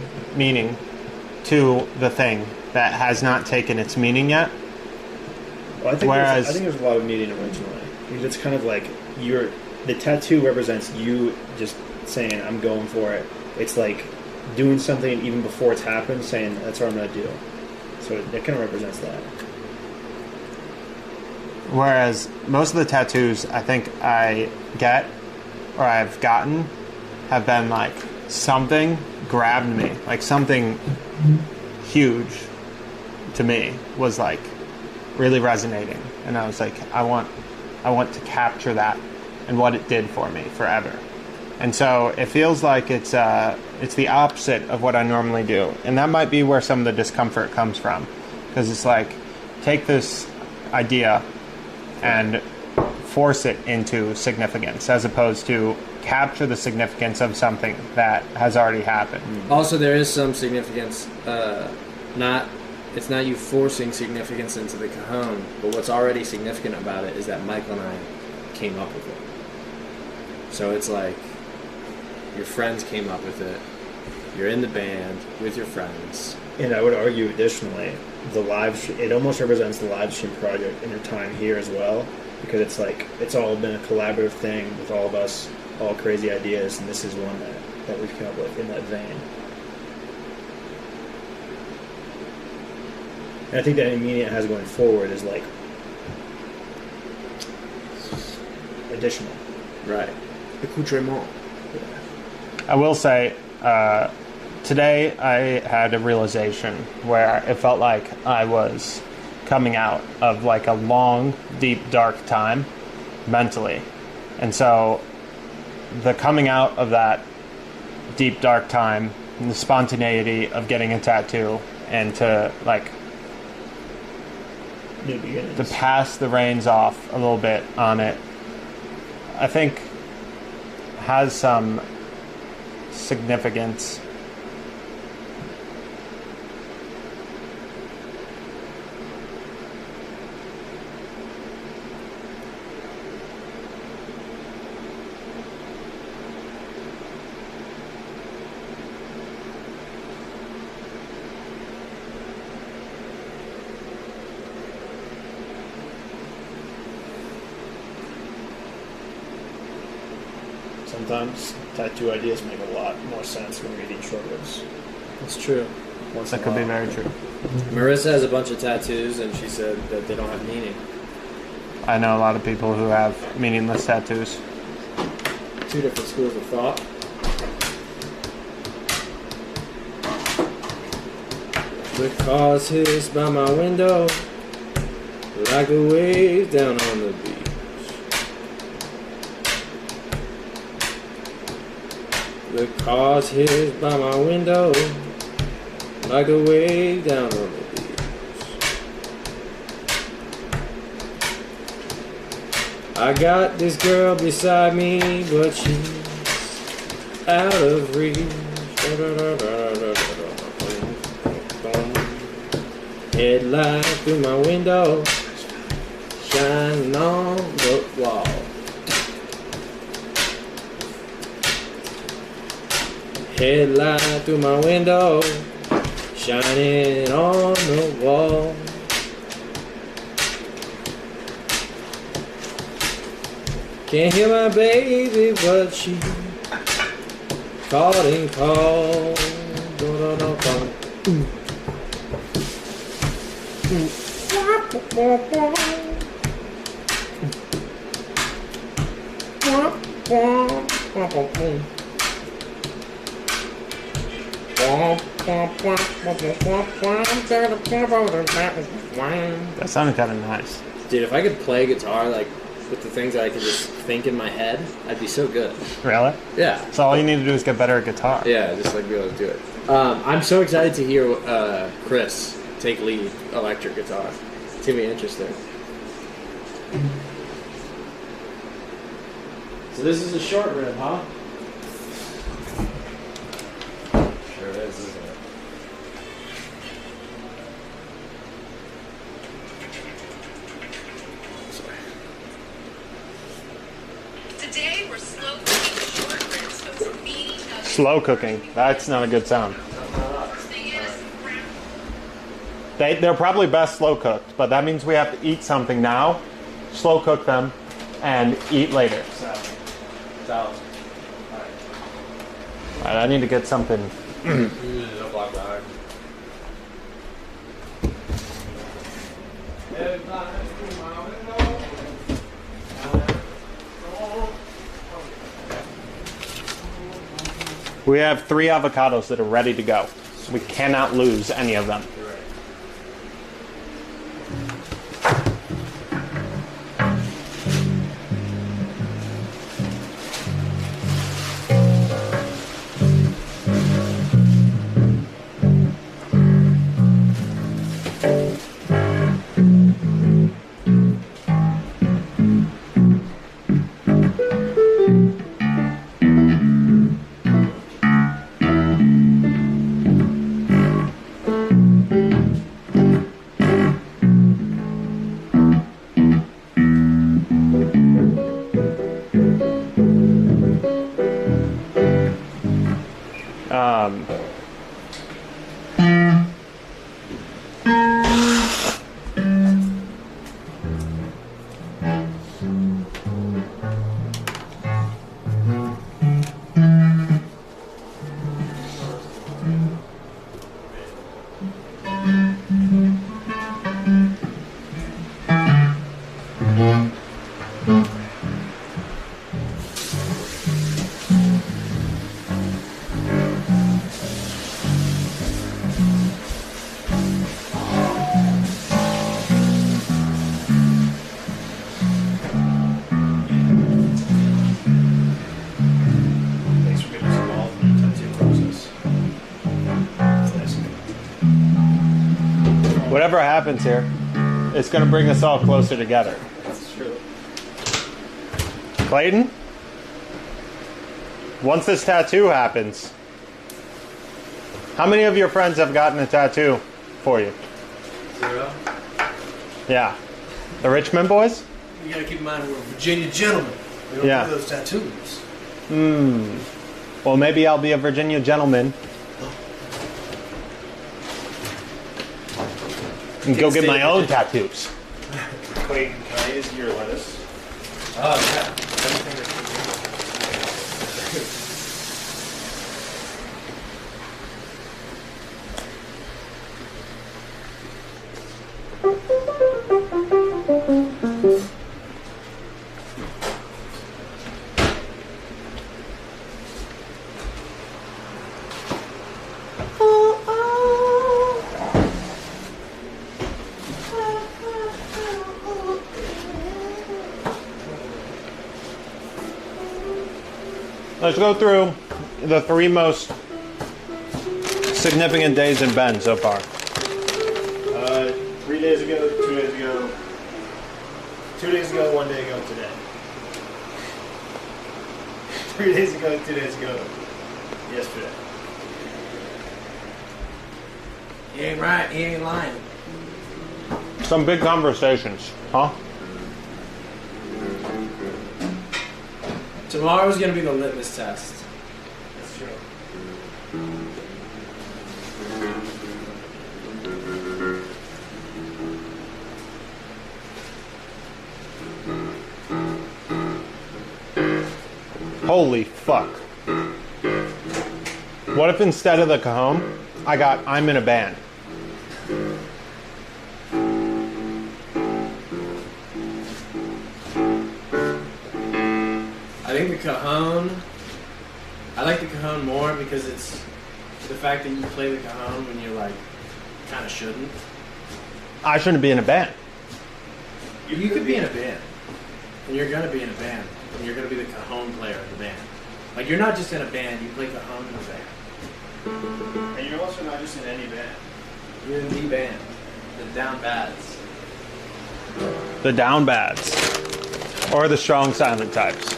to the thing that has not taken its meaning yet. Well, I think Whereas, there's a lot of meaning originally. Because it's kind of like the tattoo represents you just saying, I'm going for it. It's like doing something even before it's happened, saying, that's what I'm going to do. So it kind of represents that. Whereas most of the tattoos I think I get or I've gotten have been like something grabbed me, like something huge to me was like really resonating, and I was like, I want to capture that and what it did for me forever. And so it feels like it's the opposite of what I normally do, and that might be where some of the discomfort comes from, because it's like, take this idea and force it into significance, as opposed to capture the significance of something that has already happened. Also, there is some significance. It's not you forcing significance into the cajon, but what's already significant about it is that Michael and I came up with it. So it's like your friends came up with it. You're in the band with your friends. And I would argue, additionally, it almost represents the live stream project and your time here as well, because it's like it's all been a collaborative thing with all of us, all crazy ideas, and this is one that we've come up with in that vein. And I think that any meaning it has going forward is like additional. Right. Accoutrement. I will say, today I had a realization where it felt like I was coming out of like a long, deep, dark time mentally. And so the coming out of that deep, dark time and the spontaneity of getting a tattoo and to like New beginnings. to pass the reins off a little bit on it, I think has some significance. Sometimes tattoo ideas make a lot more sense when reading short words. It's true. That could be very true. Marissa has a bunch of tattoos, and she said that they don't have meaning. I know a lot of people who have meaningless tattoos. Two different schools of thought. The cars hiss by my window like the waves down on the beach. The cars hiss by my window like the waves down on the beach. I got this girl beside me, but she's out of reach. Headlight through my window, shining on the wall. Headlight through my window, shining on the wall. Can't hear my baby, but she calling call. That sounded kind of nice. Dude, if I could play guitar like with the things that I could just think in my head, I'd be so good. Really? Yeah. So all you need to do is get better at guitar. Yeah, just like be able to do it. I'm so excited to hear Chris take lead electric guitar. It's gonna be interesting. So this is a short rib, huh? Sure is, isn't it? Today we're slow cooking short ribs of some meaty nuggets. Slow cooking. That's not a good sound. First thing is, They're probably best slow cooked, but that means we have to eat something now, slow cook them, and eat later. Salad. All right, I need to get something. A black bag. We have 3 avocados that are ready to go. We cannot lose any of them. Thanks for getting us involved in the tattoo process. Whatever happens here, it's going to bring us all closer together. That's true. Clayton, once this tattoo happens, how many of your friends have gotten a tattoo for you? 0. Yeah. The Richmond boys? You gotta keep in mind we're Virginia gentlemen. We don't Yeah. do those tattoos. Well, maybe I'll be a Virginia gentleman. And go get my own tattoos. Clayton, can I use your lettuce? Oh, yeah. Let's go through the 3 most significant days in Ben so far. 3 days ago, 2 days ago, 2 days ago, 1 day ago today. 3 days ago, 2 days ago, yesterday. He ain't right. He ain't lying. Some big conversations, huh? Tomorrow's gonna be the litmus test. That's true. Holy fuck. What if instead of the cajon, I got I'm in a band? I think the cajon. I like the cajon more because it's the fact that you play the cajon when you're like kind of shouldn't. I shouldn't be in a band. You could be in a band, and you're gonna be in a band, and you're gonna be the cajon player of the band. Like you're not just in a band; you play cajon in a band. And you're also not just in any band. You're in the band, the Down Bads. The down bads. Or the strong silent types.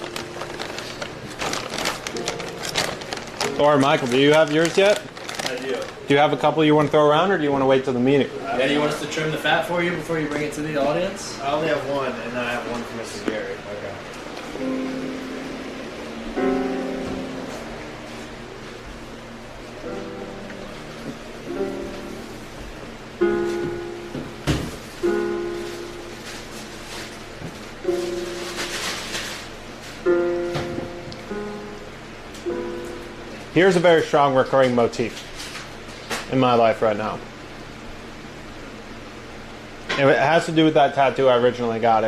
Or Michael, do you have yours yet? I do. Do you have a couple you want to throw around, or do you want to wait till the meeting? Yeah, do you want us to trim the fat for you before you bring it to the audience? I only have one, and then I have one for Mrs. Gary. Okay. Here's a very strong recurring motif in my life right now. And it has to do with that tattoo I originally got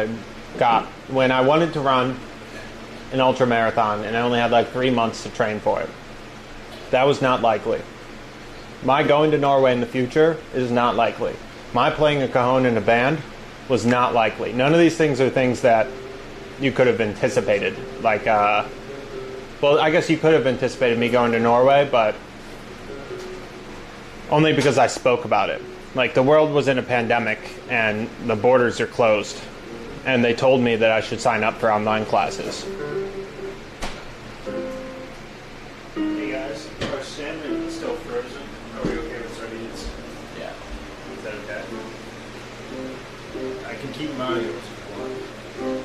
when I wanted to run an ultra marathon and I only had like 3 months to train for it. That was not likely. My going to Norway in the future is not likely. My playing a cajon in a band was not likely. None of these things are things that you could have anticipated. Like, well, I guess you could have anticipated me going to Norway, but only because I spoke about it. Like, the world was in a pandemic and the borders are closed. And they told me that I should sign up for online classes. Hey guys, are salmon still frozen? Are we okay with sardines? Yeah. Is that okay? I can keep mine if you want.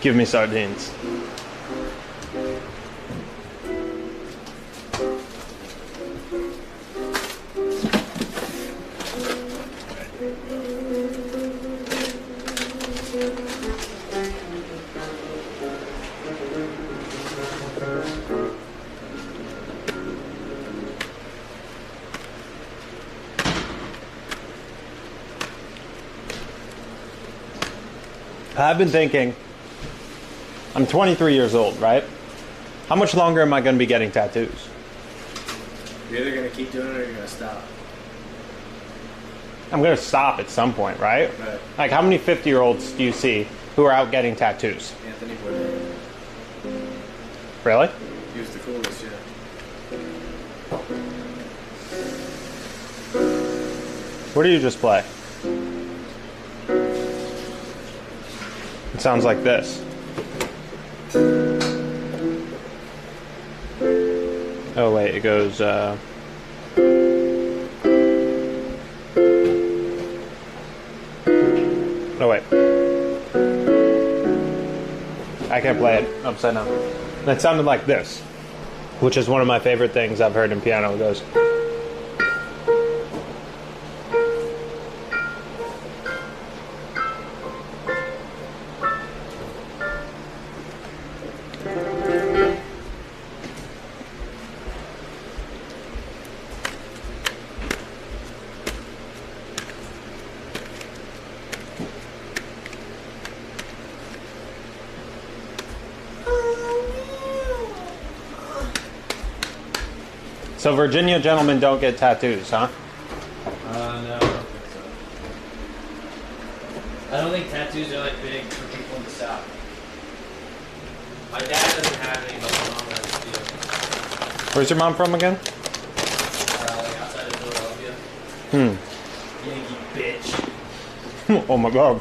Give me sardines. I've been thinking, I'm 23 years old, right? How much longer am I going to be getting tattoos? You're either going to keep doing it or you're going to stop. I'm going to stop at some point, right? Right. Like, how many 50-year-olds do you see who are out getting tattoos? Anthony Bourdain. Really? He was the coolest, yeah. What do you just play? It sounds like this. Oh wait, it goes, oh wait. I can't play it upside down. It sounded like this, which is one of my favorite things I've heard in piano. It goes. So Virginia gentlemen don't get tattoos, huh? No, I don't think so. I don't think tattoos are like big for people in the South. My dad doesn't have any, but my mom has a few. Where's your mom from again? Like outside of Philadelphia. Yankee bitch. Oh my god.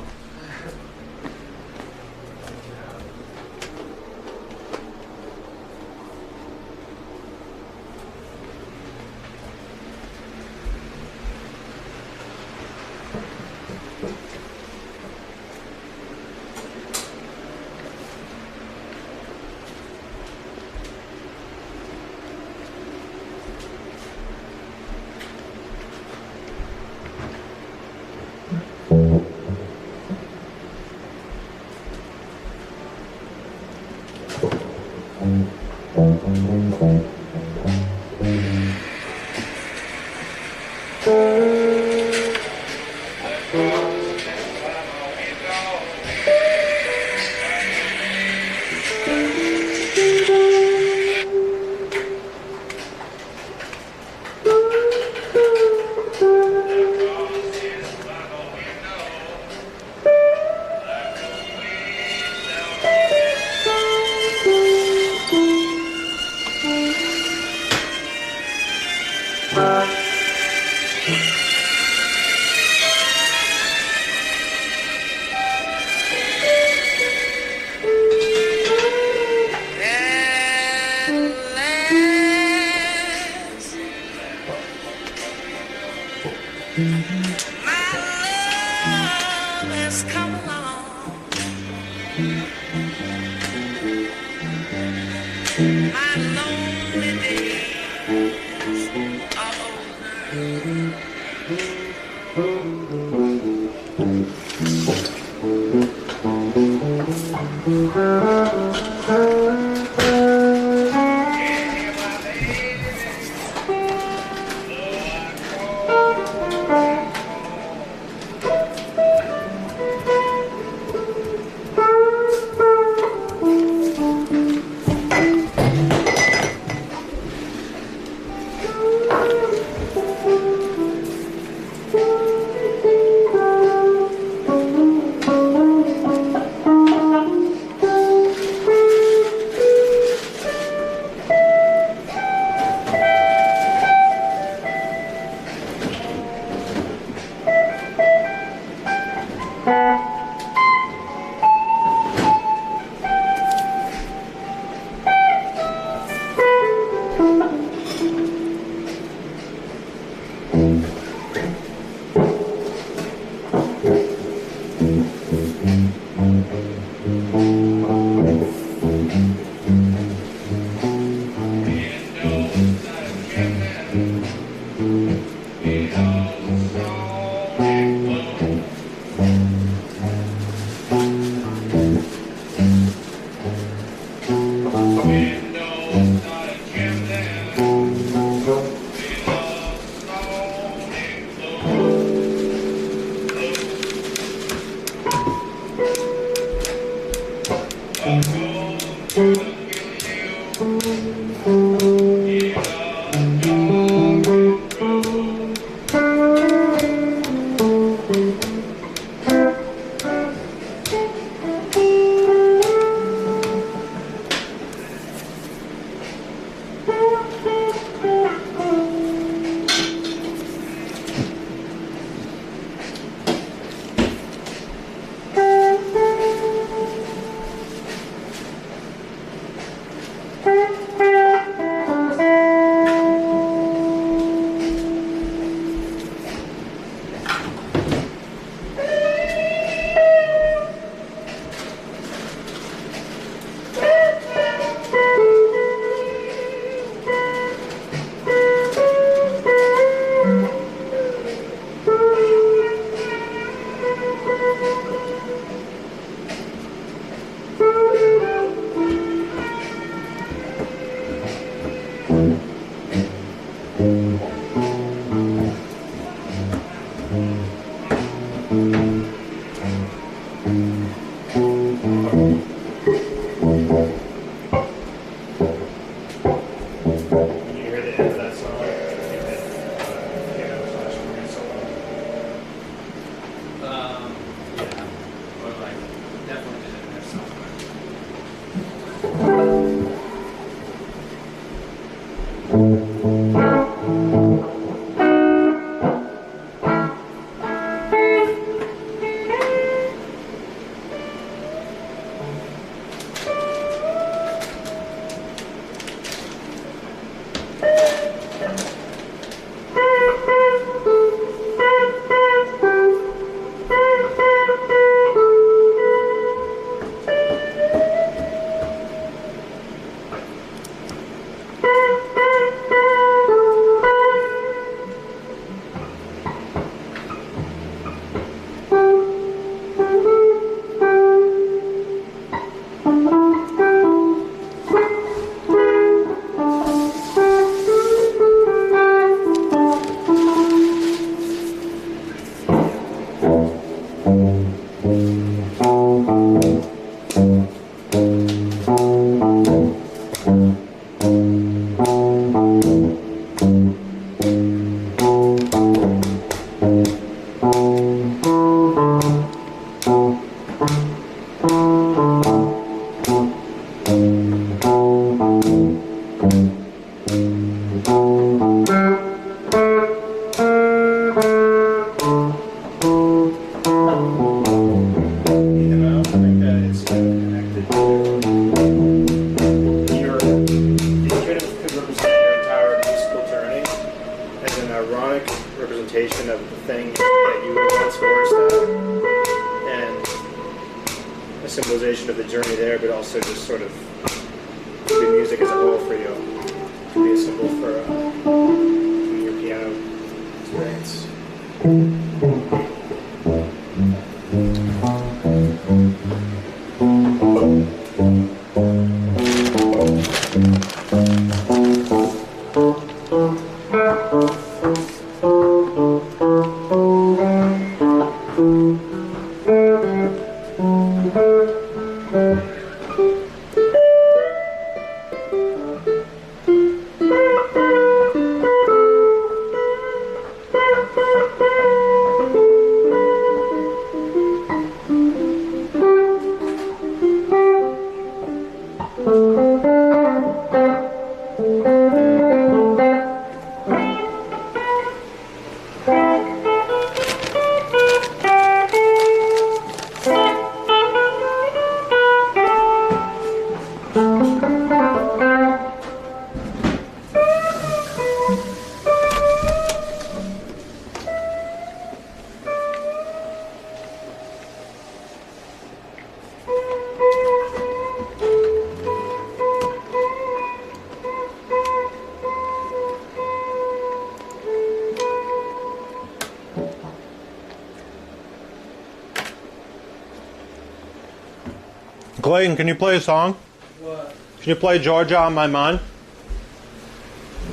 Clayton, can you play a song? What? Can you play Georgia on My Mind?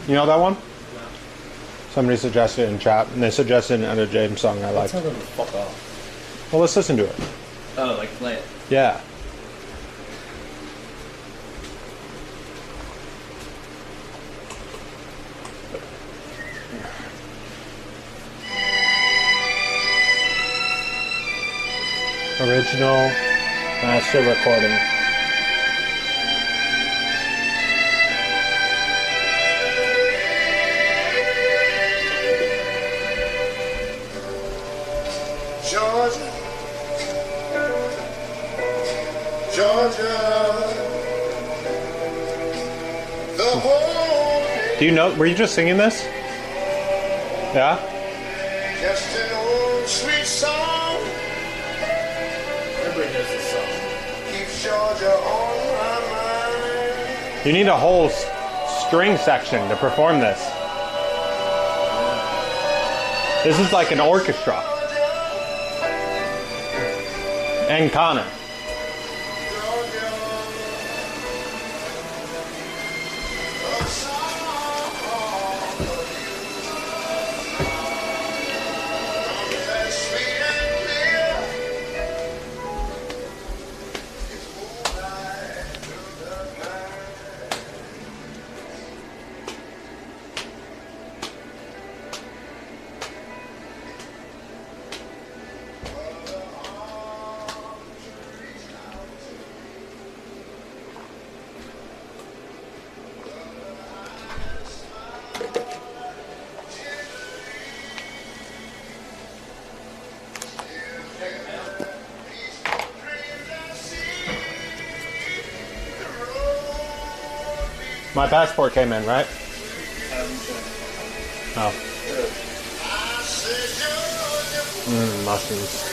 You know that one? No. Somebody suggested it in chat, and they suggested another James song I like. Tell them to fuck off. Well, let's listen to it. Oh, like play it. Yeah. Original master recording. Georgia, Georgia, the whole Do you know? Were you just singing this? Yeah. just an old sweet song Everybody knows this song. keeps Georgia on my mind. You need a whole string section to perform this. This is like an orchestra. And Conor. My passport came in, right? Oh. Mushrooms.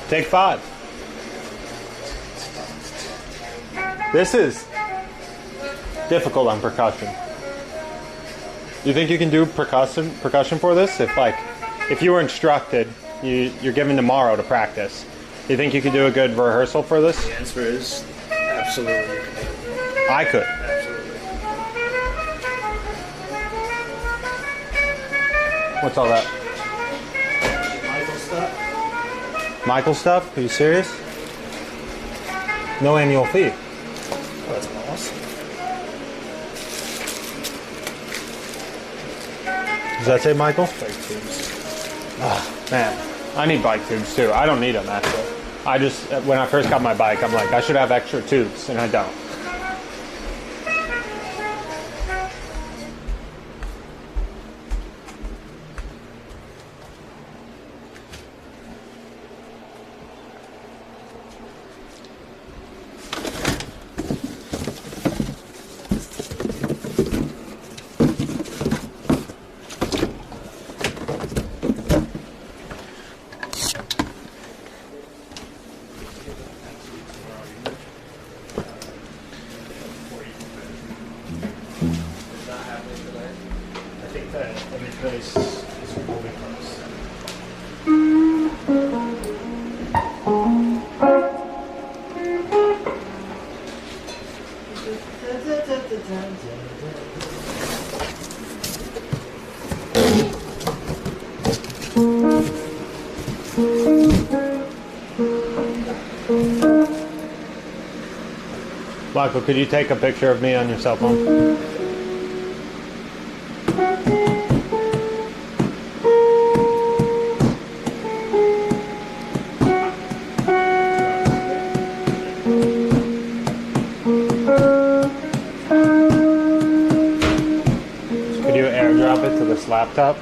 Take 5. This is difficult on percussion. You think you can do percussion for this? If you were instructed, you're given tomorrow to practice. You think you could do a good rehearsal for this? The answer is absolutely. You can do it. I could. Absolutely. What's all that? Michael stuff. Michael stuff? Are you serious? No annual fee. Oh, that's awesome. Does that say Michael? Bike tubes. Oh, man, I need bike tubes too. I don't need them actually. When I first got my bike, I'm like, I should have extra tubes, and I don't. Michael, could you take a picture of me on your cell phone? Could you airdrop it to this laptop?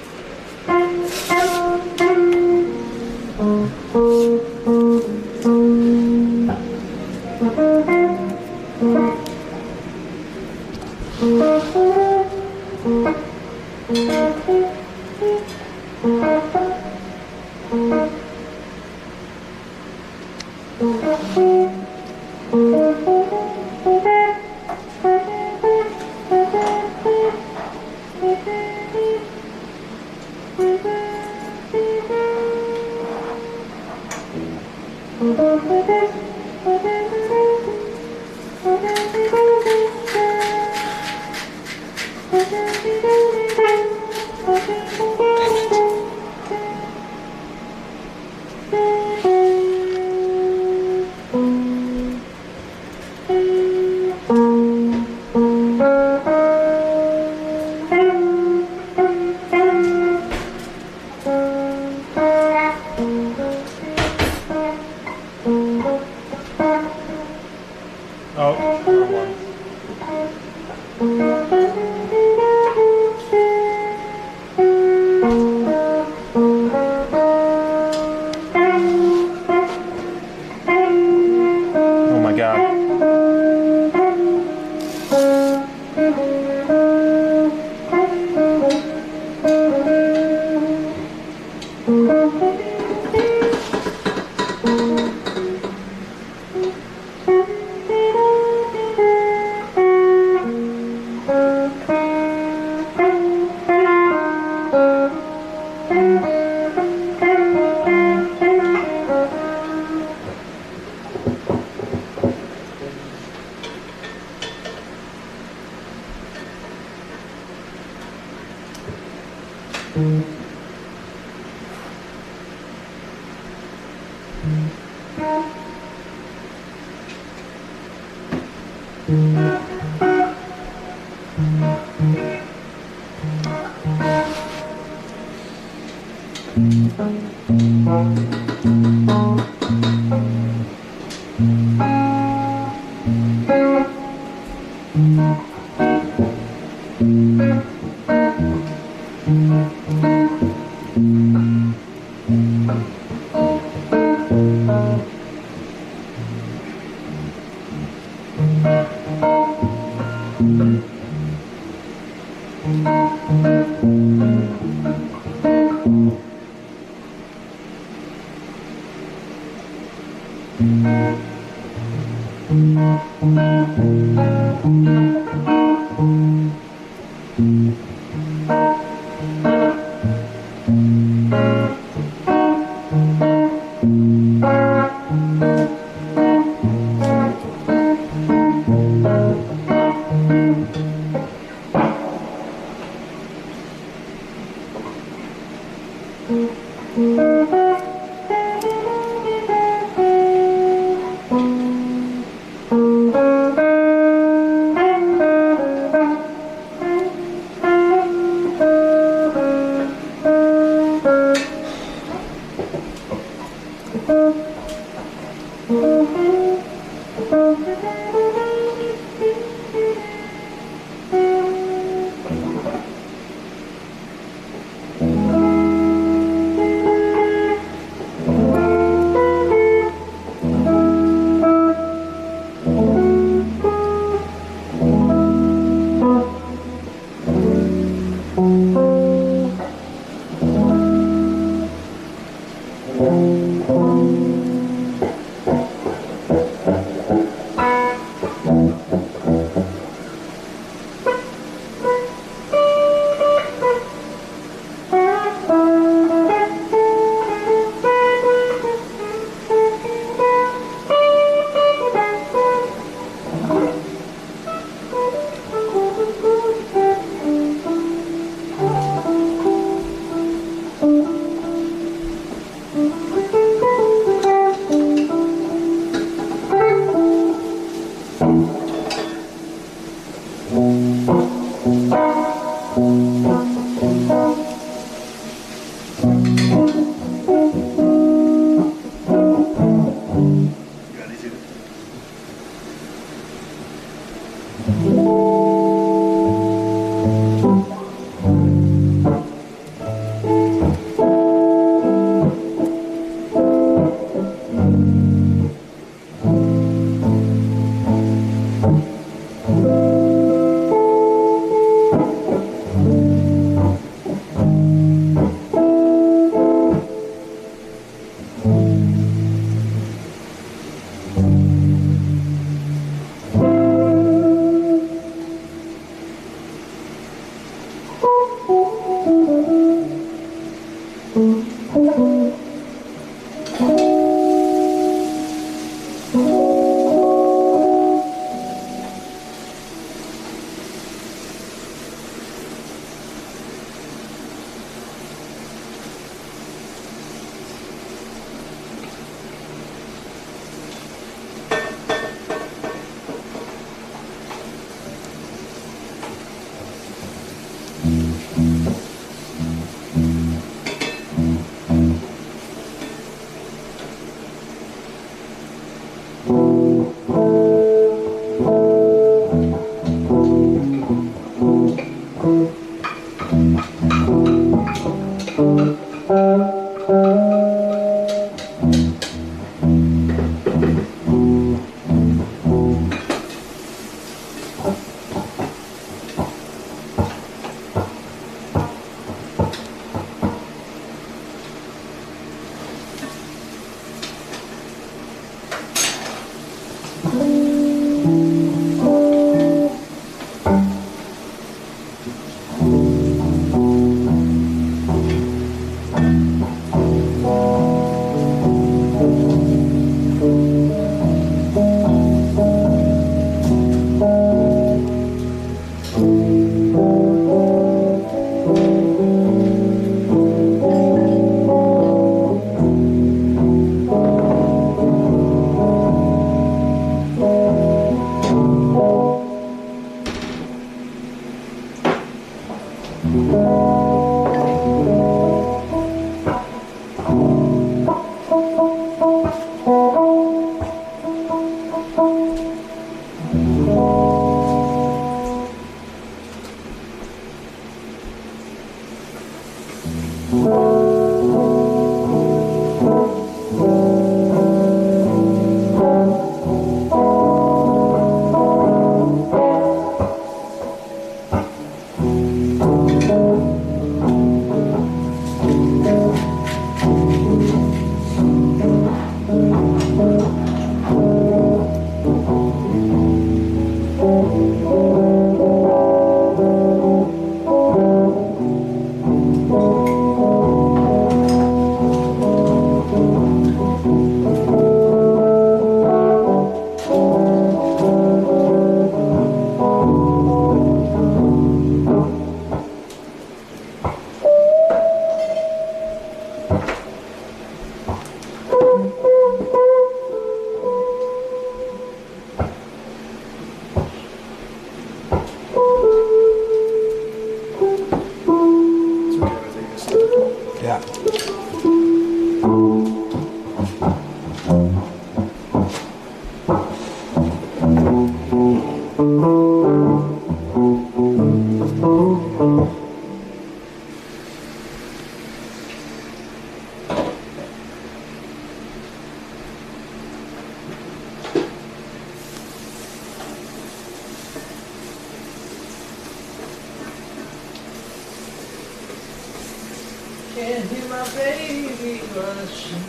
Can't hear my baby rushing,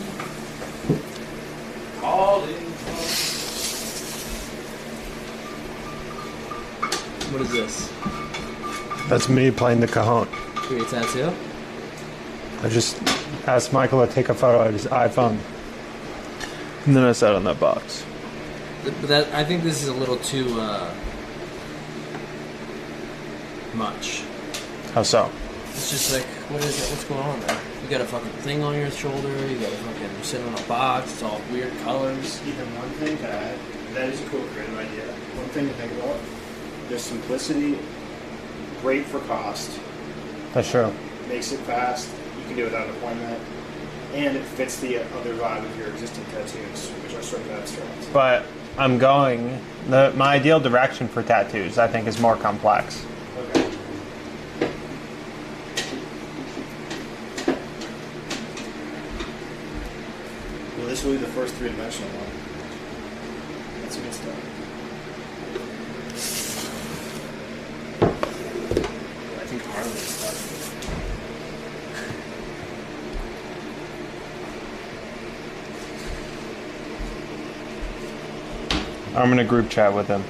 calling. What is this? That's me playing the cajon. For your tattoo? I just asked Michael to take a photo of his iPhone. And then I sat on that box. But that, I think this is a little too much. How so? It's just like, what is it? What's going on there? You got a fucking thing on your shoulder. You got a fucking sitting on a box. It's all weird colors. Even one thing to add, that is a cool creative idea. One thing to think about, there's simplicity, great for cost, That's true. makes it fast, you can do it without an appointment, and it fits the other vibe of your existing tattoos, which are sort of abstract. But I'm going... my ideal direction for tattoos, I think, is more complex. Okay. Well, this will be the first three-dimensional one. That's a good start. I think Harley is starting. I'm in a group chat with him.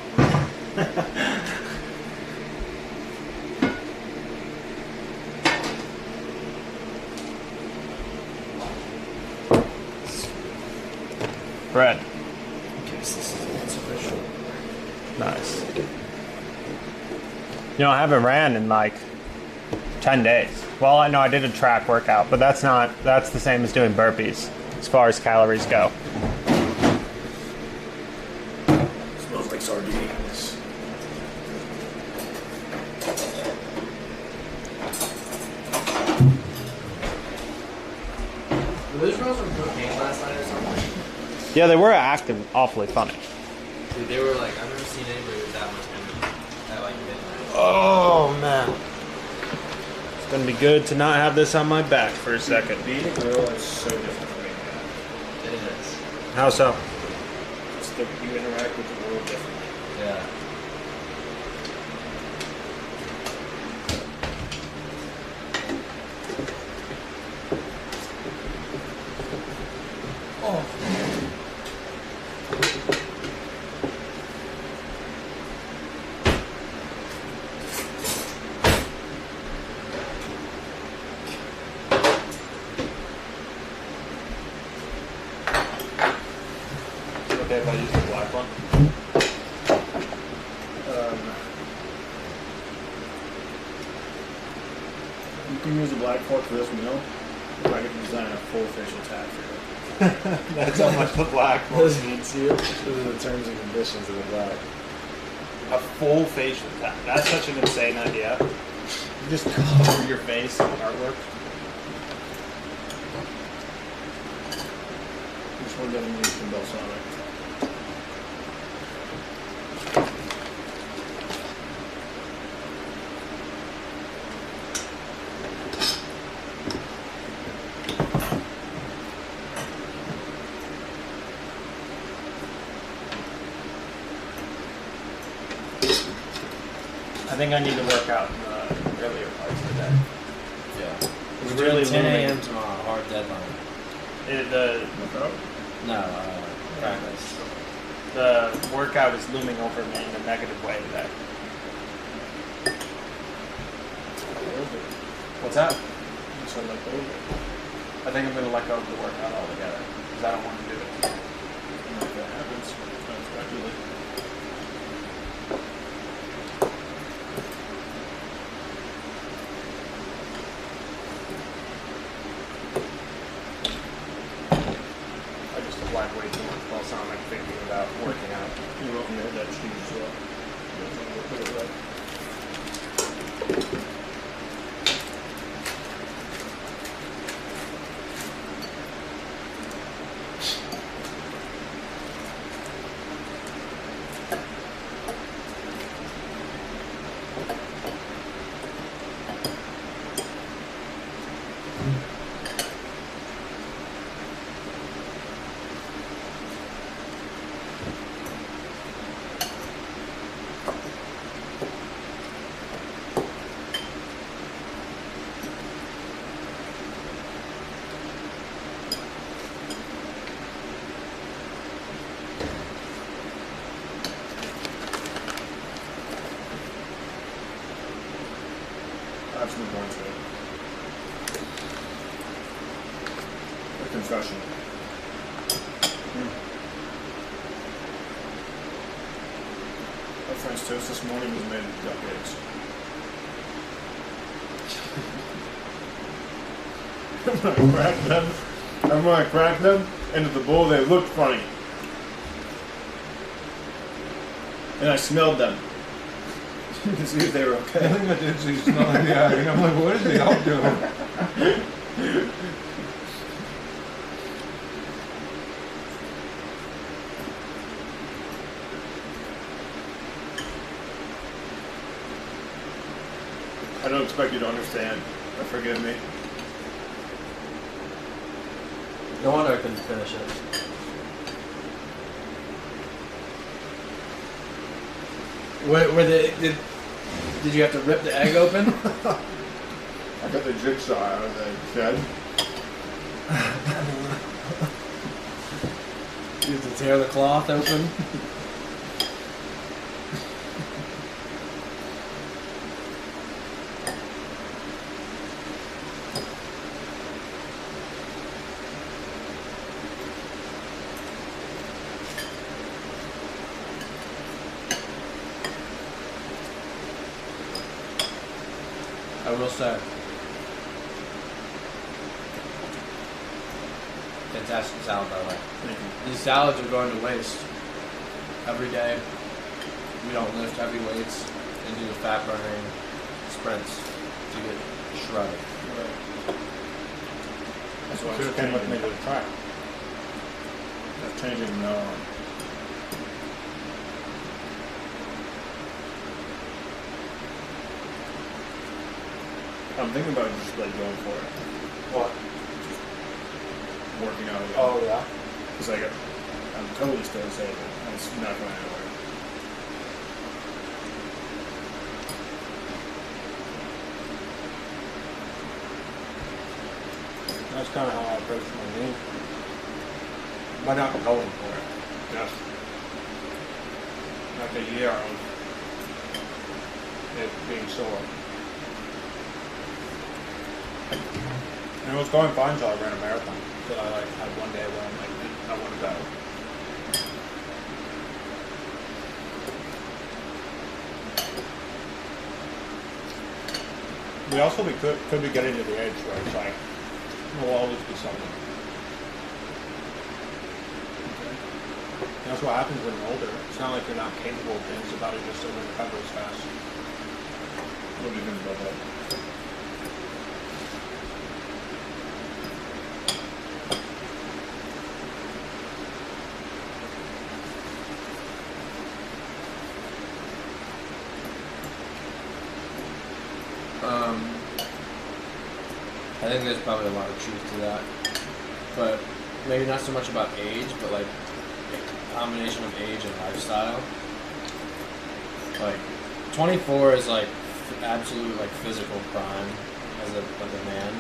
Brett. Guess this is insufficient. Nice. You know, I haven't ran in like 10 days. Well, I know I did a track workout, but that's the same as doing burpees as far as calories go. Smells like sardines. Were those girls from cocaine last night or something? Yeah, they were acting awfully funny. Dude, they were like, I've never seen anybody with that much energy at like midnight. Oh, man. It's going to be good to not have this on my back for a second. Being a girl is so different from being a It is. How so? man. It's the, you interact with the world differently. Yeah. okay if I use the black one? You can use a black fork for this meal. If I could design a full facial tat for you. That's how much the black fork means to you. Those are the terms and conditions of the black. A full facial tat. That's such an insane idea. You just cover your face in artwork. Which one doesn't use from Balsamic? I think I need to work out in the earlier parts of the day. Yeah. It's We're really doing 10 looming. a.m. tomorrow, hard deadline. No, practice. The workout is looming over me in a negative way today. What's that? So like over. I think I'm going to let go of the workout altogether because I don't want to do it. If that happens unexpectedly. I just applied way too much balsamic thinking about working out. You wrote me that cheese as well. You guys want to put it right? I have some points to it. A confession. My French toast this morning was made with duck eggs. And when I cracked them into the bowl, they looked funny. And I smelled them to see if they were okay. I think I did see smell like the eye, and I'm like, what is the elk doing? I don't expect you to understand, but forgive me. No wonder I couldn't finish it. Did you have to rip the egg open? I got the jigsaw out of the shed. You have to tear the cloth open? I will say, fantastic salad, by the way. Thank you. These salads are going to waste every day. We don't lift heavy weights and do the fat burning sprints to get shredded. That's why Should have it's came with me changing. to the track. That's changing from now on. I'm thinking about just like going for it. What? Working out again. Oh, yeah? Because like I'm totally still disabled. And it's not going anywhere. That's kind of how I approach my knee. But not going for it. Just like a year of it being sore. And it was going fine until I ran a marathon. Until I like had one day where I'm like, I want to go. We also could be getting to the age where it's like, we'll always be something. That's what happens when you're older. It's not like you're not capable of things, your body just doesn't recover as fast. What do you think about that? I think there's probably a lot of truth to that, but maybe not so much about age, but like a combination of age and lifestyle. Like 24 is like absolute like physical prime as a man.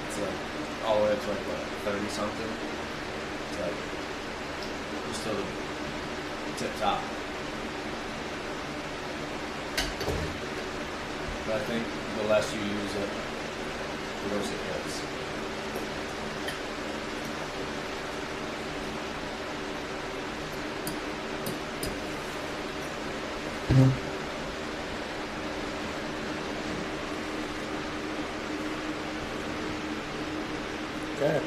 It's like all the way up to like what 30 something. It's like you're still the tip top. But I think the less you use it, the worse it gets. Okay.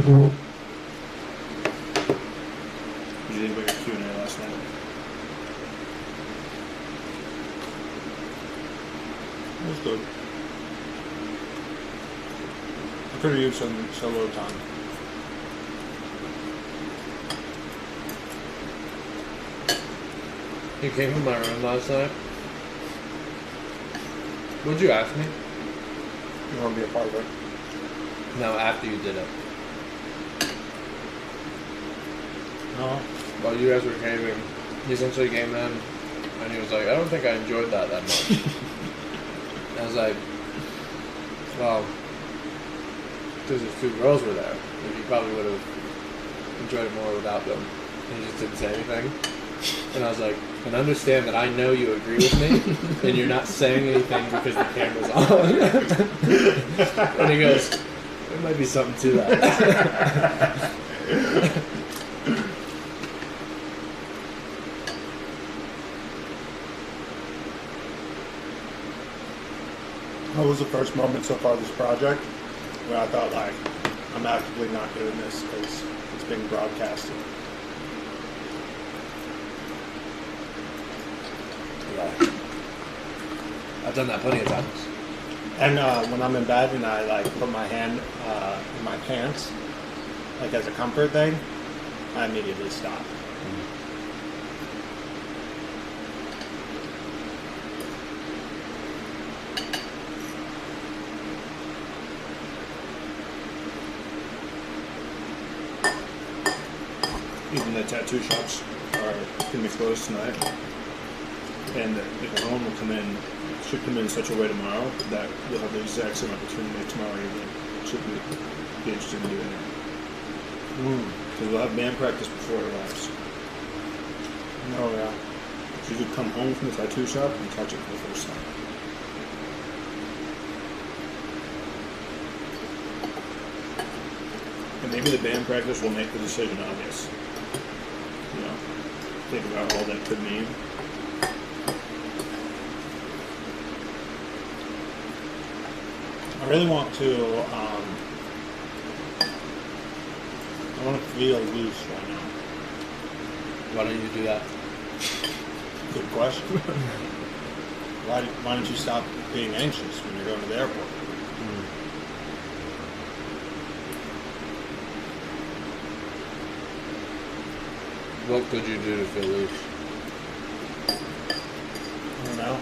What did you think about your Q&A last night? It was good. I could have used some solo time. You came in my room last night. What'd you ask me? You want to be a part of it? No, after you did it. No. While you guys were caving, he essentially came in and he was like, I don't think I enjoyed that much. And I was like, well, because his two girls were there. Like, you probably would have enjoyed it more without them. And he just didn't say anything. And I was like, and understand that I know you agree with me, and you're not saying anything because the camera's on. And he goes, there might be something to that. What was the first moment so far of this project where I thought, like, I'm actively not doing this because it's being broadcasted? Yeah. I've done that plenty of times. And when I'm in bed and I, like, put my hand in my pants, like, as a comfort thing, I immediately stop. Even the tattoo shops are going to be closed tonight. And the loan will come in, should come in such a way tomorrow that you'll have the exact same opportunity tomorrow evening. Should be interested in doing it. Because we'll have band practice before it arrives. Oh, yeah. So you could come home from the tattoo shop and catch it for the first time. And maybe the band practice will make the decision obvious. You know, think about all that could mean. I really want to, I want to feel loose right now. Why don't you do that? Good question. Why don't you stop being anxious when you're going to the airport? What could you do to feel loose? I don't know.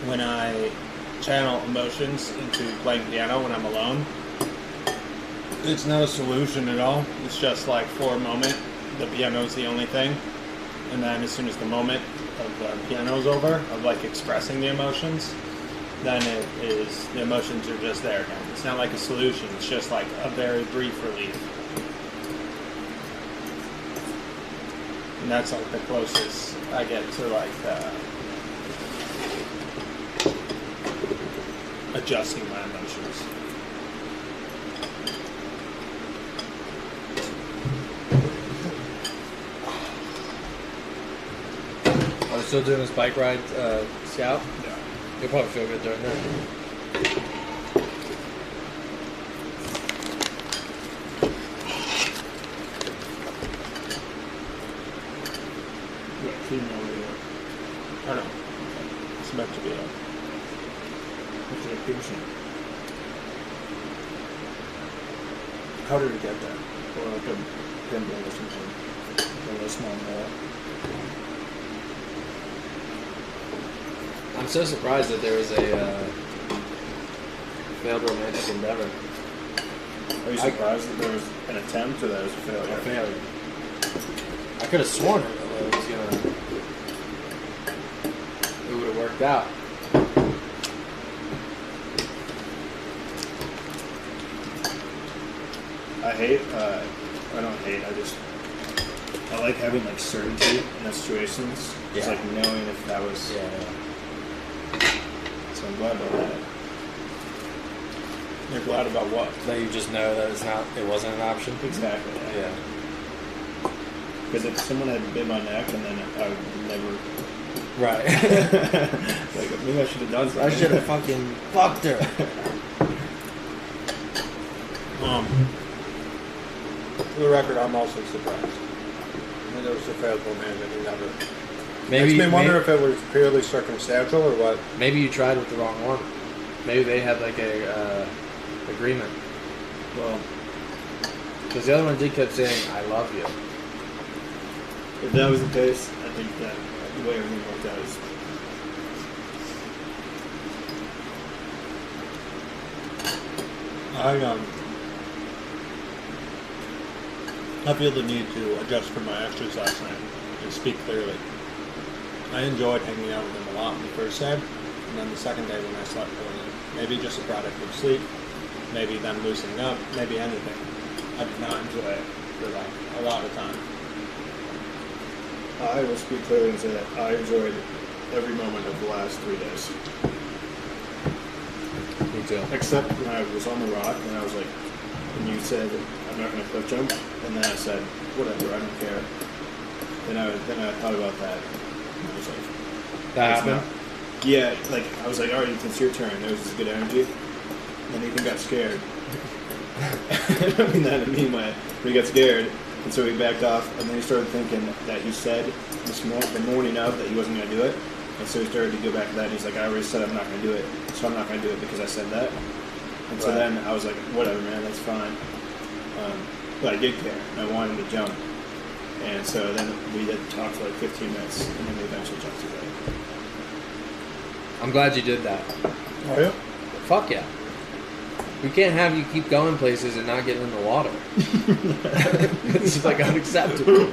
When I channel emotions into playing piano when I'm alone, it's not a solution at all. It's just like for a moment, the piano's the only thing. And then as soon as the moment of the piano's over, of like expressing the emotions, then it is, the emotions are just there again. It's not like a solution, it's just like a very brief relief. And that's like the closest I get to like adjusting my emotions. Are we still doing this bike ride, Scout? Yeah. You'll probably feel good during that. Yeah, female radio. I know. It's meant to be a patient. How did it get there? Or like a pinball or something. Or a small ball. I'm so surprised that there was a failed romantic endeavor. Are you surprised that there was an attempt or that it was a A failure? failure. I could have sworn it was gonna. It would have worked out. I hate, I don't hate, I like having like certainty in those situations. It's Yeah. like knowing if that was, Yeah. so I'm glad about that. You're glad about what? That you just know that it wasn't an option. Exactly. Yeah. Because if someone had bit my neck and then I would never, Right. like maybe I should have done something. I should have fucking fucked her. For the record, I'm also surprised. I mean, there was a failed romantic endeavor. Maybe Makes me wonder if it was purely circumstantial or what. Maybe you tried with the wrong one. Maybe they had like a agreement. Well, Because the other one did keep saying, "I love you." if that was the case, I think that the way everything worked out is. I feel the need to adjust for my actions last night and speak clearly. I enjoyed hanging out with him a lot on the first day, and then the second day when I slept poorly. Maybe just a product of sleep, maybe them loosening up, maybe anything. I did not enjoy it for like a lot of time. I will speak clearly and say that I enjoyed every moment of the last 3 days. Me too. Except when I was on the rock and I was like, and you said, I'm not going to cliff jump. And then I said, whatever, I don't care. Then I thought about that. And I was like, That it's happened? not- Yeah, like, I was like, all right, Ethan, it's your turn. There was this good energy. And Ethan got scared. I don't mean that in a mean way. But he got scared. And so he backed off. And then he started thinking that he said the morning of that he wasn't going to do it. And so he started to go back to that. And he's like, I already said I'm not going to do it. So I'm not going to do it because I said that. And so Right. then I was like, whatever, man, that's fine. But I did care, and I wanted to jump. And so then we had talked for like 15 minutes, and then we eventually jumped together. I'm glad you did that. Are you? Fuck yeah. We can't have you keep going places and not getting in the water. It's like unacceptable.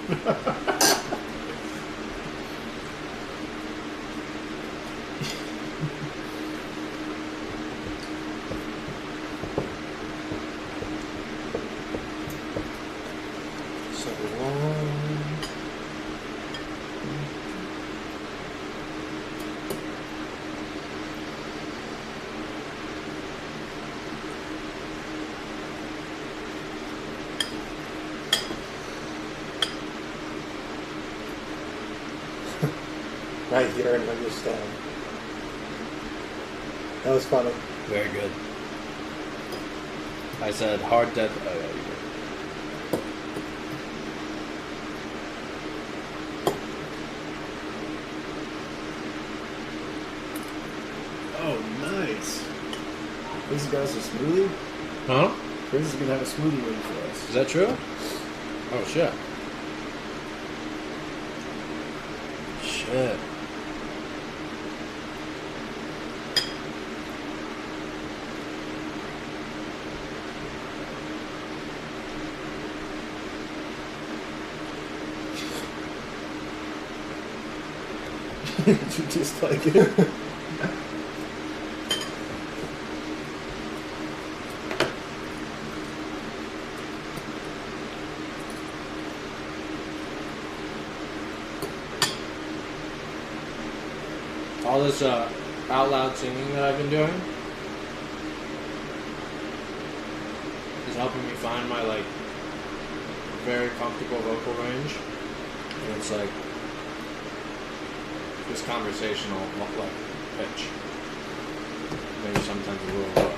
So long. Right here and understand. That was funny. Very good. I said hard dead. Oh, yeah, you did. Oh, nice. These guys a smoothie? Huh? Chris is going to have a smoothie waiting for us. Is that true? Oh shit. Shit. You just like it. All this out loud singing that I've been doing, find my like very comfortable vocal range, and it's like this conversational like pitch. Maybe sometimes a little low.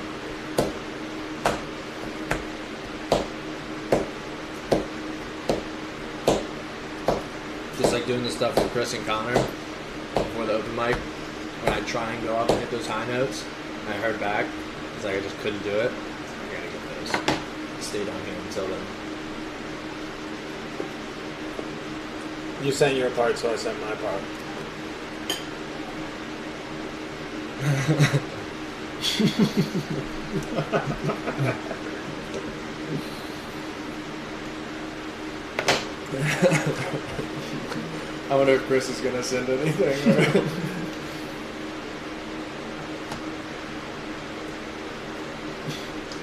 Just like doing the stuff with Chris and Conor before the open mic, when I try and go up and hit those high notes, and I heard back, it's like I just couldn't do it. I gotta get those. Stay down here until then. You sent your part, so I sent my part. I wonder if Chris is gonna send anything. Or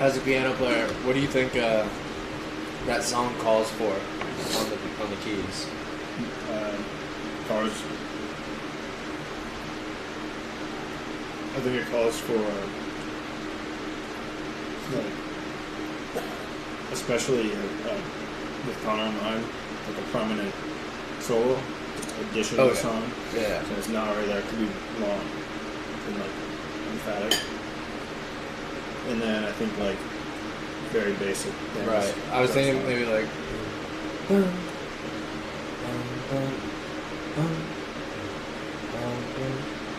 as a piano player, what do you think that song calls for on the keys? Cars. I think it calls for, like, especially with Conor and I, like a prominent solo addition to the song. Yeah. So it's not really there. It could be long and like emphatic. And then I think like very basic things. Right. I was thinking maybe like.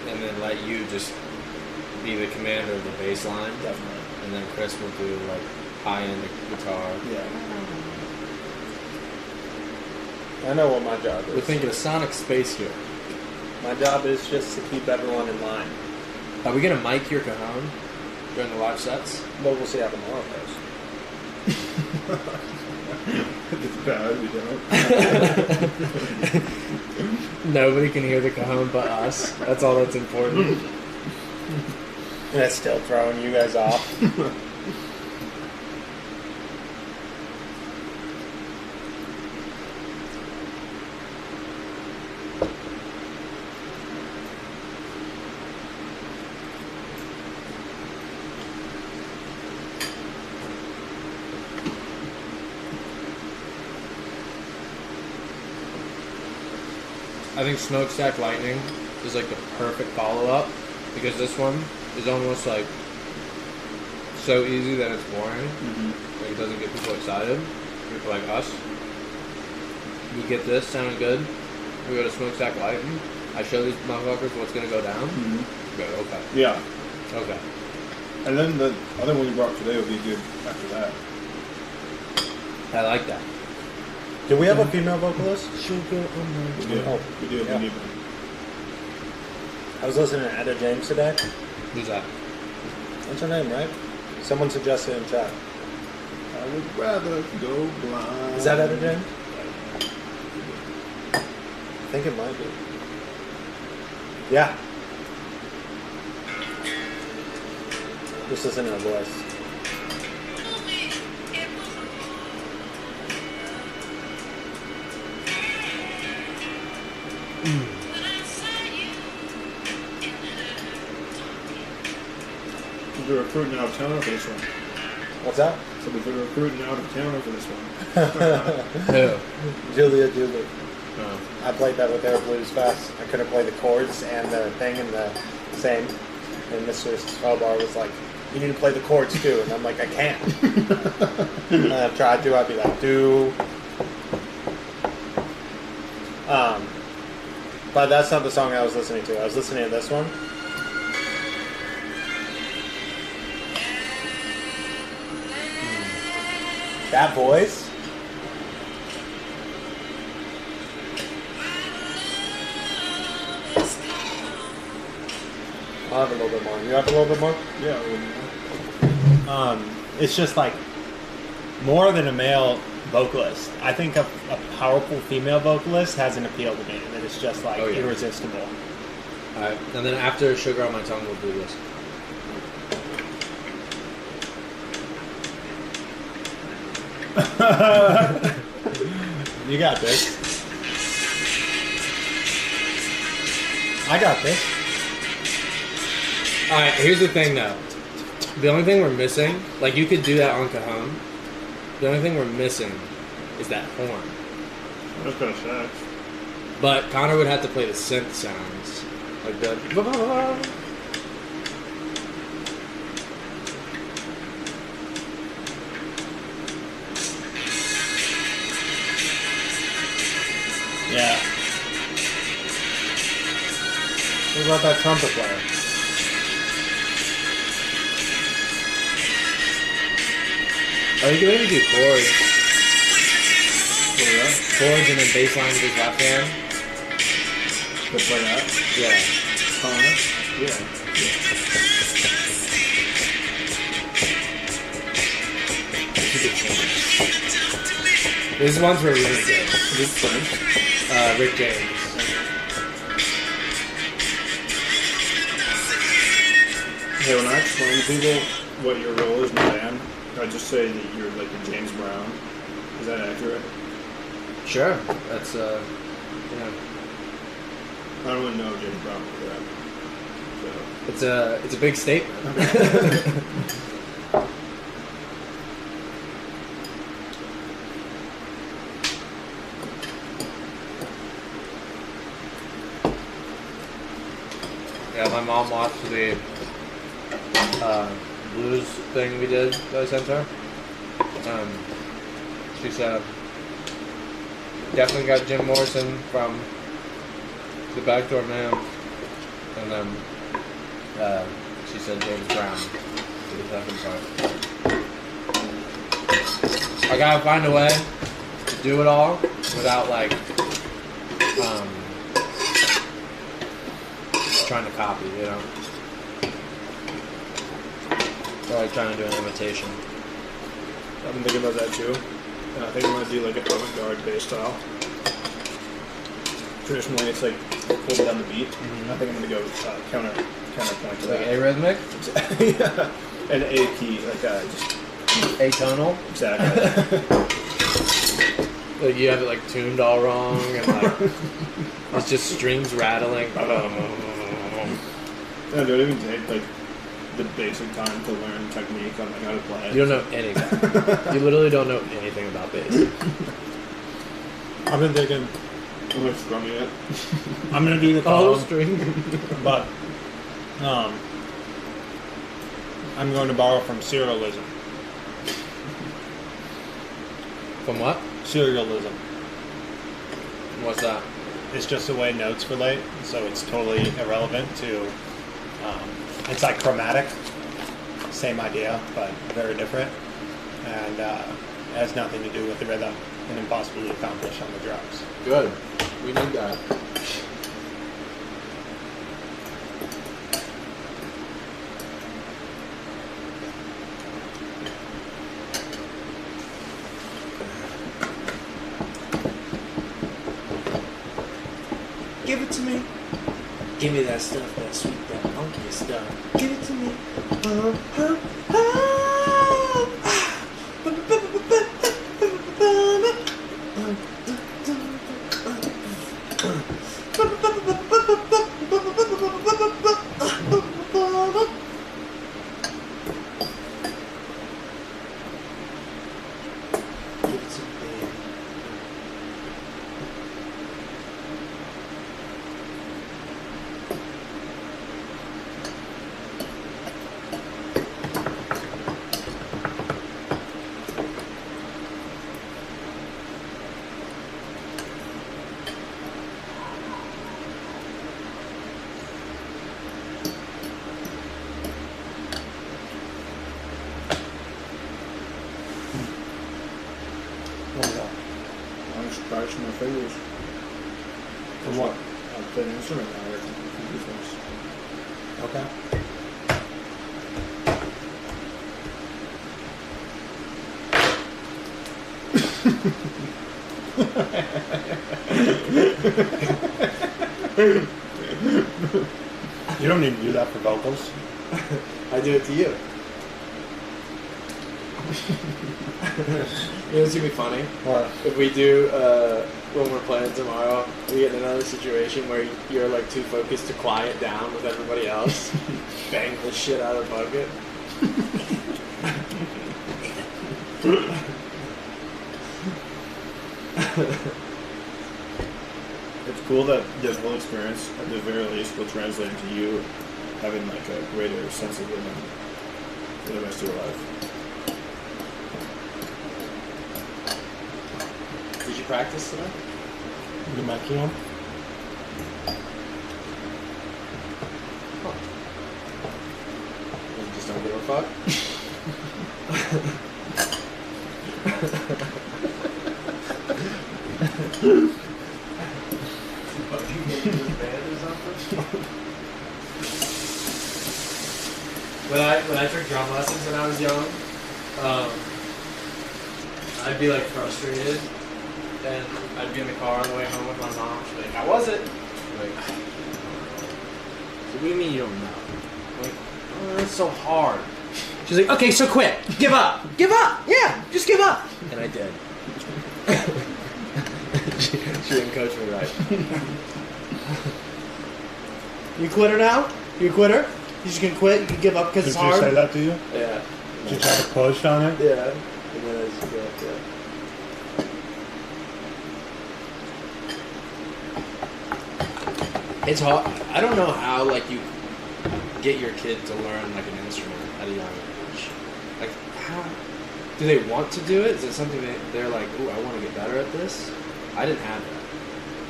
And then let you just be the commander of the bass line. Definitely. And then Chris will do like high end guitar. Yeah. I know what my job is. We're thinking of sonic space here. My job is just to keep everyone in line. Are we gonna mic your cajon during the live sets? Well, we'll see how tomorrow goes. If it's bad, we don't. Nobody can hear the cajon but us. That's all that's important. And it's still throwing you guys off. I think Smokestack Lightning is like the perfect follow-up because this one is almost like so easy that it's boring. Like it doesn't get people excited. People like us. We get this sounding good. We go to Smokestack Lightning. I show these motherfuckers what's gonna go down. Go, okay. Yeah. Okay. And then the other one you brought today would be good after that. I like that. Do we have a female vocalist? We do. Oh, We do. yeah. We need one. I was listening to Etta James today. Who's that? What's her name, right? Someone suggested in chat. I would rather go blind. Is that Etta James? I think it might be. Yeah. Just listen to her voice. They're recruiting out of towner for this one. What's that? So they're recruiting out of towner for this one. Who? Julia Dooley. Oh. I played that with Air Blues Fest. I couldn't play the chords and the thing in the same. And Mr. Spellbar was like, you need to play the chords too. And I'm like, I can't. And I've tried to. I'd be like, do. But that's not the song I was listening to. I was listening to this one. That voice. I'll have a little bit more. You have a little bit more? Yeah. It's just like more than a male vocalist. I think a powerful female vocalist has an appeal to me that is just like irresistible. Alright, and then after Sugar on My Tongue, we'll do this. You got this. I got this. Alright, here's the thing though. The only thing we're missing, like you could do that on Cajon, The only thing we're missing is that horn. I was gonna say. But Conor would have to play the synth sounds. Like the... Yeah. What about that trumpet player? Oh, you can maybe do chords. Chords and then bass line with his left hand. Could play that. Yeah. Conor? Yeah. These ones were really good. Big friend. Rick James. Hey, when I explain to people what your role is in the band, I just say that you're like a James Brown. Is that accurate? Sure. That's, yeah. I don't really know James Brown for that. So. It's a big statement. Yeah, my mom watched the blues thing we did that I sent her. She said, definitely got Jim Morrison from the Backdoor Man, and then she said James Brown for the second part. I gotta find a way to do it all without like trying to copy, you know, or like trying to do an imitation. I've been thinking about that too. And I think I'm gonna do like an avant-garde bass style. Traditionally, it's like hold it on the beat. I think I'm gonna go counterpoint to Like that. arrhythmic, Yeah. And A key, like just atonal. exactly. Like you have it like tuned all wrong, and like it's just strings rattling. Yeah, don't even take like the basic time to learn technique on like how to play it. You don't know anything. You literally don't know anything about bass. I've been thinking I'm like strumming it. I'm gonna do the Oh, column, string. but I'm going to borrow from serialism. From what? Serialism. What's that? It's just the way notes relate, so it's totally irrelevant to. It's like chromatic, same idea, but very different, and it has nothing to do with the rhythm and impossible to accomplish on the drums. Good. We need that. Give it to me. Give me that stuff, that sweet, that funky stuff. Give it to me. I'm scratching my fingers. From what? I'm playing an instrument now. I can do things. Okay. You don't need to do that for vocals. I do it to you. You know what's gonna be funny? What? If we do, when we're playing tomorrow, we get in another situation where you're like too focused to quiet down with everybody else. Bang the shit out of the bucket. It's cool that this whole experience, at the very least, will translate into you having like a greater sense of rhythm for the rest of your life. Did you practice today? The metronome. You just don't give a fuck? When I took drum lessons when I was young, I'd be like frustrated, and I'd be in the car on the way home with my mom. She'd be like, "How was it?" I'm like, so what do you mean you don't know? I'm like, oh, it's so hard. She's like, "Okay, so quit. Give up. Give up. Yeah, just give up." And I did. she didn't coach me right. You quitter now? You a quitter? You just gonna quit? You can give up because it's Did you hard? say that to you? Yeah. Did you try to push on it? Yeah. And then I just go, yeah. It's hard. I don't know how like you get your kid to learn like an instrument at a young age. Like how do they want to do it? Is it something they're like, "Ooh, I want to get better at this"? I didn't have that.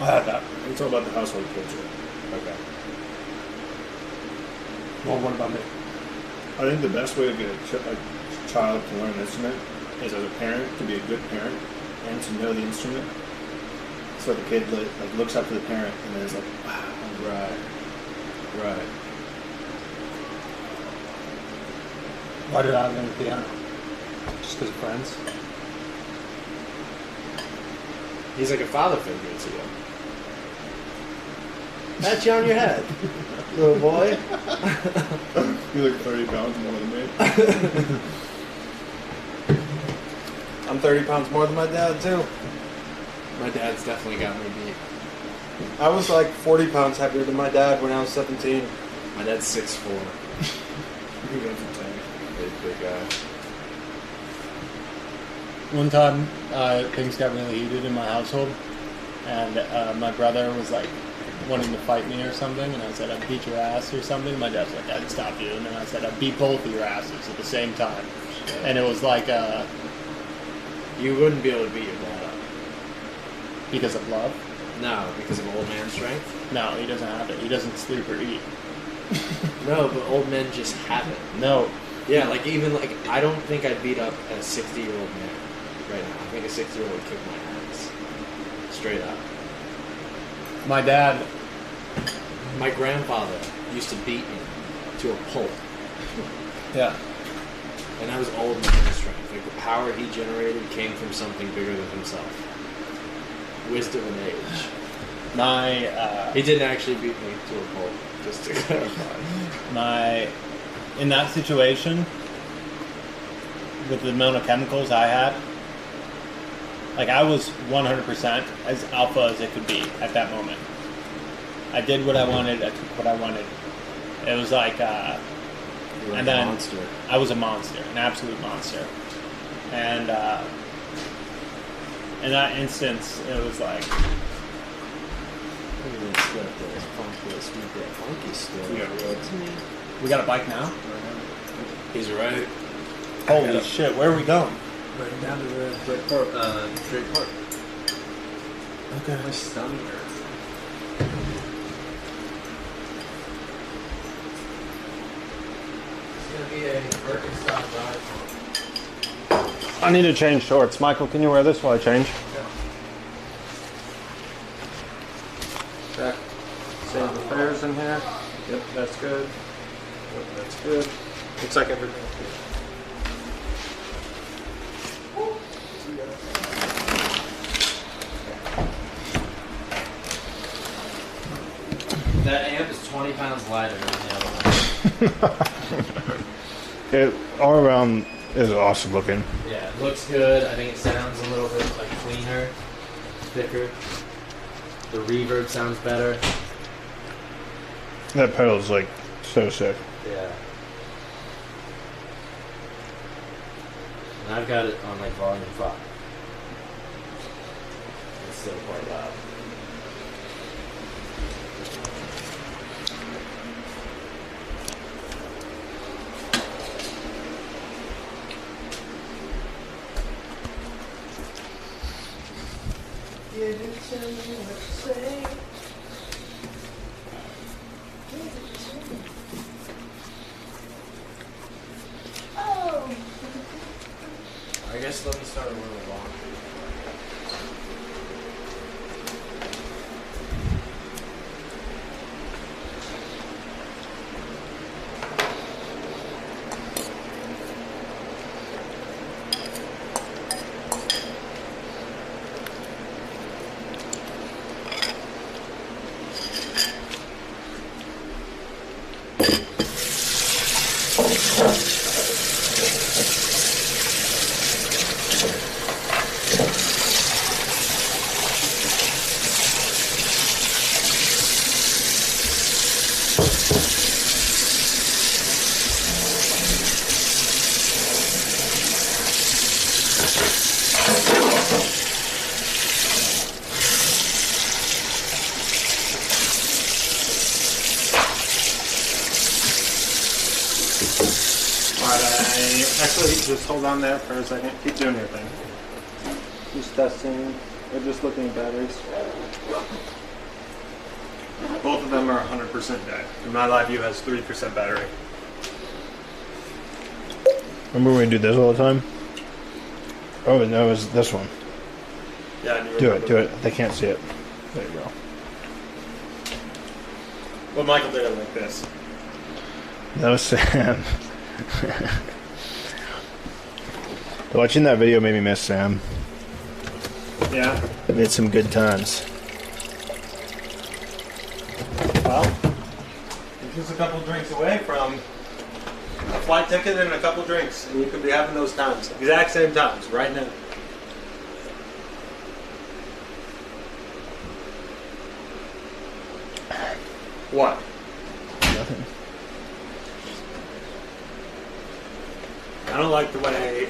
I had that. It's all about the household culture. Okay. Well, what about me? I think the best way to get a child to learn an instrument is as a parent to be a good parent and to know the instrument. So the kid like looks up to the parent and then is like, wow. Right. Right. Why did I learn the piano? Just because of friends? He's like a father figure to you. That's you on your head, little boy. You're like 30 pounds more than me. I'm 30 pounds more than my dad, too. My dad's definitely got me beat. I was like 40 pounds heavier than my dad when I was 17. My dad's 6'4". You guys are tank. Big guy. One time, things got really heated in my household, and my brother was like wanting to fight me or something, and I said, "I'd beat your ass" or something. My dad's like, "I'd stop you," and then I said, "I'd beat both of your asses at the same time," and it was like You wouldn't be able to beat your dad up. because of love. No, because of old man strength. No, he doesn't have it. He doesn't sleep or eat. No, but old men just have it. No. Yeah, like even like I don't think I'd beat up a 60-year-old man right now. I think a 60-year-old would kick my ass. Straight up. My dad. My grandfather used to beat me to a pulp. Yeah. And that was old man strength. Like the power he generated came from something bigger than himself. Wisdom and age. He didn't actually beat me to a pulp, just to clarify. In that situation, with the amount of chemicals I had, like I was 100% as alpha as it could be at that moment. I did what I wanted. I took what I wanted. It was like, and then monster. I was a monster, an absolute monster. And in that instance, it was like, Funky still. we got a bike now? He's right. Holy shit, where are we going? Right down to the Drake Park. Okay. My stomach hurts. It's gonna be a Birkenstock ride. I need to change shorts. Michael, can you wear this while I change? Check. Save the fares in here. Yep, that's good. Yep, that's good. Looks like everything's good. That amp is 20 pounds lighter than the other one. All around is awesome looking. Yeah, it looks good. I think it sounds a little bit like cleaner, thicker. The reverb sounds better. That pedal's like so sick. Yeah. And I've got it on like volume 5. still quite loud. I guess let me start a little long. Actually, just hold on there for a second. Keep doing your thing. Just testing. We're just looking at batteries. Both of them are 100% dead. And my live view has 3% battery. Remember when we do this all the time? Oh, no, it was this one. Yeah, I Do it, do it. They can't see it. There you go. Well, Michael did it like this. That was Sam. Watching that video made me miss Sam. Yeah. We had some good times. Well, you're just a couple drinks away from a flight ticket and a couple drinks, and you could be having those times, exact same times, right now. What? Nothing. I don't like the way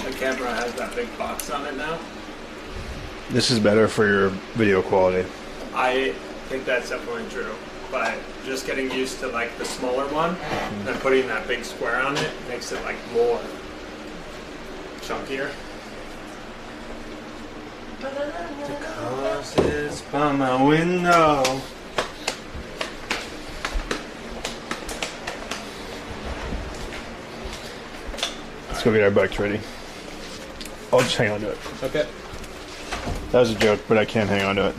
the camera has that big box on it now. This is better for your video quality. I think that's definitely true, but just getting used to like the smaller one and then putting that big square on it makes it like more chunkier. Because it's by my window. Let's go get our bikes ready. I'll just hang on to it. Okay. That was a joke, but I can't hang on to it.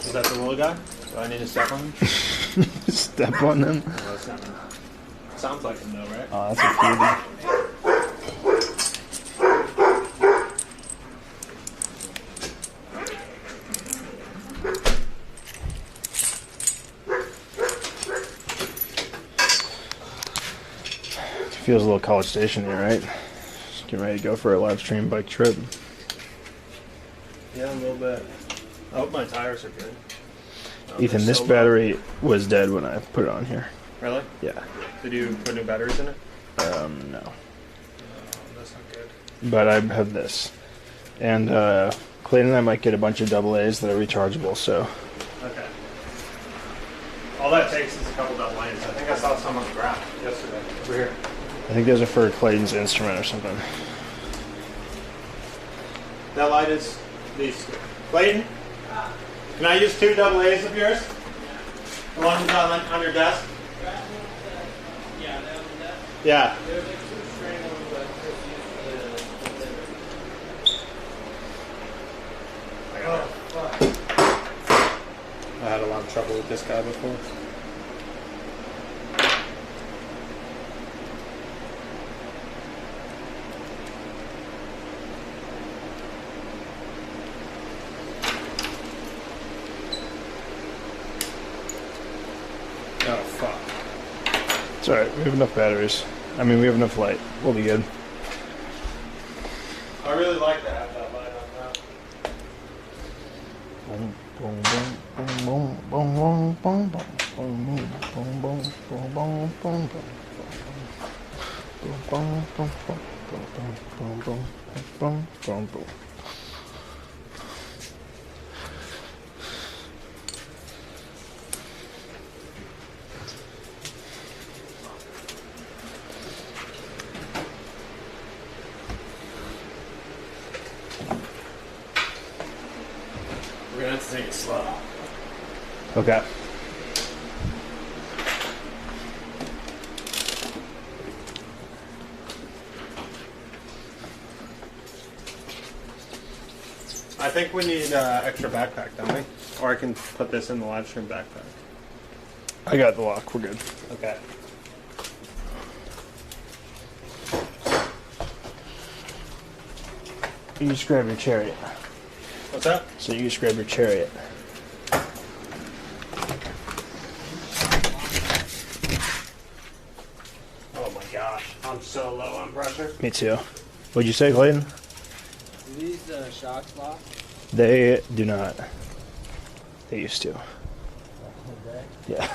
Is that the little guy? Do I need to step on him? Step on them. No, that's not him. Sounds like him though, right? Oh, that's a cutie. Feels a little College Station here, right? Just getting ready to go for a live stream bike trip. Yeah, a little bit. I hope my tires are good. Ethan, this battery was dead when I put it on here. Really? Yeah. Did you put new batteries in it? No. That's not good. But I have this. And Clayton and I might get a bunch of AA's that are rechargeable, so. Okay. All that takes is a couple double A's. I think I saw some on the ground yesterday. Over here. I think those are for Clayton's instrument or something. That light is these. Clayton? Can I use 2 double A's of yours? The one that's on your desk? Yeah, that was that. Yeah. There's like 2 string ones that Chris used I had a lot of trouble with this guy before. Oh, fuck. It's alright, we have enough batteries. I mean, we have enough light. We'll be good. I really like to have that light on now. We're gonna have to take it slow. Okay. I think we need extra backpack, don't we? Or I can put this in the live stream backpack. I got the lock. We're good. Okay. You just grab your chariot. What's that? So you just grab your chariot. Oh my gosh, I'm so low on pressure. Me too. What'd you say, Clayton? Do these shocks lock? They do not. They used to. Yeah.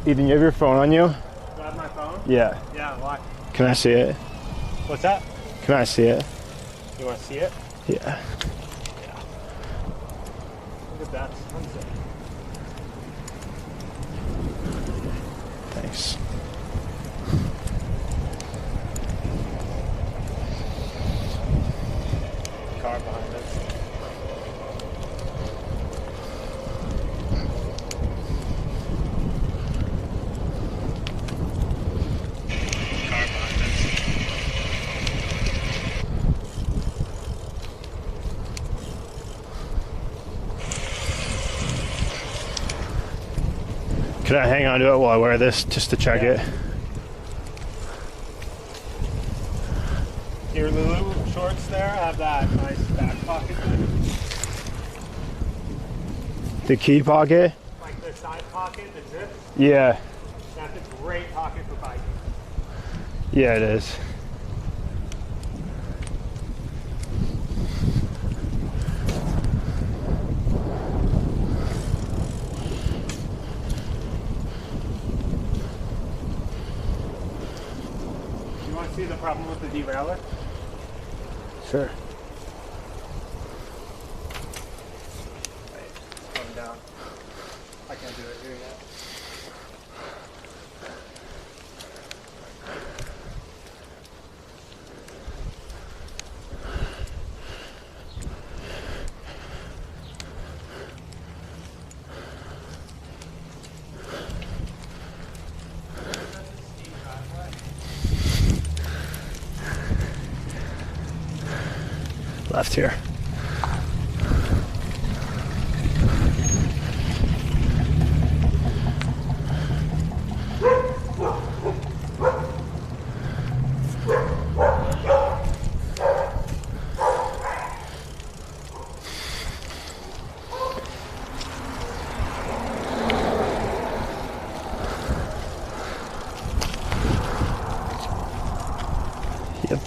Ethan, you have your phone on you? Grab my phone? Yeah. Yeah, why? Can I see it? What's that? Can I see it? You want to see it? Yeah. Look at that sunset. Thanks. Car behind us. Can I hang on to it while I wear this just to check it? Your Lulu shorts there have that nice back pocket. The key pocket? Like the side pocket, the zip. Yeah. That's a great pocket for biking. Yeah, it is. You want to see the problem with the derailer? Sure. Wait, it's going down. I can't do it here yet. Left here. Yep.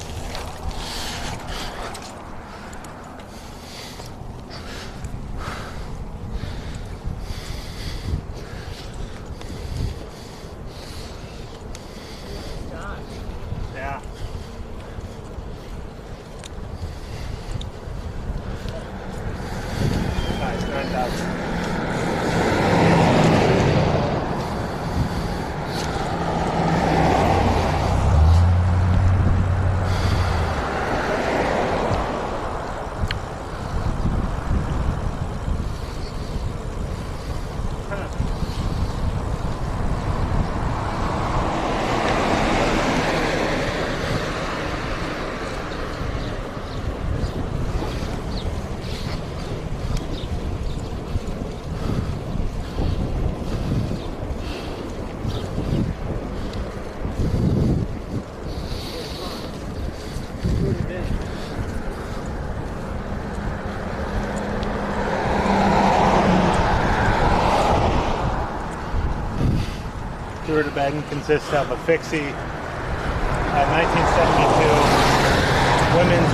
tour to bed consists of a fixie 1972 women's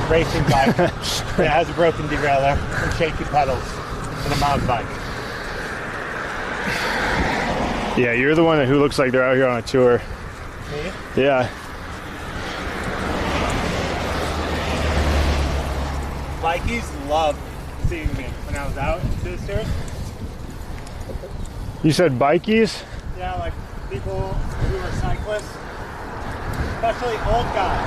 racing bike that has a broken derailleur and shaky pedals and a mountain bike. Yeah, you're the one who looks like they're out here on a tour. Me? Yeah. Bikies loved seeing me when I was out in Sisters. You said bikies? Yeah, like people who are cyclists, especially old guys.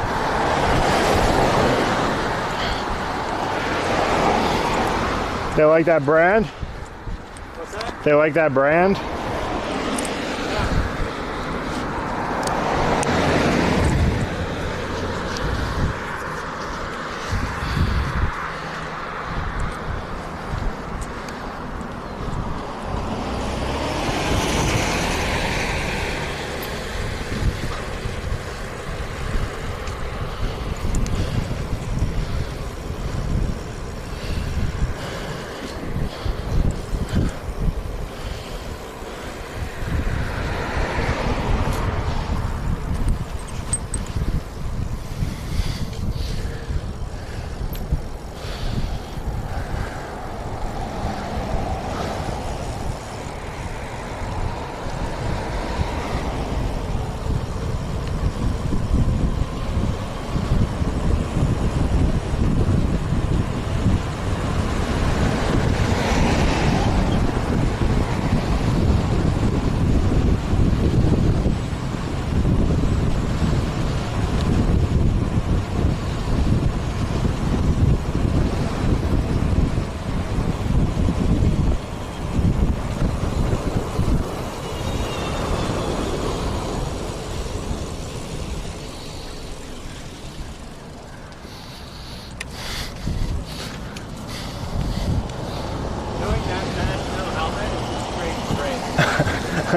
They like that brand? What's that? They like that brand?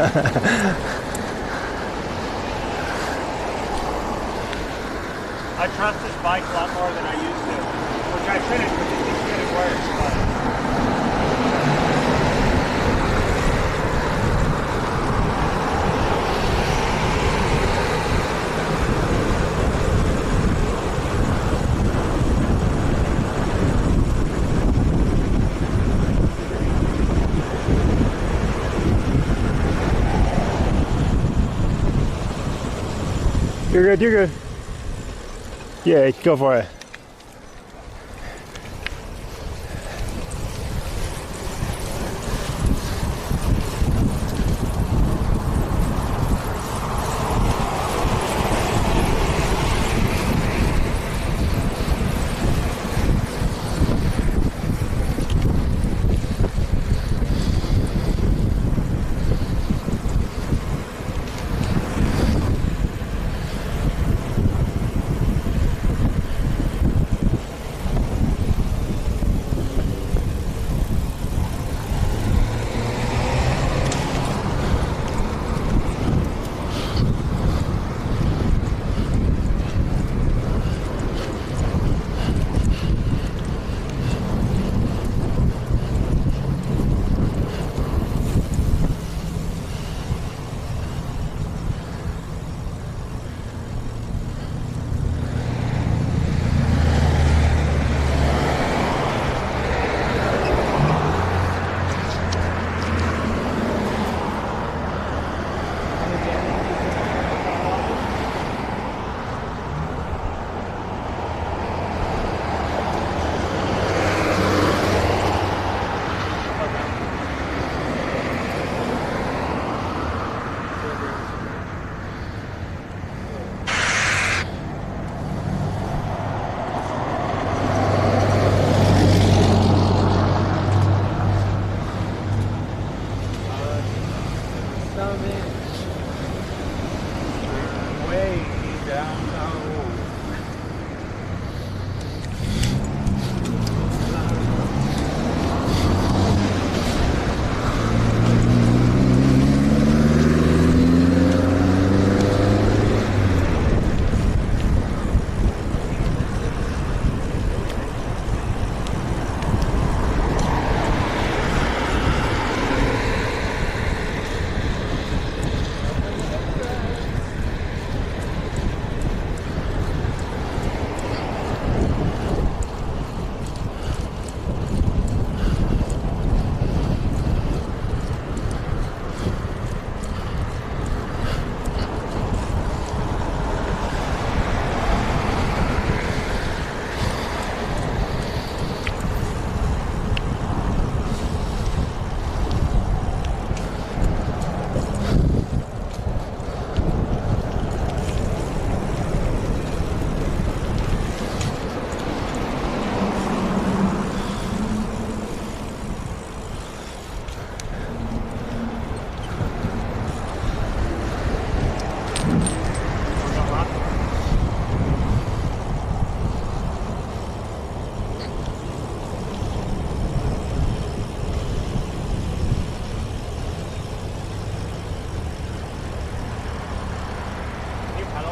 I trust this bike a lot more than I used to, which I shouldn't because it keeps getting worse. You're good, you're good. Yeah, go for it.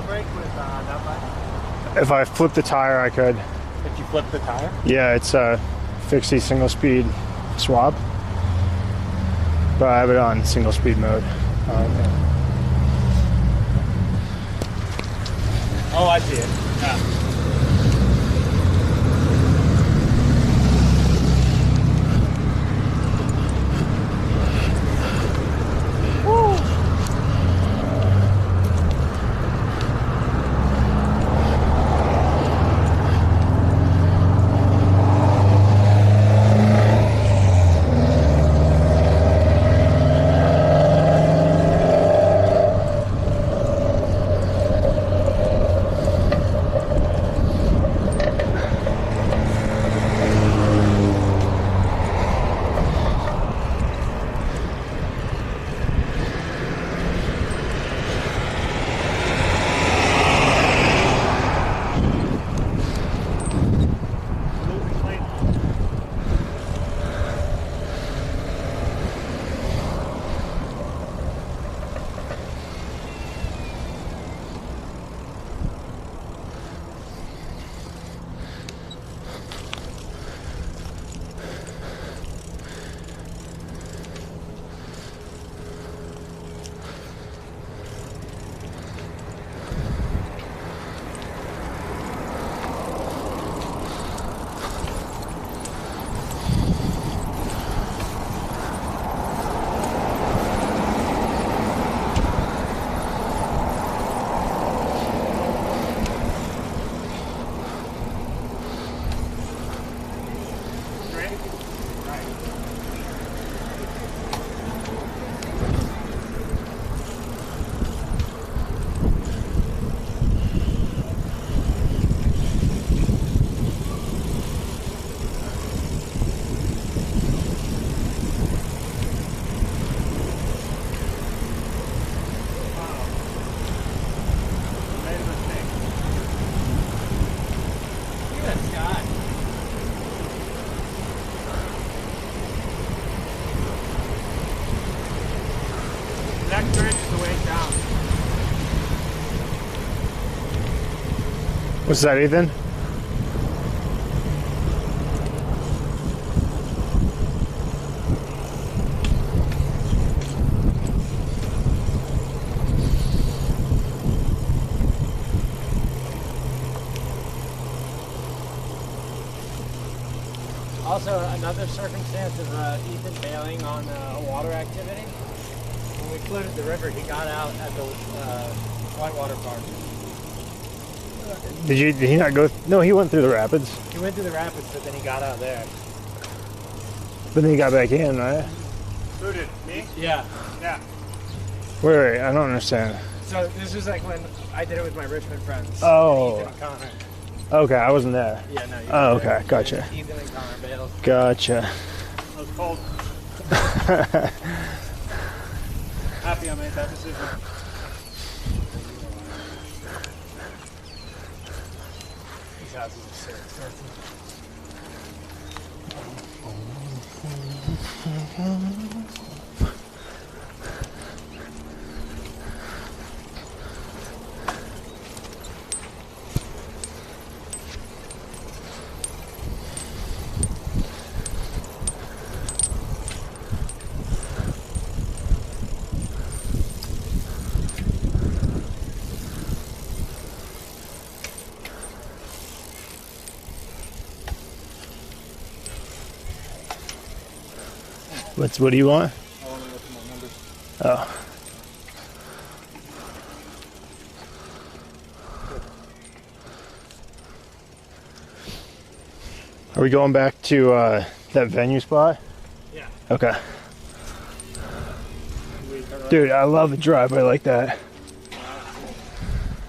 brake with that button? If I flip the tire, I could. If you flip the tire? Yeah, it's a fixie single speed swap. But I have it on single speed mode. Oh, I see it. Yeah. What's that, Ethan? Also, another circumstance of Ethan bailing on a water activity. When we floated the river, he got out at the whitewater park. Did he not go? No, he went through the rapids. He went through the rapids, but then he got out there. But then he got back in, right? Who did? Me? Yeah. Yeah. Wait, I don't understand. So this was like when I did it with my Richmond friends. Oh. Ethan and Conor. Okay, I wasn't there. Yeah, no. You Oh, were there. okay, gotcha. Ethan and Conor bailed. Gotcha. I was cold. Happy I made that decision. These houses are so expensive. What do you want? I want to look at my numbers. Oh. Are we going back to that venue spot? Yeah. Okay. Dude, I love a driveway like that.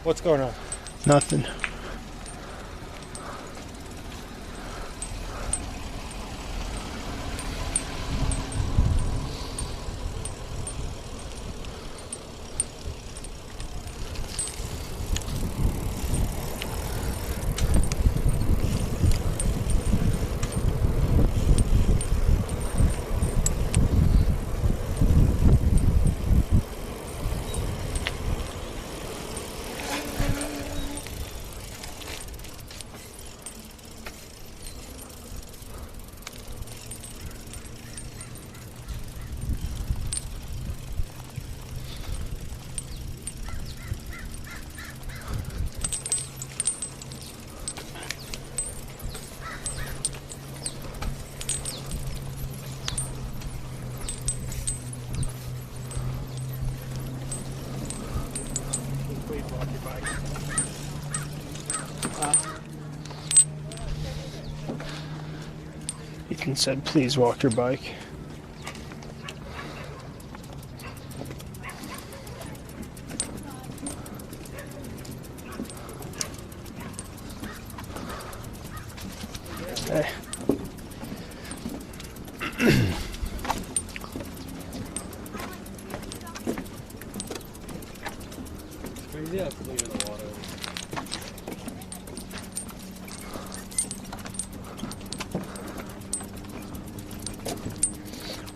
What's going on? Nothing. walk your bike. Ethan said, please walk your bike. Hey. Crazy how clear the water is.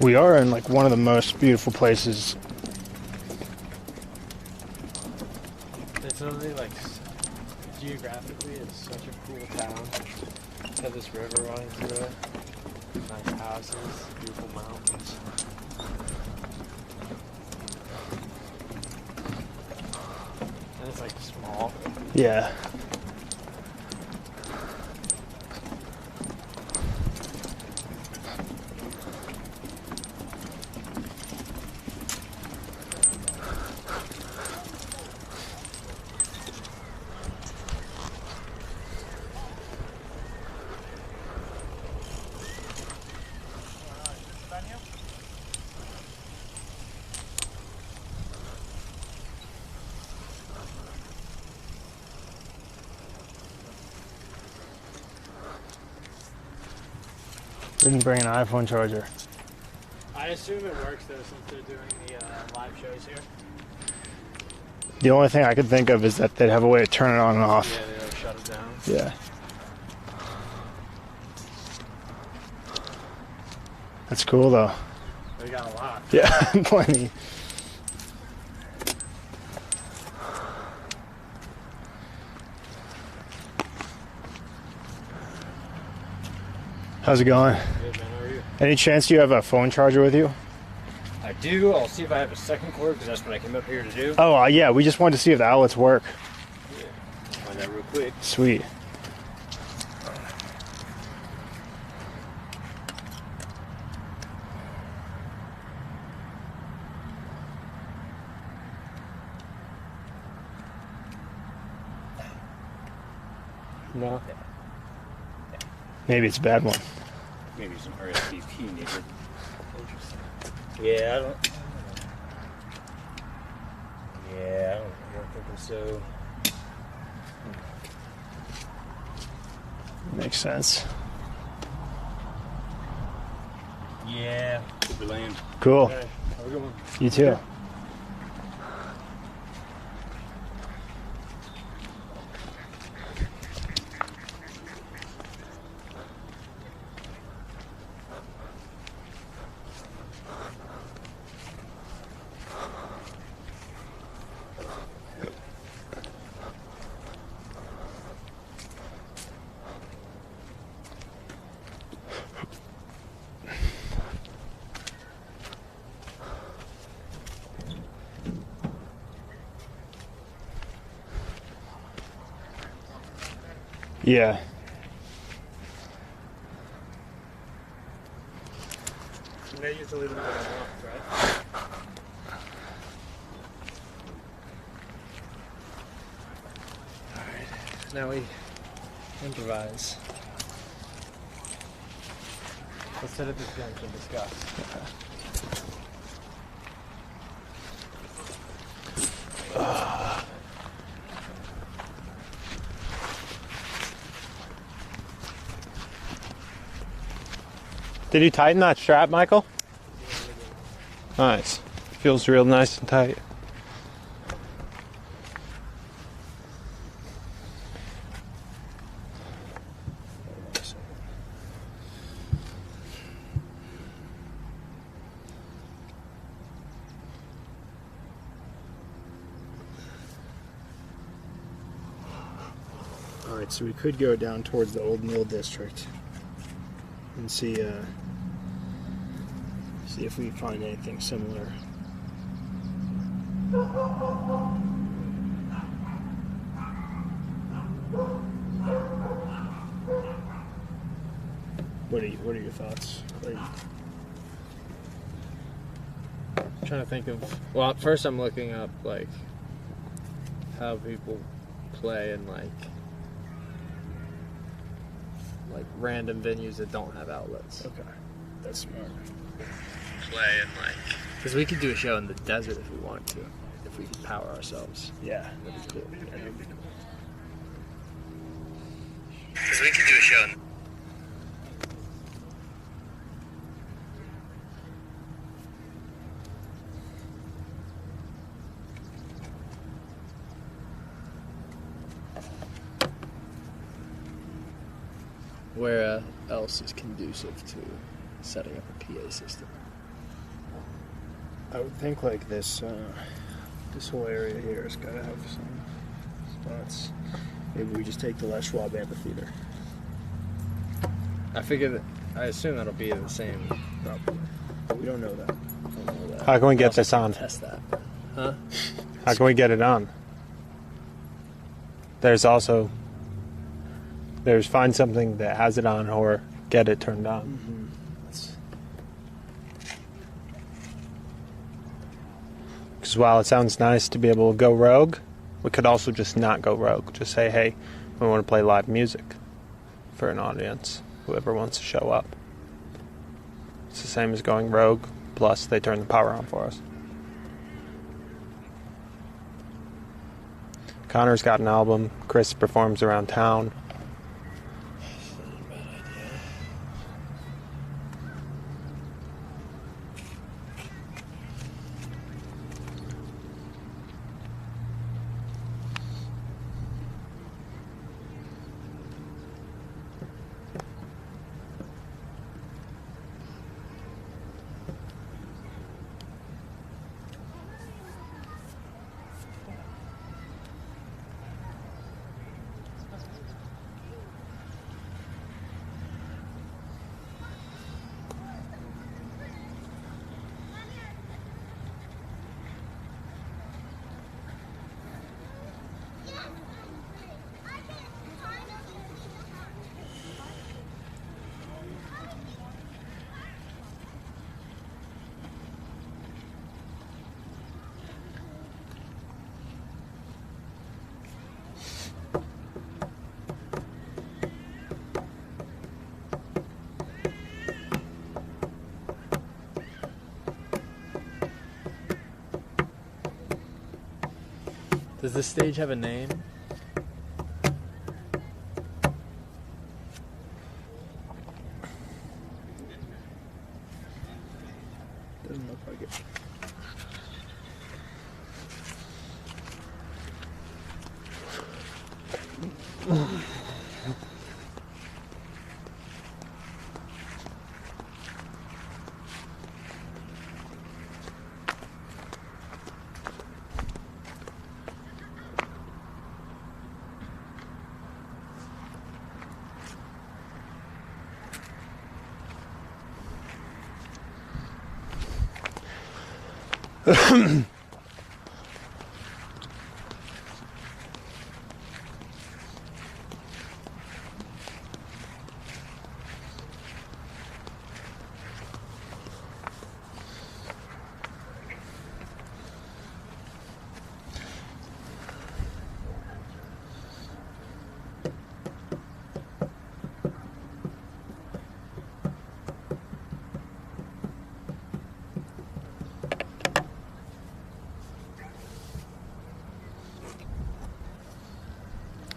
We are in like one of the most beautiful places. It's literally like geographically, it's such a cool town. It's got this river running through it. Nice houses, beautiful mountains. And it's like small. Yeah. Didn't bring an iPhone charger. I assume it works though, since they're doing the live shows here. The only thing I could think of is that they'd have a way to turn it on and off. Yeah, they like shut it down. Yeah. That's cool though. They got a lot. Yeah, plenty. How's it going? Good, man. How are you? Any chance you have a phone charger with you? I do. I'll see if I have a second cord, because that's what I came up here to do. Oh, yeah, we just wanted to see if the outlets work. Yeah. Find that real quick. Sweet. No. Maybe it's a bad one. Maybe some RSVP needed. Interesting. Yeah, I don't think so. Makes sense. Yeah. Super lame. Cool. Okay. Have a good one. You too. Yeah. They used to leave them in the box, right? Alright, now we improvise. Let's set up this bench and discuss. Did you tighten that strap, Michael? Nice. Feels real nice and tight. All right, so we could go down towards the old mill district and see if we find anything similar. What are your thoughts, Clayton? I'm trying to think of. Well, at first I'm looking up like how people play in like random venues that don't have outlets. Okay, that's smart. Play in like, because we could do a show in the desert if we wanted to, if we could power ourselves. Yeah, That'd be cool. yeah, that would be cool. Because we could do a show in where else is conducive to setting up a PA system? I would think like this whole area here has got to have some spots. Maybe we just take the Les Schwab Amphitheater. I assume that'll be the same. Probably. But we don't know that. How can we get this on? Test that. Huh? How can we get it on? There's find something that has it on or get it turned on. Mm-hmm. Because while it sounds nice to be able to go rogue, we could also just not go rogue. Just say, hey, we want to play live music for an audience, whoever wants to show up. It's the same as going rogue, plus they turn the power on for us. Conor's got an album. Chris performs around town. Does this stage have a name? Doesn't look like it.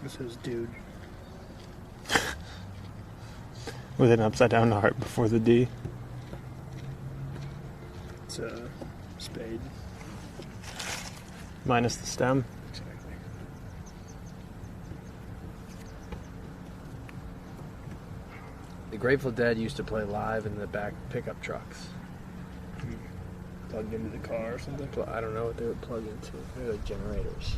It says dude. With an upside down heart before the D. It's a spade. Minus the stem. Exactly. The Grateful Dead used to play live in the back pickup trucks. Plugged into the car or something. I don't know what they would plug into. They're like generators.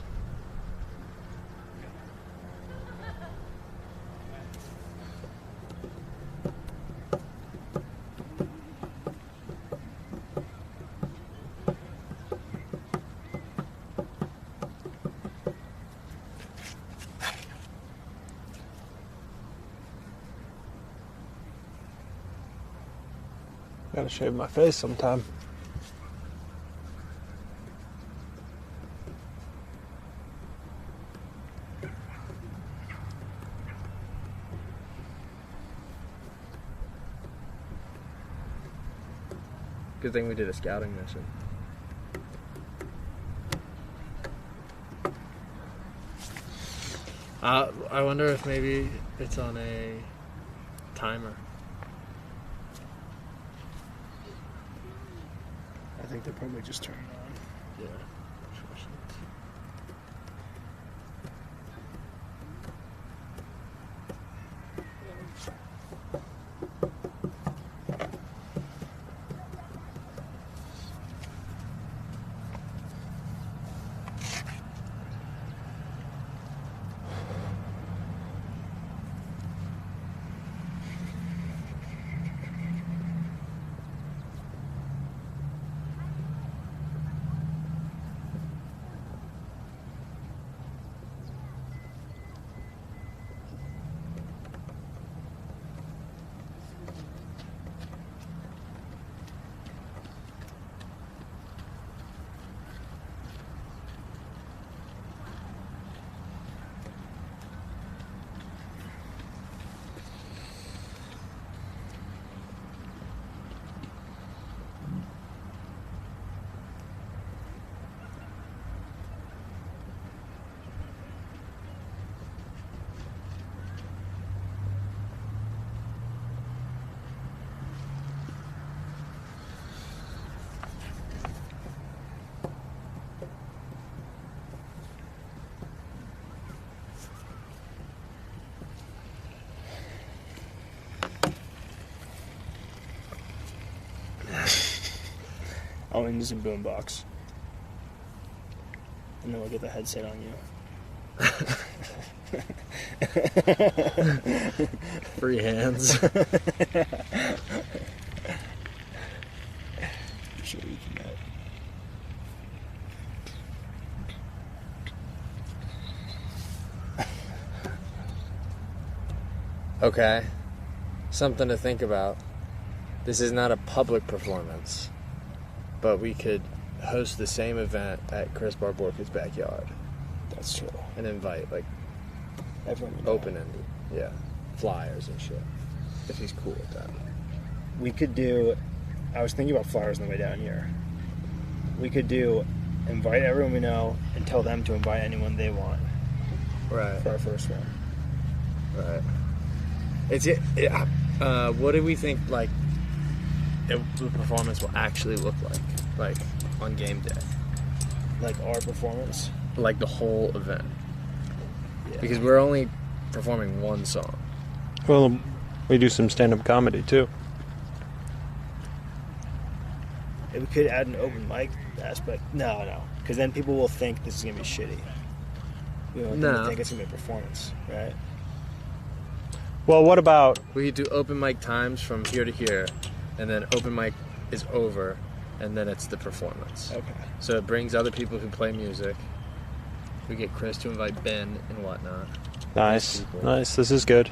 Gotta shave my face sometime. Good thing we did a scouting mission. I wonder if maybe it's on a timer. I think they're probably just turning on. Yeah. I'll use a boombox. And then we'll get the headset on you. Free hands. Sure we can get. Okay. Something to think about. This is not a public performance, but we could host the same event at Chris Barborka's backyard. That's true. And invite, like, everyone open-ended. Yeah. Flyers and shit. If he's cool with that. We could do, I was thinking about flyers on the way down here. We could do, invite everyone we know and tell them to invite anyone they want. Right. For our first one. Right. What do we think, like, the performance will actually look like on game day? Like our performance? Like the whole event. Yeah. Because we're only performing one song. Well, we do some stand-up comedy too. We could add an open mic aspect. No. Because then people will think this is going to be shitty. We don't think it's going to be a performance, right? Well, what about... We could do open mic times from here to here, and then open mic is over, and then it's the performance. Okay. So it brings other people who play music. We get Chris to invite Ben and whatnot. Nice. This is good.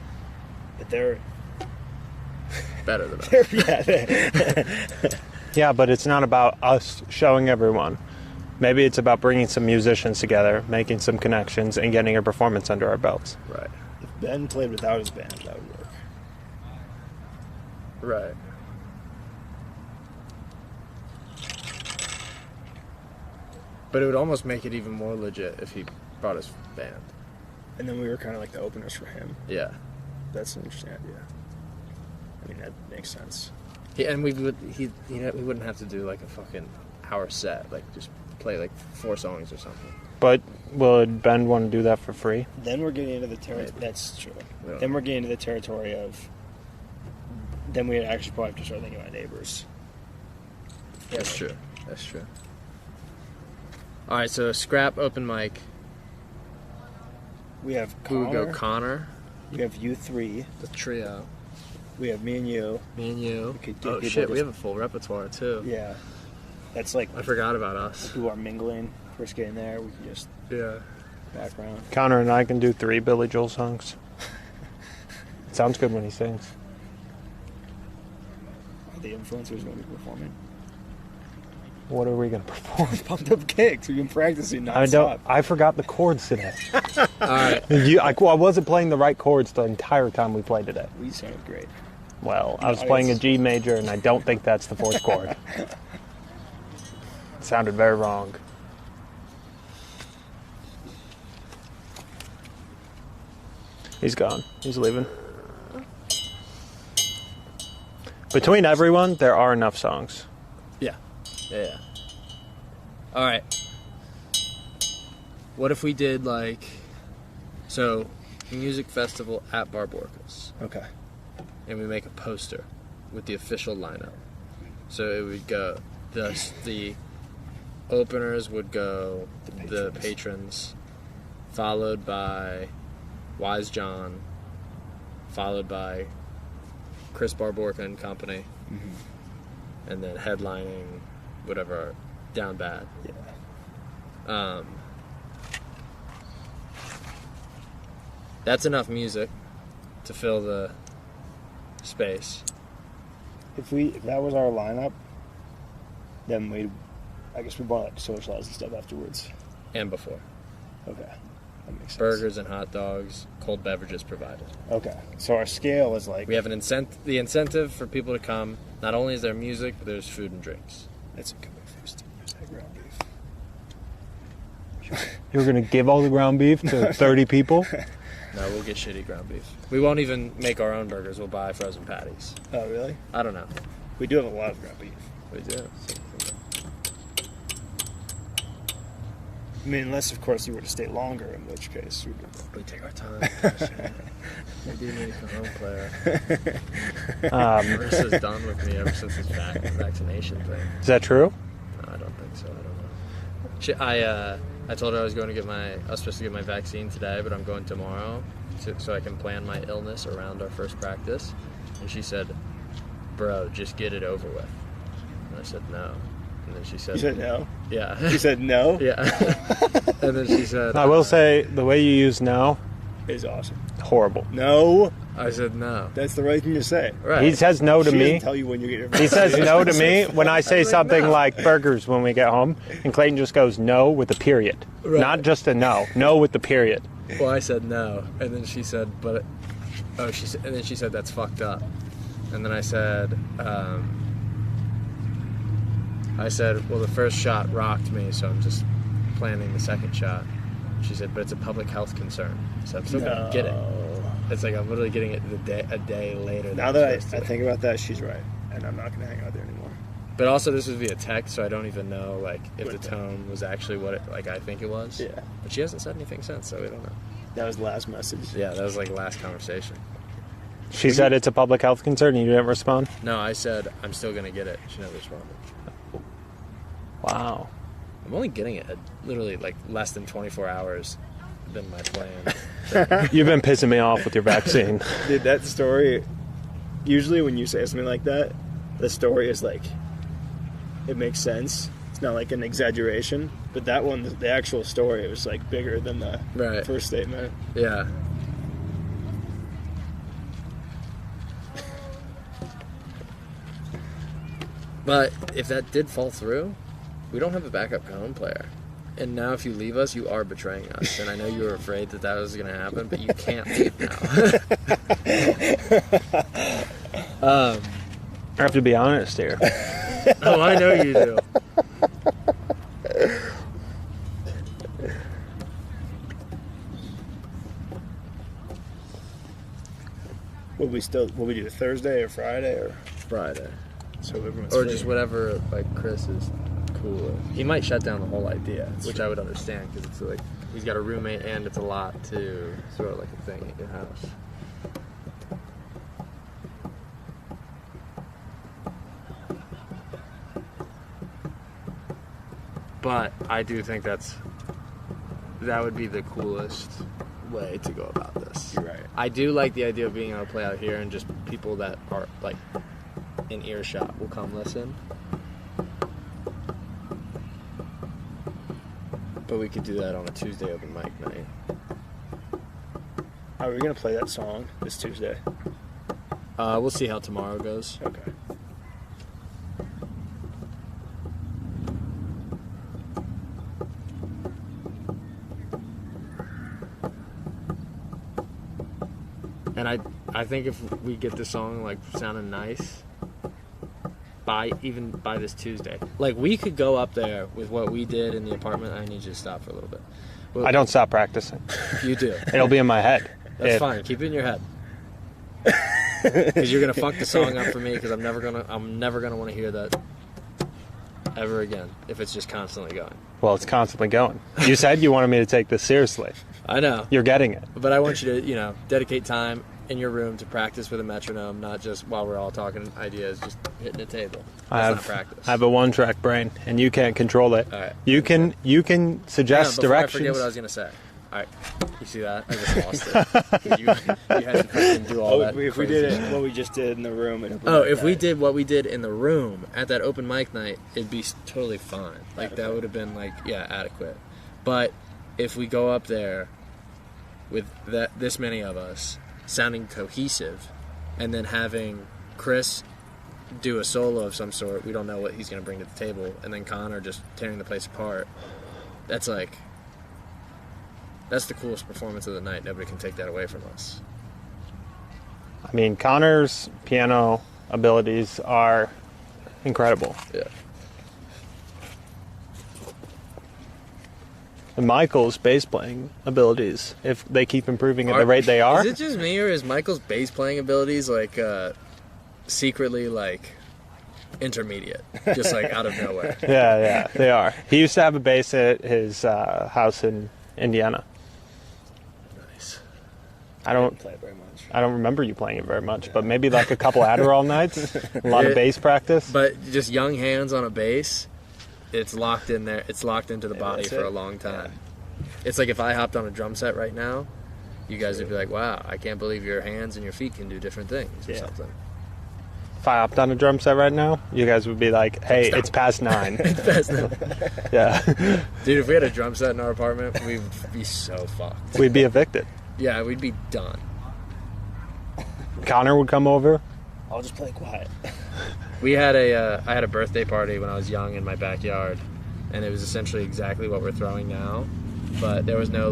But they're... better than us. Yeah, but it's not about us showing everyone. Maybe it's about bringing some musicians together, making some connections, and getting a performance under our belts. Right. If Ben played without his band, that would work. Right. But it would almost make it even more legit if he brought his band. And then we were kind of like the openers for him. Yeah. That's an interesting idea. I mean, that makes sense. Yeah, and we wouldn't have to do like a fucking hour set. Like just play like 4 songs or something. But would Ben want to do that for free? Then we're getting into the territory. That's true. Yeah. Then we're getting into the territory of. Then we'd actually probably have to start thinking about neighbors. That's true. That's true. All right, so scrap open mic. We have We would Conor. go Conor. We have you three. The trio. We have me and you. Me and you. We could get Oh people shit, to- we have a full repertoire too. Yeah. That's like I forgot about us. who are mingling. First getting there, we can just background. Conor and I can do 3 Billy Joel songs. It sounds good when he sings. Are the influencers going to be performing? What are we going to perform? Pumped up kicks. We've been practicing I nonstop. I forgot the chords today. All right. I wasn't playing the right chords the entire time we played today. We sounded great. Well, I was playing a G major, and I don't think that's the 4th chord. sounded very wrong. He's gone. He's leaving. Between everyone, there are enough songs. Yeah. All right. What if we did like, so, music festival at Barborcas, Okay. and we make a poster with the official lineup. So it would go, the openers would go the patrons, followed by Wise John, followed by Chris Barborca and Company, and then headlining whatever Down Bad. Yeah. That's enough music to fill the space. If that was our lineup, then I guess we bought like socialized and stuff afterwards. And before. Okay. That makes sense. Burgers and hot dogs, cold beverages provided. Okay. So our scale is like... We have the incentive for people to come. Not only is there music, but there's food and drinks. That's a good way for us to use that ground beef. You're going to give all the ground beef to 30 people? No, we'll get shitty ground beef. We won't even make our own burgers. We'll buy frozen patties. Oh, really? I don't know. We do have a lot of ground beef. We do. I mean, unless, of course, you were to stay longer, in which case we take our time. We do need a cajon player. Marissa's done with me ever since his vaccination thing. Is that true? No, I don't think so. I don't know. I told her I was supposed to get my vaccine today, but I'm going tomorrow so I can plan my illness around our first practice. And she said, bro, just get it over with. And I said, no. And then she said... You said no? Yeah. You said no? Yeah. And then she said... I will say, the way you use no... is awesome. Horrible. No. I said no. That's the right thing to say. Right. He says no to she me. Doesn't tell you when you get your He says no to me when I say something no. like burgers when we get home, and Clayton just goes no with a period. Right. Not just a no. No with the period. Well, I said no, and then she said, and then she said that's fucked up, and then I said, well, the first shot rocked me, so I'm just planning the second shot. She said, but it's a public health concern, so I'm still gonna get it. It's like I'm literally getting it a day later. Now that I think about that, she's right, and I'm not gonna hang out there anymore. But also, this was via text, so I don't even know if the tone was actually what I think it was. Yeah. But she hasn't said anything since, so we don't know. That was the last message. Yeah, that was like last conversation. She said it's a public health concern, and you didn't respond? No, I said I'm still gonna get it. She never responded. Wow. I'm only getting it literally like less than 24 hours than my plan. You've been pissing me off with your vaccine. Dude, that story, usually when you say something like that, the story is like, it makes sense. It's not like an exaggeration. But that one, the actual story, it was like bigger than the first statement. Yeah. But if that did fall through, we don't have a backup cajon player. And now if you leave us, you are betraying us. And I know you were afraid that was going to happen, but you can't leave now. I have to be honest here. Oh, I know you do. Will we do Thursday or Friday or Friday? So everyone's Or free. just whatever, like, Chris is cool with. He might shut down the whole idea, which I would understand, because it's like, he's got a roommate and it's a lot to throw like a thing at your house. But I do think that would be the coolest way to go about this. You're right. I do like the idea of being able to play out here and just people that are like in earshot will come listen. But we could do that on a Tuesday open mic night. Are we gonna play that song this Tuesday? We'll see how tomorrow goes. Okay. And I think if we get the song like sounding nice, by this Tuesday. Like, we could go up there with what we did in the apartment. I need you to stop for a little bit. I don't stop practicing. You do. It'll be in my head. That's fine. Keep it in your head. Because you're gonna fuck the song up for me. Because I'm never gonna want to hear that ever again if it's just constantly going. Well, it's constantly going. You said you wanted me to take this seriously. I know. You're getting it. But I want you to, dedicate time in your room to practice with a metronome, not just while we're all talking ideas, just hitting a table. That's not practice. I have a one-track brain, and you can't control it. All right. You can suggest directions. I forget what I was gonna say. All right, you see that? I just lost it. You had to fucking do all that. If we did it, what we just did in the room. If we did what we did in the room at that open mic night, it'd be totally fine. Like, that would have been adequate. But if we go up there with this many of us sounding cohesive, and then having Chris do a solo of some sort, we don't know what he's going to bring to the table, and then Conor just tearing the place apart, that's the coolest performance of the night. Nobody can take that away from us. I mean, Conor's piano abilities are incredible. Yeah. And Michael's bass playing abilities, if they keep improving at the rate they are. Is it just me, or is Michael's bass playing abilities secretly intermediate, just out of nowhere? Yeah, they are. He used to have a bass at his house in Indiana. Nice. I don't play it very much. I don't remember you playing it very much, but maybe a couple Adderall nights, a lot of bass practice. But just young hands on a bass, it's locked in there. It's locked into the body for a long time. Yeah. It's like if I hopped on a drum set right now, you guys would be like, "Wow, I can't believe your hands and your feet can do different things," or something. If I hopped on a drum set right now, you guys would be like, "Hey, it's past 9." It's past 9. Yeah. Dude, if we had a drum set in our apartment, we would be so fucked. We'd be evicted. Yeah, we'd be done. Conor would come over. I'll just play quiet. I had a birthday party when I was young in my backyard, and it was essentially exactly what we're throwing now, but there was no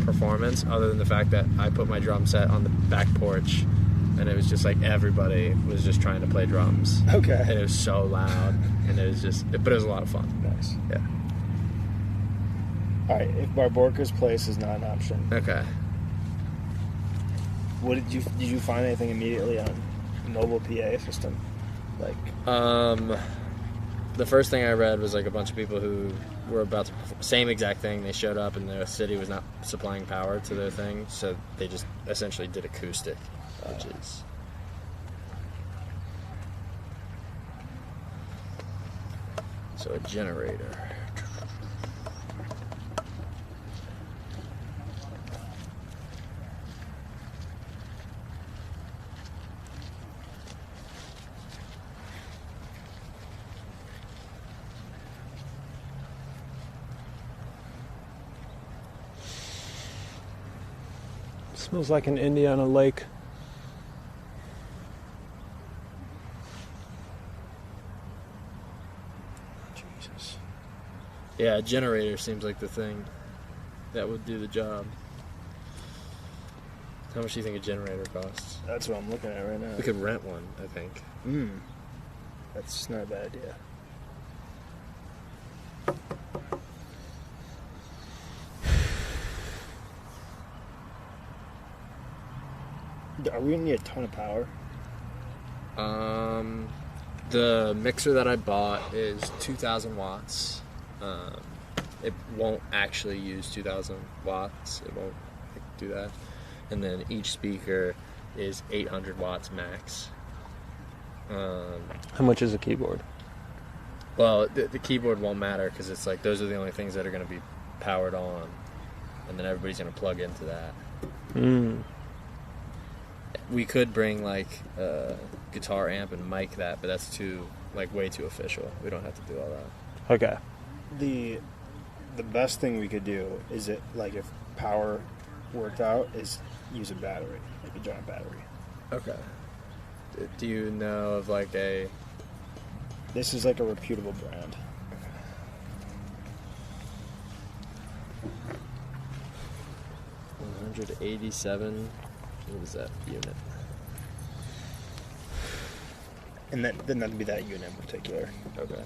performance other than the fact that I put my drum set on the back porch, and it was just everybody was just trying to play drums. Okay. And it was so loud, and it was but it was a lot of fun. Nice. Yeah. All right. If Barborca's place is not an option, Okay. what did you find anything immediately on mobile PA system? The first thing I read was a bunch of people who were about to same exact thing. They showed up and the city was not supplying power to their thing, so they just essentially did acoustic, which is so a generator. Smells like an Indiana lake. Jesus. Yeah, a generator seems like the thing that would do the job. How much do you think a generator costs? That's what I'm looking at right now. We could rent one, I think. That's not a bad idea. Are we gonna need a ton of power? The mixer that I bought is 2,000 watts. It won't actually use 2,000 watts. It won't do that. And then each speaker is 800 watts max. How much is a keyboard? Well, the keyboard won't matter because it's those are the only things that are going to be powered on, and then everybody's going to plug into that. We could bring a guitar amp and mic that, but that's too way too official. We don't have to do all that. Okay. The best thing we could do is if power worked out is use a battery, a giant battery. Okay. Do you know of a? This is a reputable brand. 187. What is that unit? And then that'd be that unit in particular. Okay.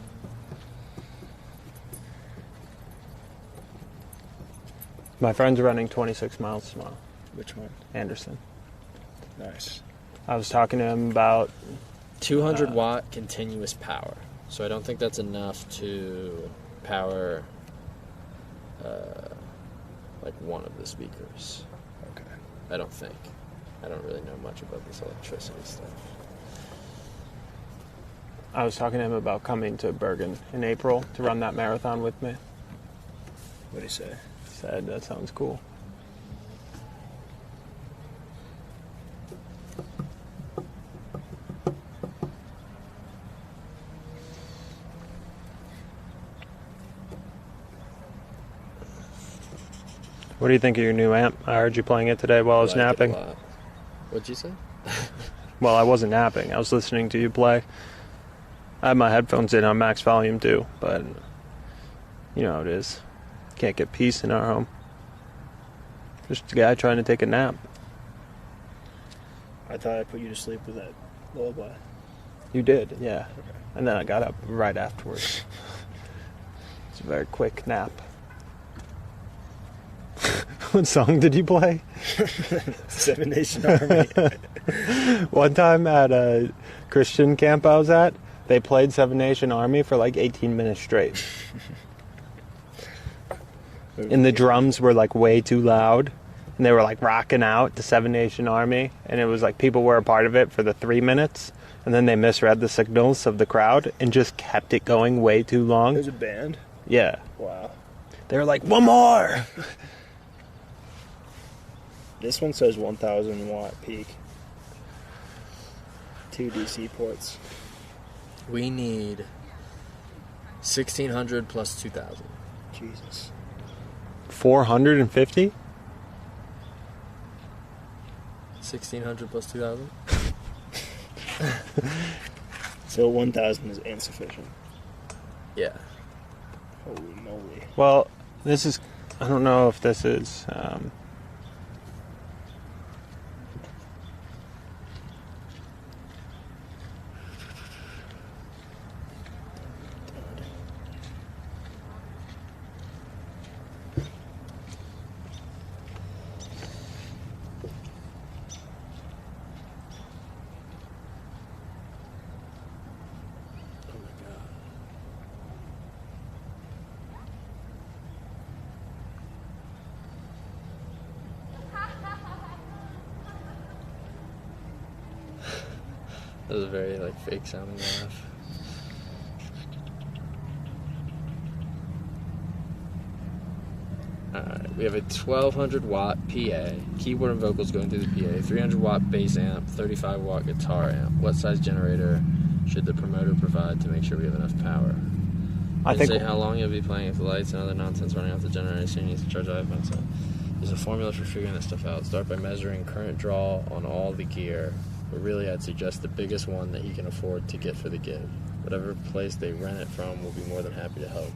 My friend's running 26 miles tomorrow. Which one? Anderson. Nice. I was talking to him about 200 watt continuous power. So I don't think that's enough to power like one of the speakers. Okay. I don't think. I don't really know much about this electricity stuff. I was talking to him about coming to Bergen in April to run that marathon with me. What did he say? Said that sounds cool. What do you think of your new amp? I heard you playing it today while I was napping. What'd you say? Well, I wasn't napping. I was listening to you play. I had my headphones in on max volume too, but you know how it is. Can't get peace in our home. Just a guy trying to take a nap. I thought I put you to sleep with that lullaby. You did, yeah. Okay. And then I got up right afterwards. It's a very quick nap. What song did you play? Seven Nation Army. One time at a Christian camp I was at, they played Seven Nation Army for like 18 minutes straight. And the drums were like way too loud. And they were like rocking out to Seven Nation Army. And it was like people were a part of it for the 3 minutes. And then they misread the signals of the crowd and just kept it going way too long. There's a band? Yeah. Wow. They were like, one more! This one says 1,000 watt peak. 2 DC ports. We need 1,600 plus 2,000. Jesus. 450? 1,600 plus 2,000? So 1,000 is insufficient. Yeah. Holy moly. Well, this is... I don't know if this is... That was a very like fake sounding laugh. Alright, we have a 1,200 watt PA, keyboard and vocals going through the PA, 300 watt bass amp, 35 watt guitar amp. What size generator should the promoter provide to make sure we have enough power? I think say how long you'll be playing if the lights and other nonsense running off the generator, so you need to charge iPhone. So there's a formula for figuring this stuff out. Start by measuring current draw on all the gear. But really, I'd suggest the biggest one that he can afford to get for the gig. Whatever place they rent it from will be more than happy to help.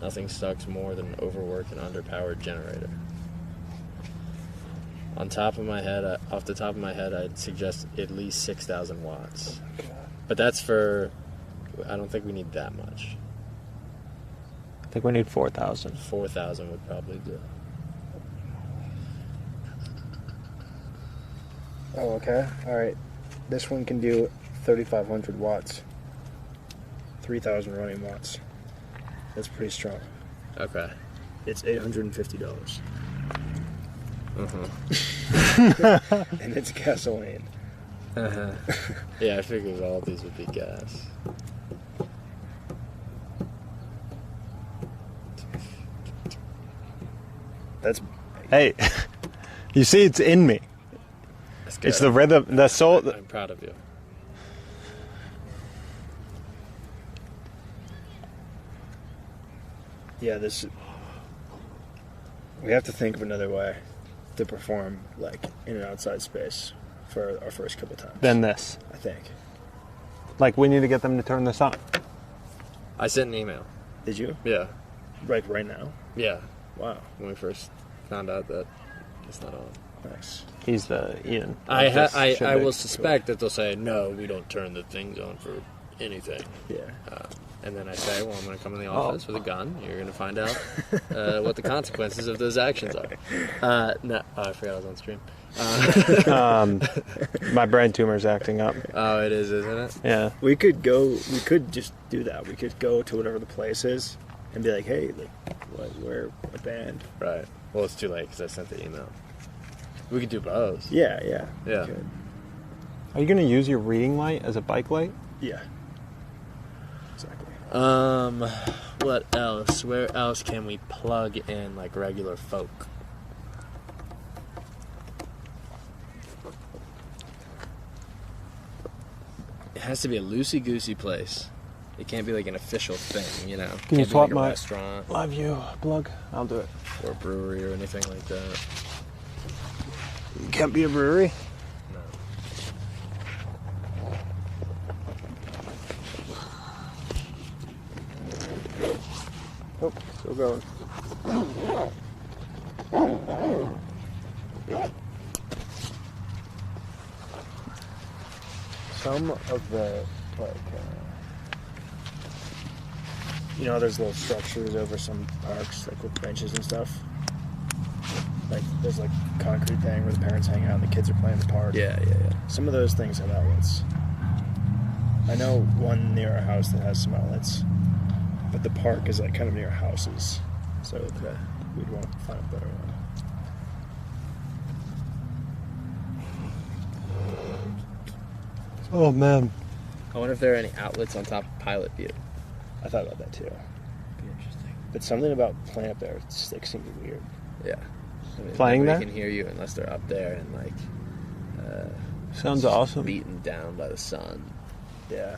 Nothing sucks more than an overworked and underpowered generator. Off the top of my head, I'd suggest at least 6,000 watts. But that's for... I don't think we need that much. I think we need 4,000. 4,000 would probably do. Oh, okay. Alright. This one can do 3,500 watts. 3,000 running watts. That's pretty strong. Okay. It's $850. Uh-huh. And it's gasoline. Uh-huh. Yeah, I figured all of these would be gas. That's... Hey, you see it's in me. It's the rhythm, the soul. I'm proud of you. Yeah, this... We have to think of another way to perform, like, in an outside space for our first couple times. Than this. I think. Like, we need to get them to turn this on. I sent an email. Did you? Yeah. Like, right now? Yeah. Wow. When we first found out that it's not on. Nice. He's the Ian. I will Cool. suspect that they'll say, no, we don't turn the things on for anything. Yeah. And then I say, well, I'm going to come in the office with a gun. You're going to find out what the consequences of those actions are. No, I forgot I was on stream. My brain tumor's acting up. Oh, it is, isn't it? Yeah. We could just do that. We could go to whatever the place is and be like, hey, like, we're a band. Right. Well, it's too late because I sent the email. We could do both. Yeah. Yeah. Okay. Are you going to use your reading light as a bike light? Yeah. Exactly. What else? Where else can we plug in like regular folk? It has to be a loosey-goosey place. It can't be like an official thing, you know. Can you Can't be swap like a my restaurant Live View plug? I'll do it. or a brewery or anything like that? Can't be a brewery. No. Oh, still going. Some of the, like, you know, there's little structures over some parks, like with benches and stuff. Like, there's like a concrete thing where the parents hang out and the kids are playing in the park. Yeah. Some of those things have outlets. I know one near our house that has some outlets, but the park is like kind of near houses, so we'd want to find a better one. Oh, man. I wonder if there are any outlets on top of Pilot View. I thought about that too. Be interesting. But something about playing up there like seems weird. Yeah. I mean, Playing nobody there? can hear you unless they're up there and like Sounds awesome. beaten down by the sun. Yeah.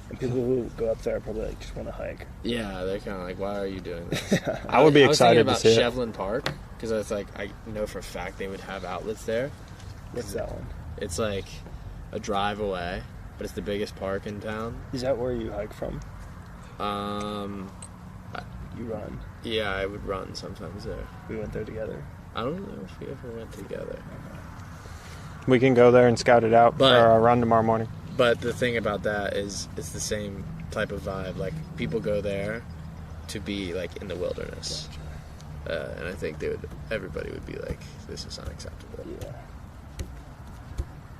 And people who go up there probably like just want to hike. Yeah, they're kind of like, why are you doing this? I would be excited I to was see thinking it. about Shevlin Park because I was like, I know for a fact they would have outlets there. What's that one? It's like a drive away, but it's the biggest park in town. Is that where you hike from? You run. Yeah, I would run sometimes there. We went there together. I don't know if we ever went together. We can go there and scout it out But- for our run tomorrow morning. But the thing about that is it's the same type of vibe. Like, people go there to be, like, in the wilderness. And I think everybody would be like, this is unacceptable. Yeah.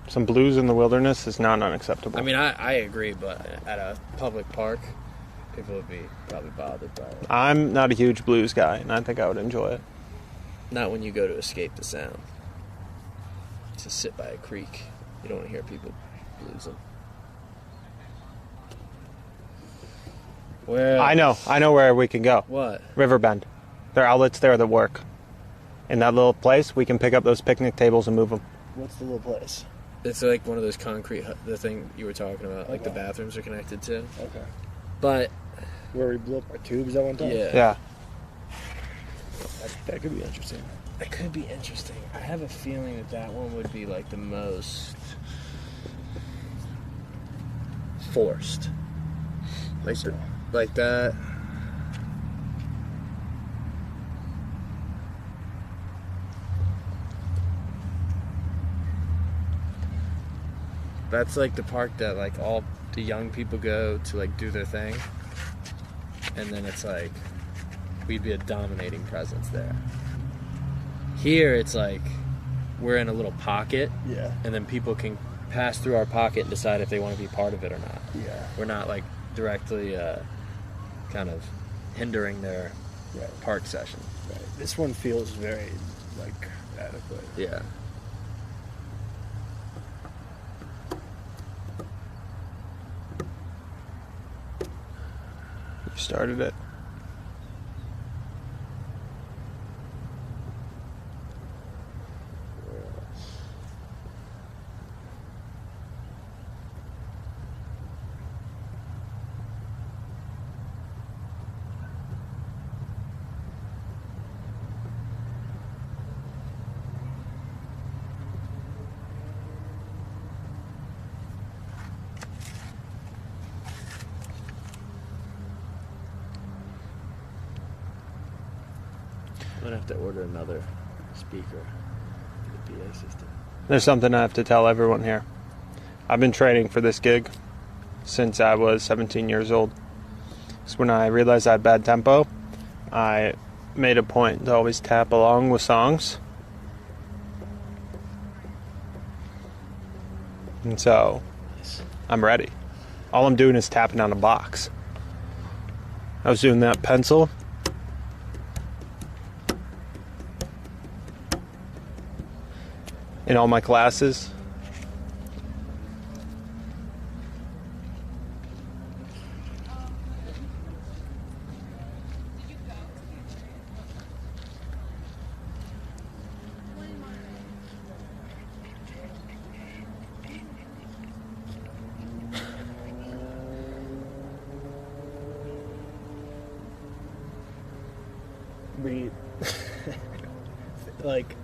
Some blues in the wilderness is not unacceptable. I mean, I agree, but at a public park, people would be probably bothered by it. I'm not a huge blues guy, and I think I would enjoy it. Not when you go to escape the sound. To sit by a creek. You don't want to hear people bluesing. Well, I know where we can go. What? Riverbend. There are outlets there that work. In that little place, we can pick up those picnic tables and move them. What's the little place? It's like one of those concrete, the thing you were talking about, like the bathrooms are connected to. Okay. But Where we blew up our tubes at one time? yeah, Yeah. That could be interesting. that could be interesting. I have a feeling that one would be like the most forced, like like that. That's like the park that like all the young people go to like do their thing, and then it's like we'd be a dominating presence there. Here it's like we're in a little pocket, Yeah. and then people can pass through our pocket and decide if they want to be part of it or not. Yeah. We're not like directly kind of hindering their Right. park session. Right. This one feels very, like, adequate. Yeah. You started it. I'm gonna have to order another speaker. The There's something I have to tell everyone here. I've been training for this gig since I was 17 years old. So when I realized I had bad tempo, I made a point to always tap along with songs. And so, I'm ready. All I'm doing is tapping on a box. I was doing that pencil. In all my classes. We like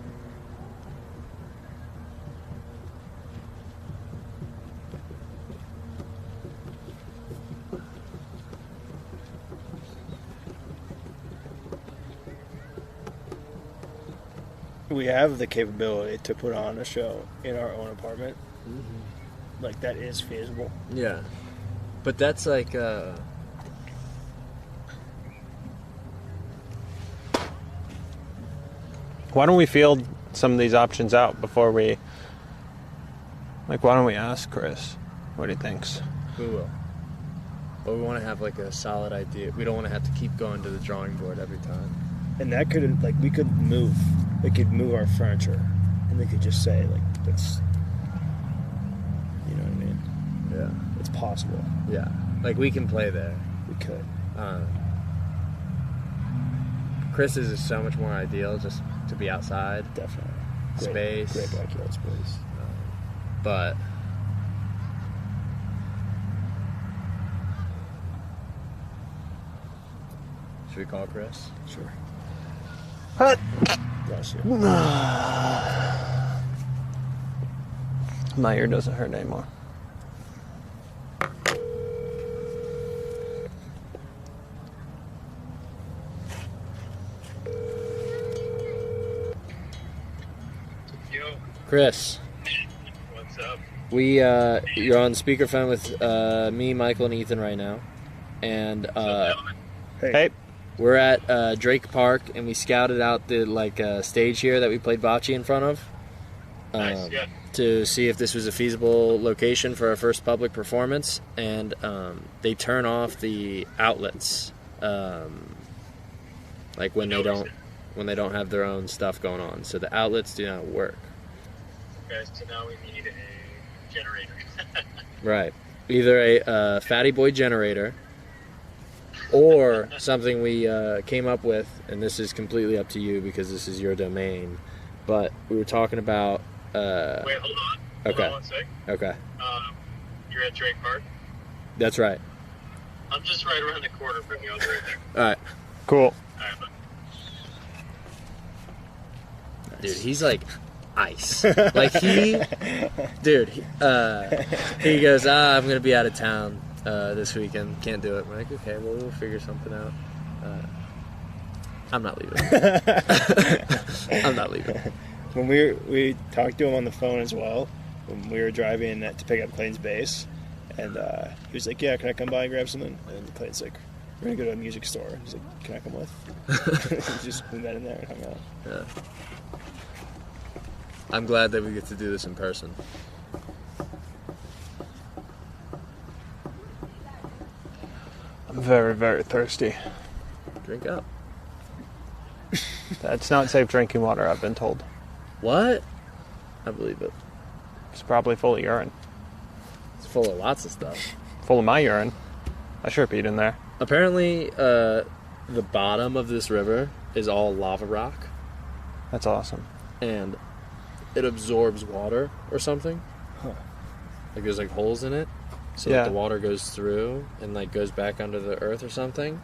we have the capability to put on a show in our own apartment. Mm-hmm. Like that is feasible. Yeah, but that's like why don't we field some of these options out before we... Like, why don't we ask Chris what he thinks? we will. But we want to have like a solid idea. We don't want to have to keep going to the drawing board every time. And that could, like, we could move our furniture, and they could just say, like, that's, you know what I mean? Yeah. It's possible. Yeah. Like, we can play there. We could. Chris's is so much more ideal just to be outside. Definitely. Space. Great backyard space. But should we call Chris? Sure. Hut. Bless you. My ear doesn't hurt anymore. Chris. What's up? You're on speakerphone with me, Michael, and Ethan right now, and Hey. we're at Drake Park, and we scouted out the stage here that we played bocce in front of, Nice, yeah. to see if this was a feasible location for our first public performance, and they turn off the outlets, like when they don't have their own stuff going on, so the outlets do not work. Okay, so now we need a generator. Right. Either a Fatty Boy generator or something we came up with, and this is completely up to you because this is your domain, but we were talking about... Wait, hold on. Okay. Hold on one sec. Okay. You're at Drake Park? That's right. I'm just right around the corner from you. I'll be right there. All right. Cool. All right, bye. Dude, he's like ice. Like he goes, I'm going to be out of town this weekend. Can't do it. I'm like, okay, well, we'll figure something out. I'm not leaving. I'm not leaving. When we talked to him on the phone as well, when we were driving to pick up Clayton's bass, and he was like, yeah, can I come by and grab something? And Clayton's like, we're going to go to a music store. He's like, can I come with? We met in there and hung out. Yeah. I'm glad that we get to do this in person. I'm very, very thirsty. Drink up. That's not safe drinking water, I've been told. What? I believe it. It's probably full of urine. It's full of lots of stuff. Full of my urine. I sure peed in there. Apparently, the bottom of this river is all lava rock. That's awesome. And it absorbs water or something. Huh. Like there's like holes in it, so that the water goes through and like goes back under the earth or something.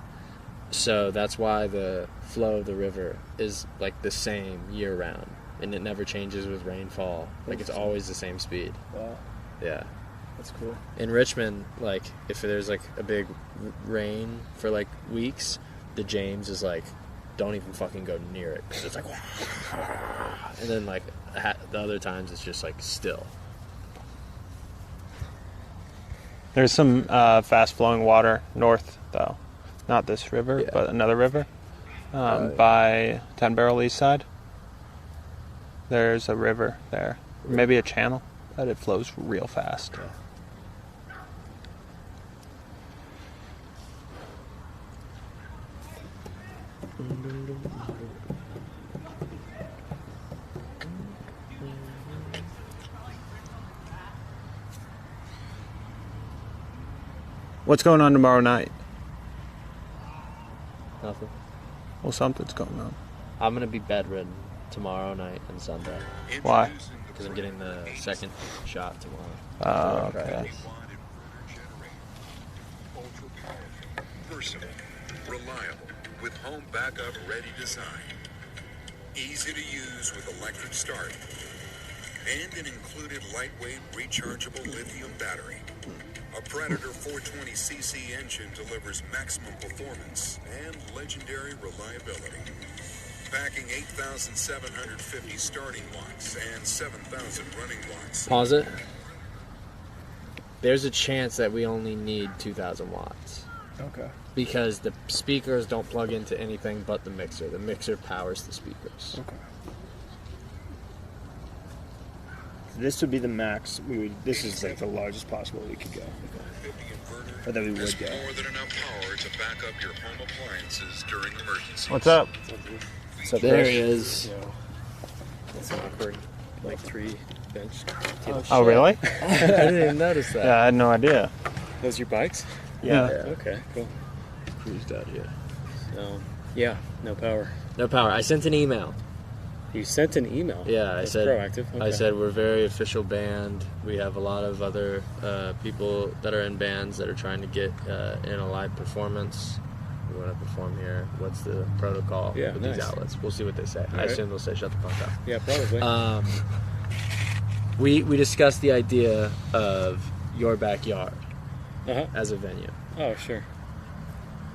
So that's why the flow of the river is like the same year round, and it never changes with rainfall. Like it's always the same speed. Wow. Yeah. That's cool. In Richmond, like if there's like a big rain for like weeks, the James is like, don't even fucking go near it, because it's like, and then like the other times it's just like still. There's some fast-flowing water north, though. Not this river, but another river. By 10 Barrel East Side. There's a river there. Maybe a channel, but it flows real fast. What's going on tomorrow night? Nothing. Well, something's going on. I'm gonna be bedridden tomorrow night and Sunday. Why? Because I'm getting the second shot tomorrow. Oh, okay. Versatile, reliable, with home backup ready design. Easy to use with electric start. And an included lightweight rechargeable lithium battery. A Predator 420cc engine delivers maximum performance and legendary reliability. Packing 8,750 starting watts and 7,000 running watts. Pause it. There's a chance that we only need 2,000 watts. Okay. Because the speakers don't plug into anything but the mixer. The mixer powers the speakers. Okay. This would be the max. This is like the largest possible we could go. Or that we would go. More than enough power to back up your home appliances during emergencies. What's up? So there he is. That's awkward. Like 3 bench. Oh, really? I didn't even notice that. Yeah, I had no idea. Those your bikes? Yeah. Okay, cool. Cruised out here. So, yeah, no power. No power. I sent an email. You sent an email? Yeah, That's proactive. Okay. I said we're a very official band. We have a lot of other people that are in bands that are trying to get in a live performance. We want to perform here. What's the protocol with these outlets? We'll see what they say. I assume they'll say shut the fuck up. Yeah, probably. We discussed the idea of your backyard as a venue. Oh, sure.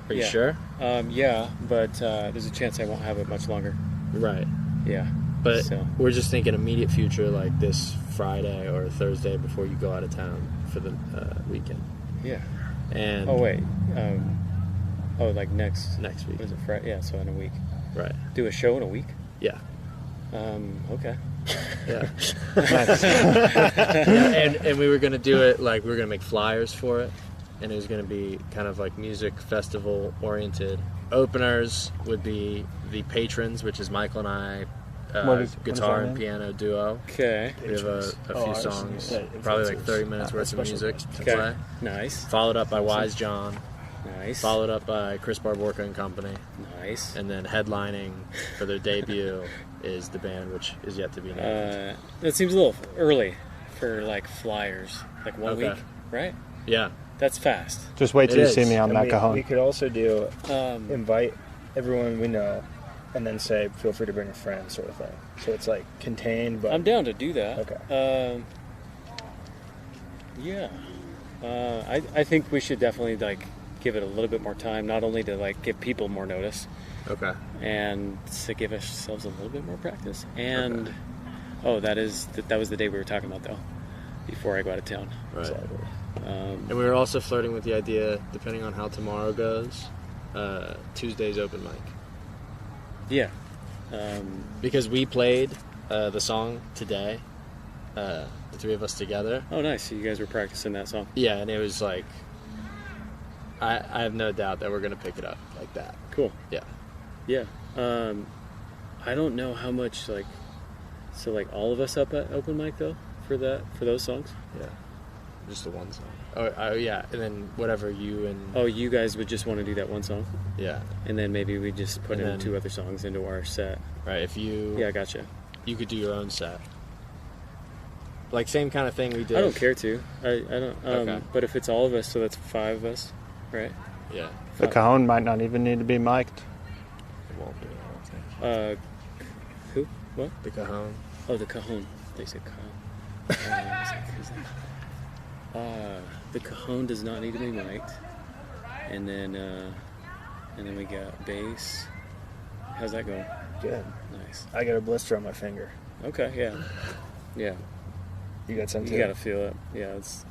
Are you sure? Yeah, but there's a chance I won't have it much longer. Right. Yeah. But we're just thinking immediate future, like this Friday or Thursday before you go out of town for the weekend. Yeah. And wait. Like next week. Is it Friday? Yeah, so in a week. Right. Do a show in a week? Yeah. Okay. Yeah. and we were gonna do it like we were gonna make flyers for it, and it was gonna be kind of like music festival oriented. Openers would be the Patrons, which is Michael and I, guitar and piano duo. Okay. We have a few songs, probably like 30 minutes worth of music to play. Nice. Followed up by Wise John. Nice. Followed up by Chris Barborka and Company. Nice. And then headlining for their debut is the band, which is yet to be named. That seems a little early for like flyers. Like 1 week, right? Yeah. That's fast. Just wait till you see me on that cajon. We could also do invite everyone we know, and then say feel free to bring a friend, sort of thing. So it's like contained, but I'm down to do that. Okay. Yeah. I think we should definitely like give it a little bit more time, not only to like give people more notice. Okay. And to give ourselves a little bit more practice. And that was the day we were talking about though, before I go out of town. Right. So, and we were also flirting with the idea, depending on how tomorrow goes, Tuesday's open mic. Yeah. Because we played the song today, the three of us together. Oh, nice. So you guys were practicing that song. Yeah, and it was like, I have no doubt that we're going to pick it up like that. Cool. Yeah. Yeah. I don't know how much, like, so like all of us up at open mic though, for those songs? Yeah. Just the one song. Oh, yeah, and then whatever you and... Oh, you guys would just want to do that one song? Yeah. And then maybe we just put in 2 other songs into our set. Right, if you... Yeah, gotcha. You could do your own set. Like, same kind of thing we did. I don't care to. I don't... Okay. But if it's all of us, so that's 5 of us, right? Yeah. The cajon might not even need to be mic'd. It won't be, I don't think. Who? What? The cajon. Oh, the cajon. They said cajon. The cajon does not need to be mic'd. And then we got bass. How's that going? Good. Nice. I got a blister on my finger. Okay, yeah. Yeah. You got some You too? gotta feel it. Yeah, it's...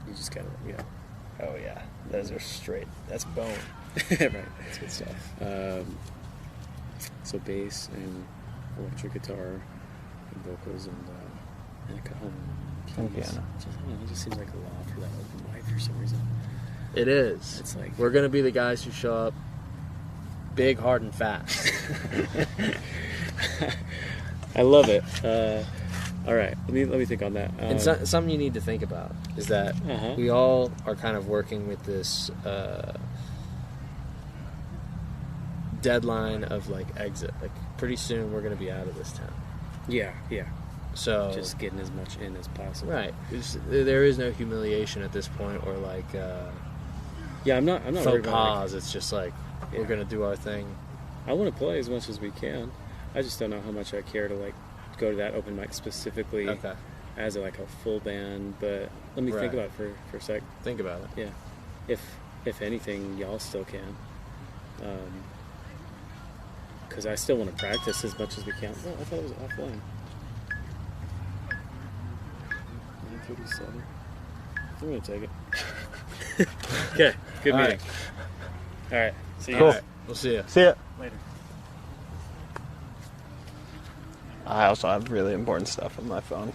You just gotta, yeah. Oh, yeah. Those are straight. That's bone. Right. That's good stuff. So bass and electric guitar and vocals and a cajon. And piano. Just, I don't know, it just seems like a lot for that open mic for some reason. It is. It's like... We're gonna be the guys who show up big, hard, and fast. I love it. All right, let me think on that. And something you need to think about is that we all are kind of working with this deadline of like exit. Like pretty soon we're going to be out of this town. Yeah. So Just getting as much in as possible. right, there is no humiliation at this point or like Yeah, I'm not worried faux about pas. It's just like we're going to do our thing. I want to play as much as we can. I just don't know how much I care to like go to that open mic specifically as like a full band. But let me think about it for a sec. Think about it. Yeah, if anything, y'all still can. Because I still want to practice as much as we can. Oh, I thought it was offline. 9:37. I'm gonna take it. Okay, good All meeting. All right, see you Cool. guys. We'll see you See ya. Later. I also have really important stuff on my phone.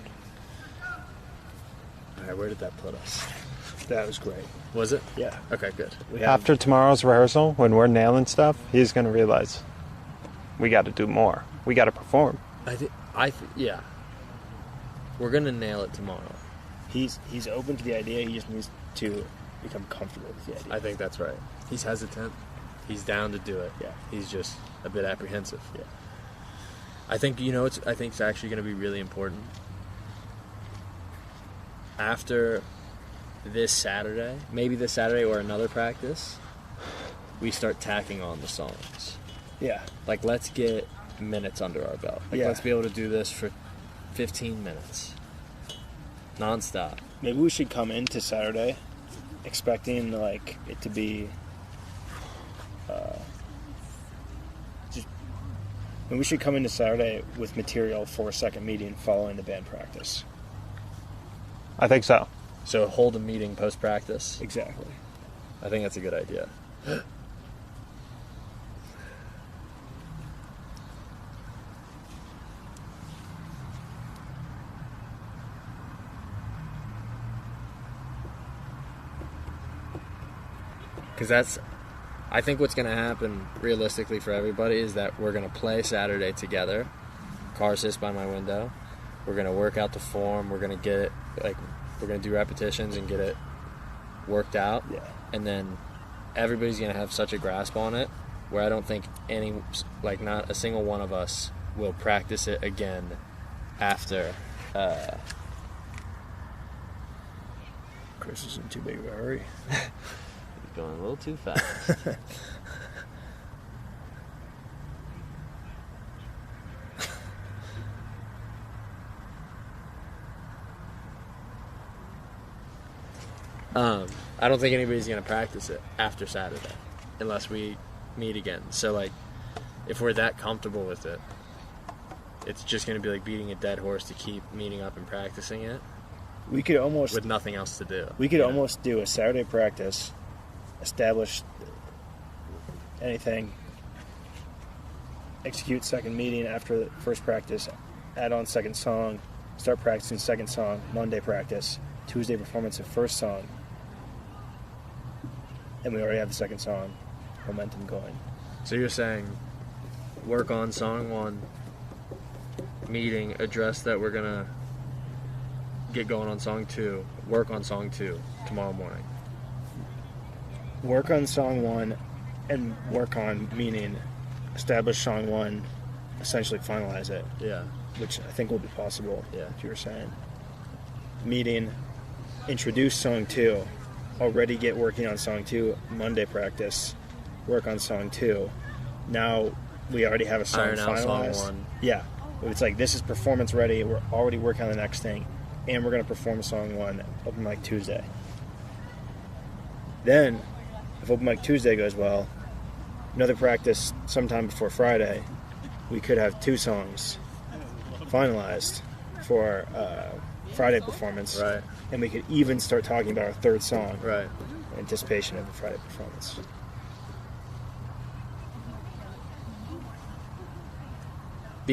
All right, where did that put us? That was great. Was it? Yeah. Okay, good. After tomorrow's rehearsal, when we're nailing stuff, he's going to realize we got to do more. We got to perform. Yeah. We're gonna nail it tomorrow. He's open to the idea. He just needs to become comfortable with the idea. I think that's right. He's hesitant. He's down to do it. Yeah. He's just a bit apprehensive. Yeah. I think it's actually going to be really important. After this Saturday, maybe this Saturday or another practice, we start tacking on the songs. Yeah. Like, let's get minutes under our belt. Like, Yeah. let's be able to do this for 15 minutes. Non-stop. Maybe we should come into Saturday expecting like it to be maybe we should come into Saturday with material for a second meeting following the band practice. I think so. So hold a meeting post-practice. Exactly. I think that's a good idea. Because I think what's going to happen realistically for everybody is that we're going to play Saturday together. Car sits by my window. We're going to work out the form. We're going to get it, we're going to do repetitions and get it worked out. Yeah. And then everybody's going to have such a grasp on it where I don't think not a single one of us will practice it again after. Chris is in too big of a hurry. Going a little too fast. I don't think anybody's going to practice it after Saturday unless we meet again. So, if we're that comfortable with it, it's just going to be like beating a dead horse to keep meeting up and practicing it. We could almost with nothing else to do. We could almost do a Saturday practice, establish anything, execute second meeting after the first practice, add on second song, start practicing second song, Monday practice, Tuesday performance of first song, and we already have the second song, momentum going. So you're saying work on song one, meeting, address that we're going to get going on song two, work on song two tomorrow morning. Work on song one and work on meaning, establish song one, essentially finalize it. Yeah. Which I think will be possible. Yeah. As you were saying. Meeting, introduce song two, already get working on song two, Monday practice, work on song two. Now we already have a song Iron out finalized. song one. Yeah. It's like this is performance ready, we're already working on the next thing, and we're going to perform song one open mic Tuesday. Then, if open mic Tuesday goes well, another practice sometime before Friday, we could have two songs finalized for Friday performance. Right. And we could even start talking about our third song. Right. In anticipation of the Friday performance.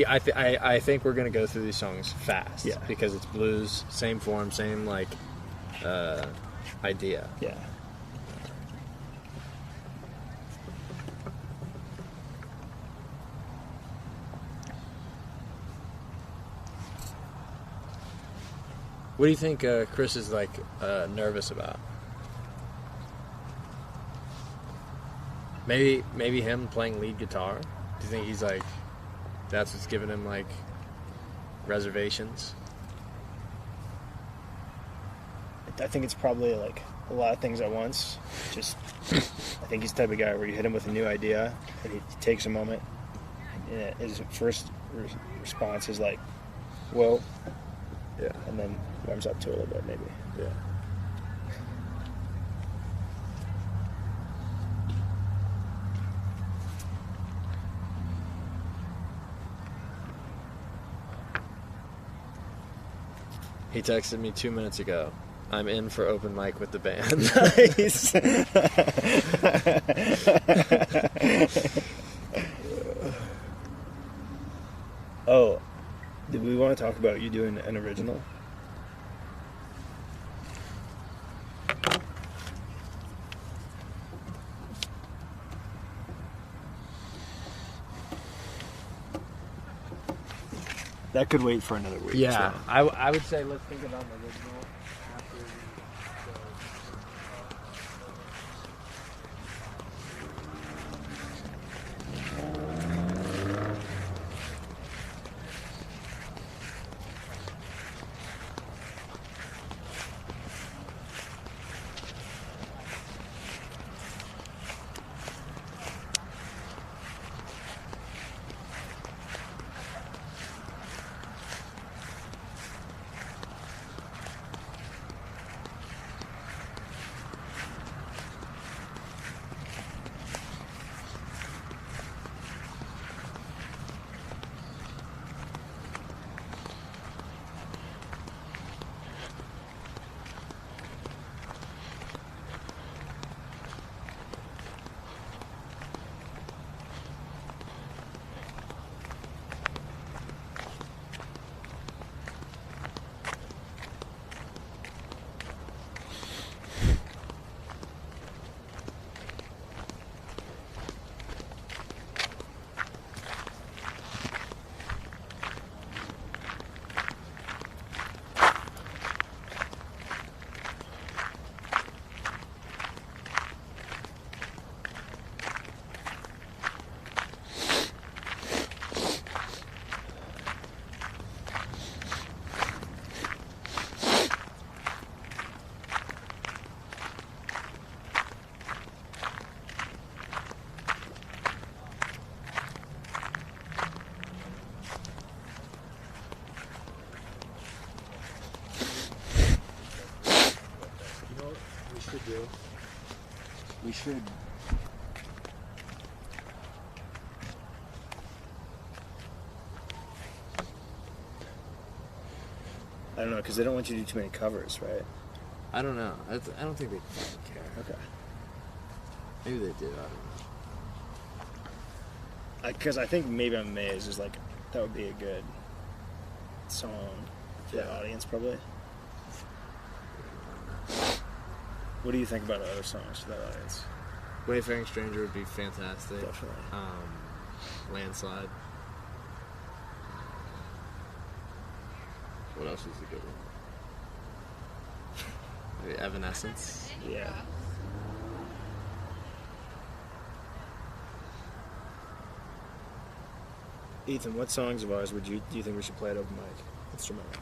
I think we're gonna go through these songs fast. Yeah. Because it's blues, same form, same like idea. Yeah. What do you think Chris is like nervous about? Maybe him playing lead guitar. Do you think he's like that's what's giving him like reservations? I think it's probably like a lot of things at once. Just I think he's the type of guy where you hit him with a new idea and he takes a moment and his first response is like, whoa. Yeah. And then warms up to it a little bit, maybe. Yeah. He texted me 2 minutes ago. I'm in for open mic with the band. Nice. Oh, did we want to talk about you doing an original? That could wait for another week. Yeah, so. I would say let's think about the original after we go. We should. I don't know, because they don't want you to do too many covers, right? I don't know. I don't think they care. Okay. Maybe they do. I don't know. Because I think Maybe I'm Amazed is like, that would be a good song for the audience, probably. What do you think about other songs for that audience? Wayfaring Stranger would be fantastic. Definitely. Landslide. What else is a good one? Maybe Evanescence. Yeah. Ethan, what songs of ours do you think we should play at open mic? Instrumental.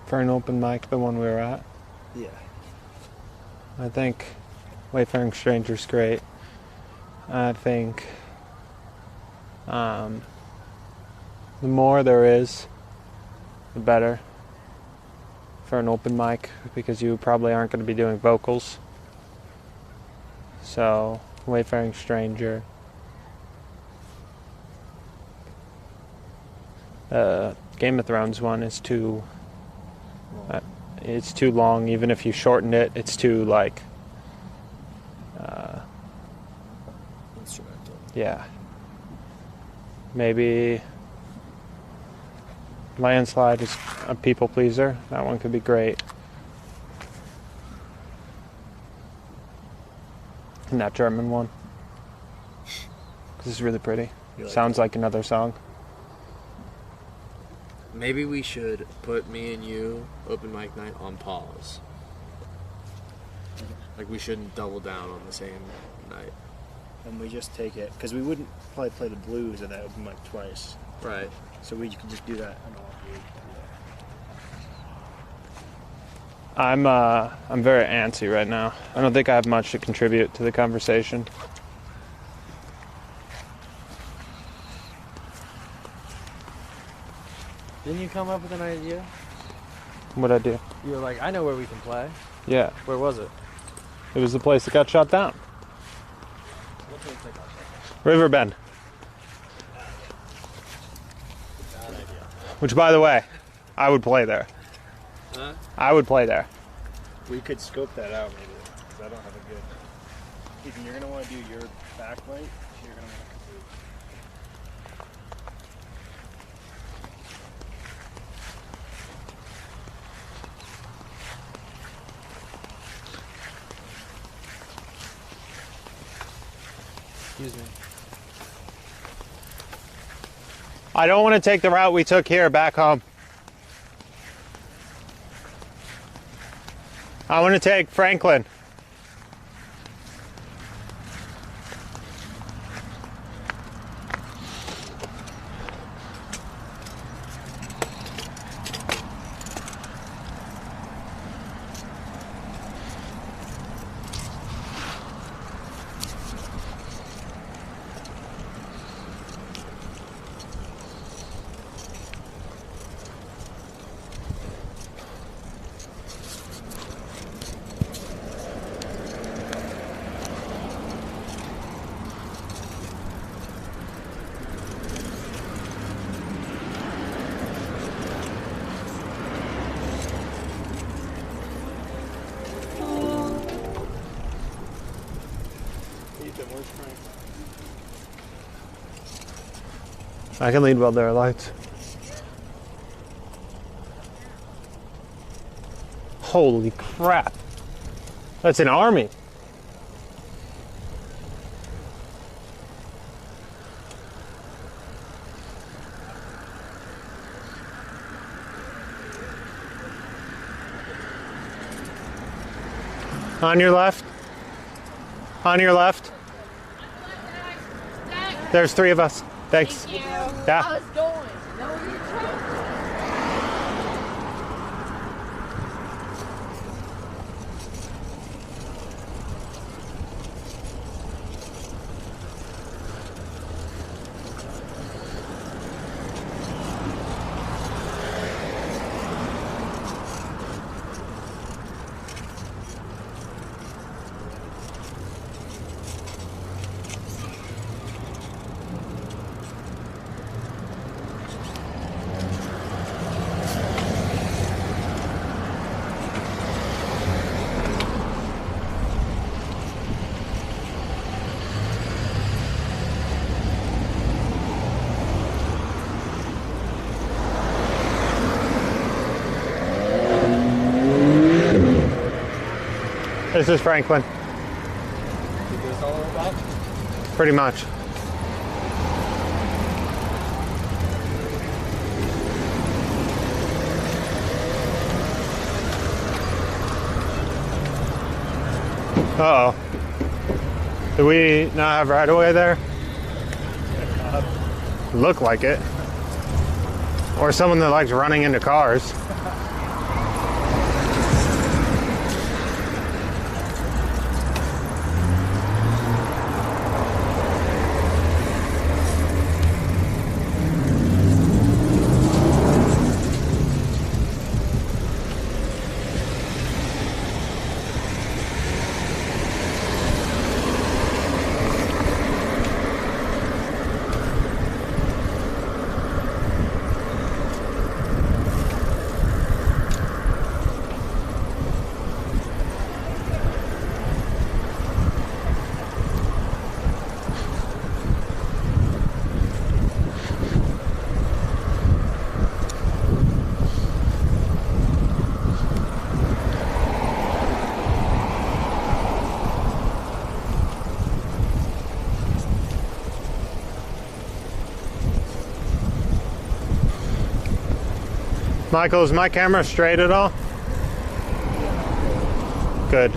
For an open mic, the one we were at, Yeah. I think Wayfaring Stranger's great. I think the more there is, the better. for an open mic because you probably aren't going to be doing vocals. So, Wayfaring Stranger. Game of Thrones one is too... it's too long. Even if you shortened it, it's too, like... Instrumental. yeah. Maybe... Landslide is a people pleaser. That one could be great. And that German one. This is really pretty. You like Sounds like another song. Maybe we should put me and you open mic night on pause. Like we shouldn't double down on the same night. And we just take it, because we wouldn't probably play the blues at that open mic twice. Right. So we could just do that on all three. I'm very antsy right now. I don't think I have much to contribute to the conversation. Didn't you come up with an idea? What'd I do? You were like, I know where we can play. Yeah. Where was it? It was the place that got shut down. Riverbend. Which, by the way, I would play there. Huh? I would play there. We could scope that out maybe, because I don't have a good... Ethan, you're going to want to do your backlight. You're going to want to do... Excuse me. I don't want to take the route we took here back home. I want to take Franklin. I can lead while there are lights. Holy crap. That's an army. On your left. On your left. There's three of us. Thanks. Thank you. Yeah. How's it going? No, you're trying. This is Franklin. Did this all the way back? Pretty much. Uh-oh. Do we not have right away there? Look like it. Or someone that likes running into cars. Michael, is my camera straight at all? Good.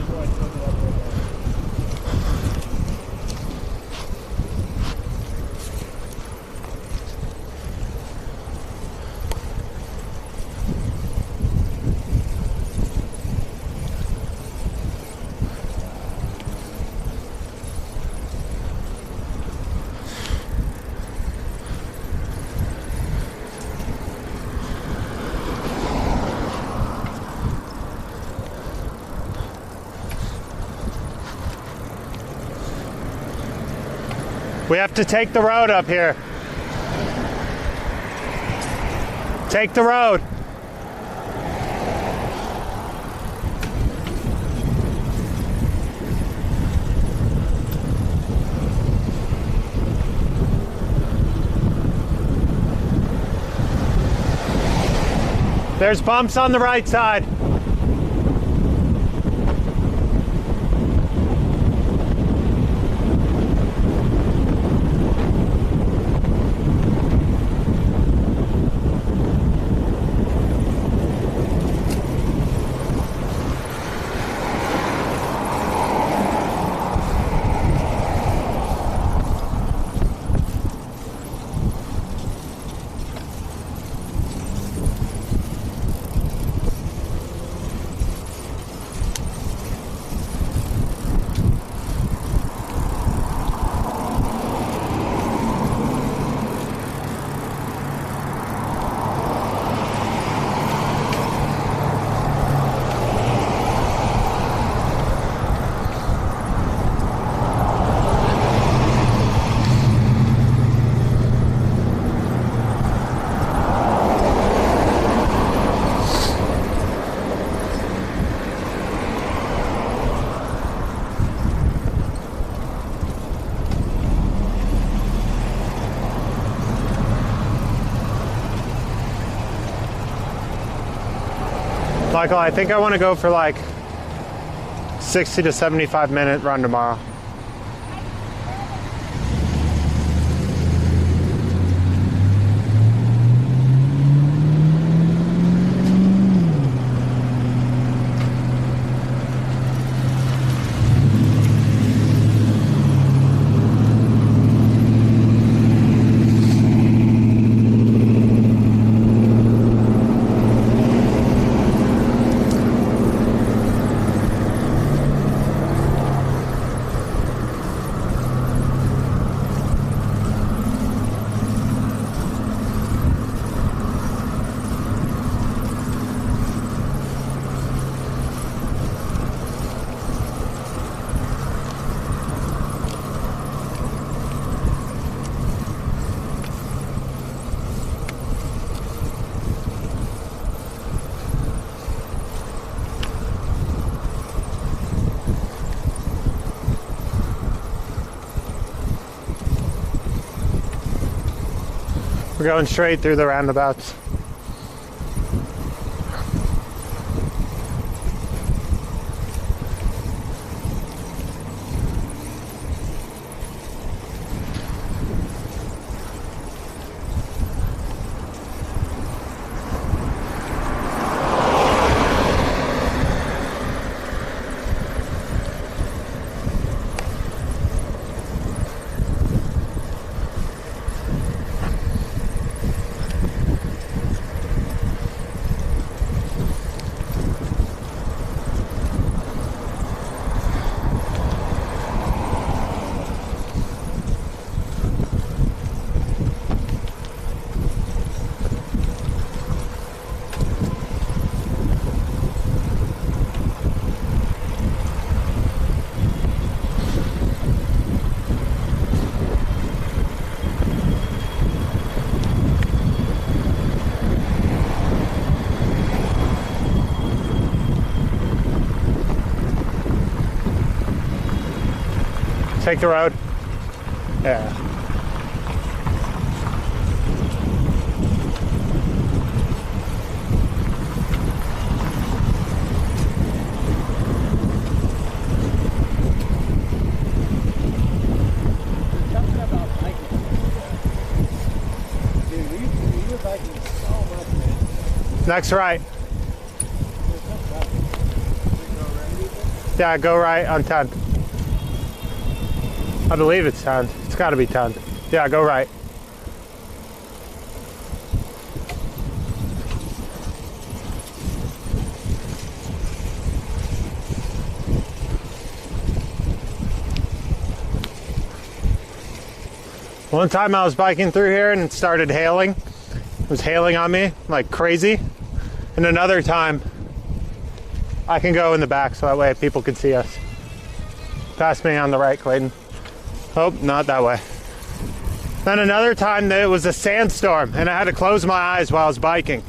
We have to take the road up here. Take the road. There's bumps on the right side. Michael, I think I want to go for like 60 to 75 minute run tomorrow. We're going straight through the roundabouts. Take the road. Yeah. Next right. Yeah, go right on 10th. I believe it's 10th. It's got to be 10th. Yeah, go right. One time I was biking through here and it started hailing. It was hailing on me like crazy. And another time, I can go in the back so that way people can see us. Pass me on the right, Clayton. Oh, not that way. Then another time it was a sandstorm and I had to close my eyes while I was biking.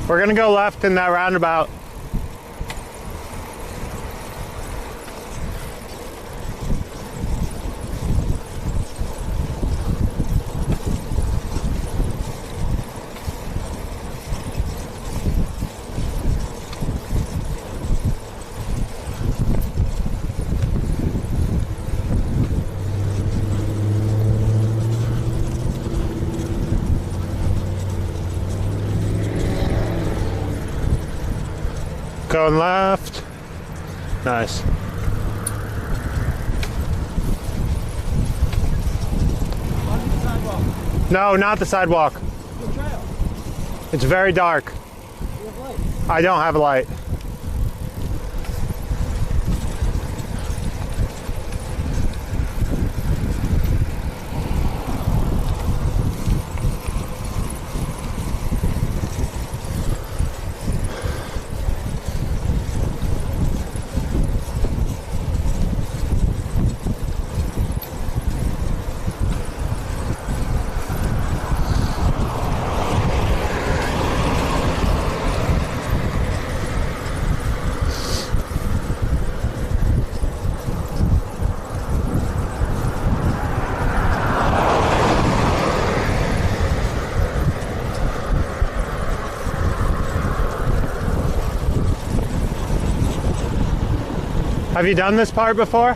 We're gonna go left in that roundabout. Going left. Nice. No, not the sidewalk. The trail. It's very dark. You have light. I don't have a light. Have you done this part before?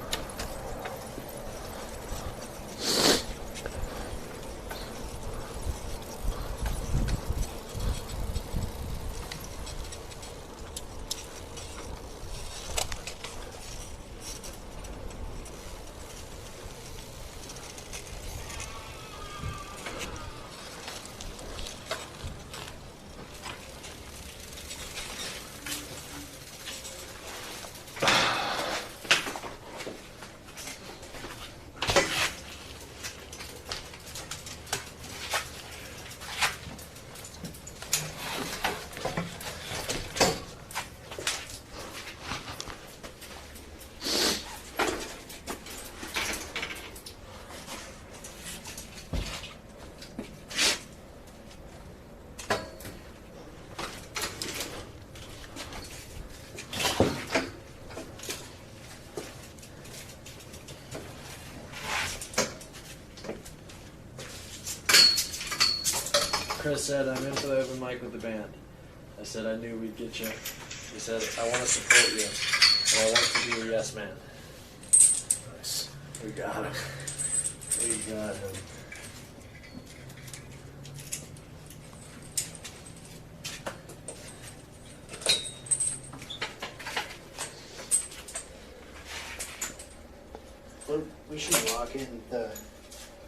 Chris said, I'm in for the open mic with the band. I said, I knew we'd get you. He said, I want to support you, and I want to be your yes man. Nice. We got him. We got him. We should lock in the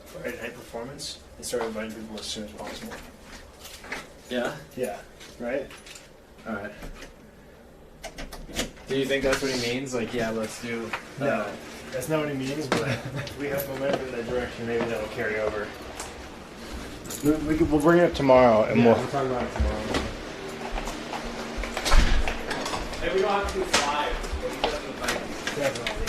Friday night performance and start inviting people as soon as possible. Yeah? Yeah. Right? Alright. Do you think that's what he means? Like, yeah, let's do... No. That's not what he means, but if we have momentum in that direction, maybe that'll carry over. We'll bring it up tomorrow, and We'll talk about it tomorrow. Maybe we don't have to do 5, but he doesn't invite you. Definitely.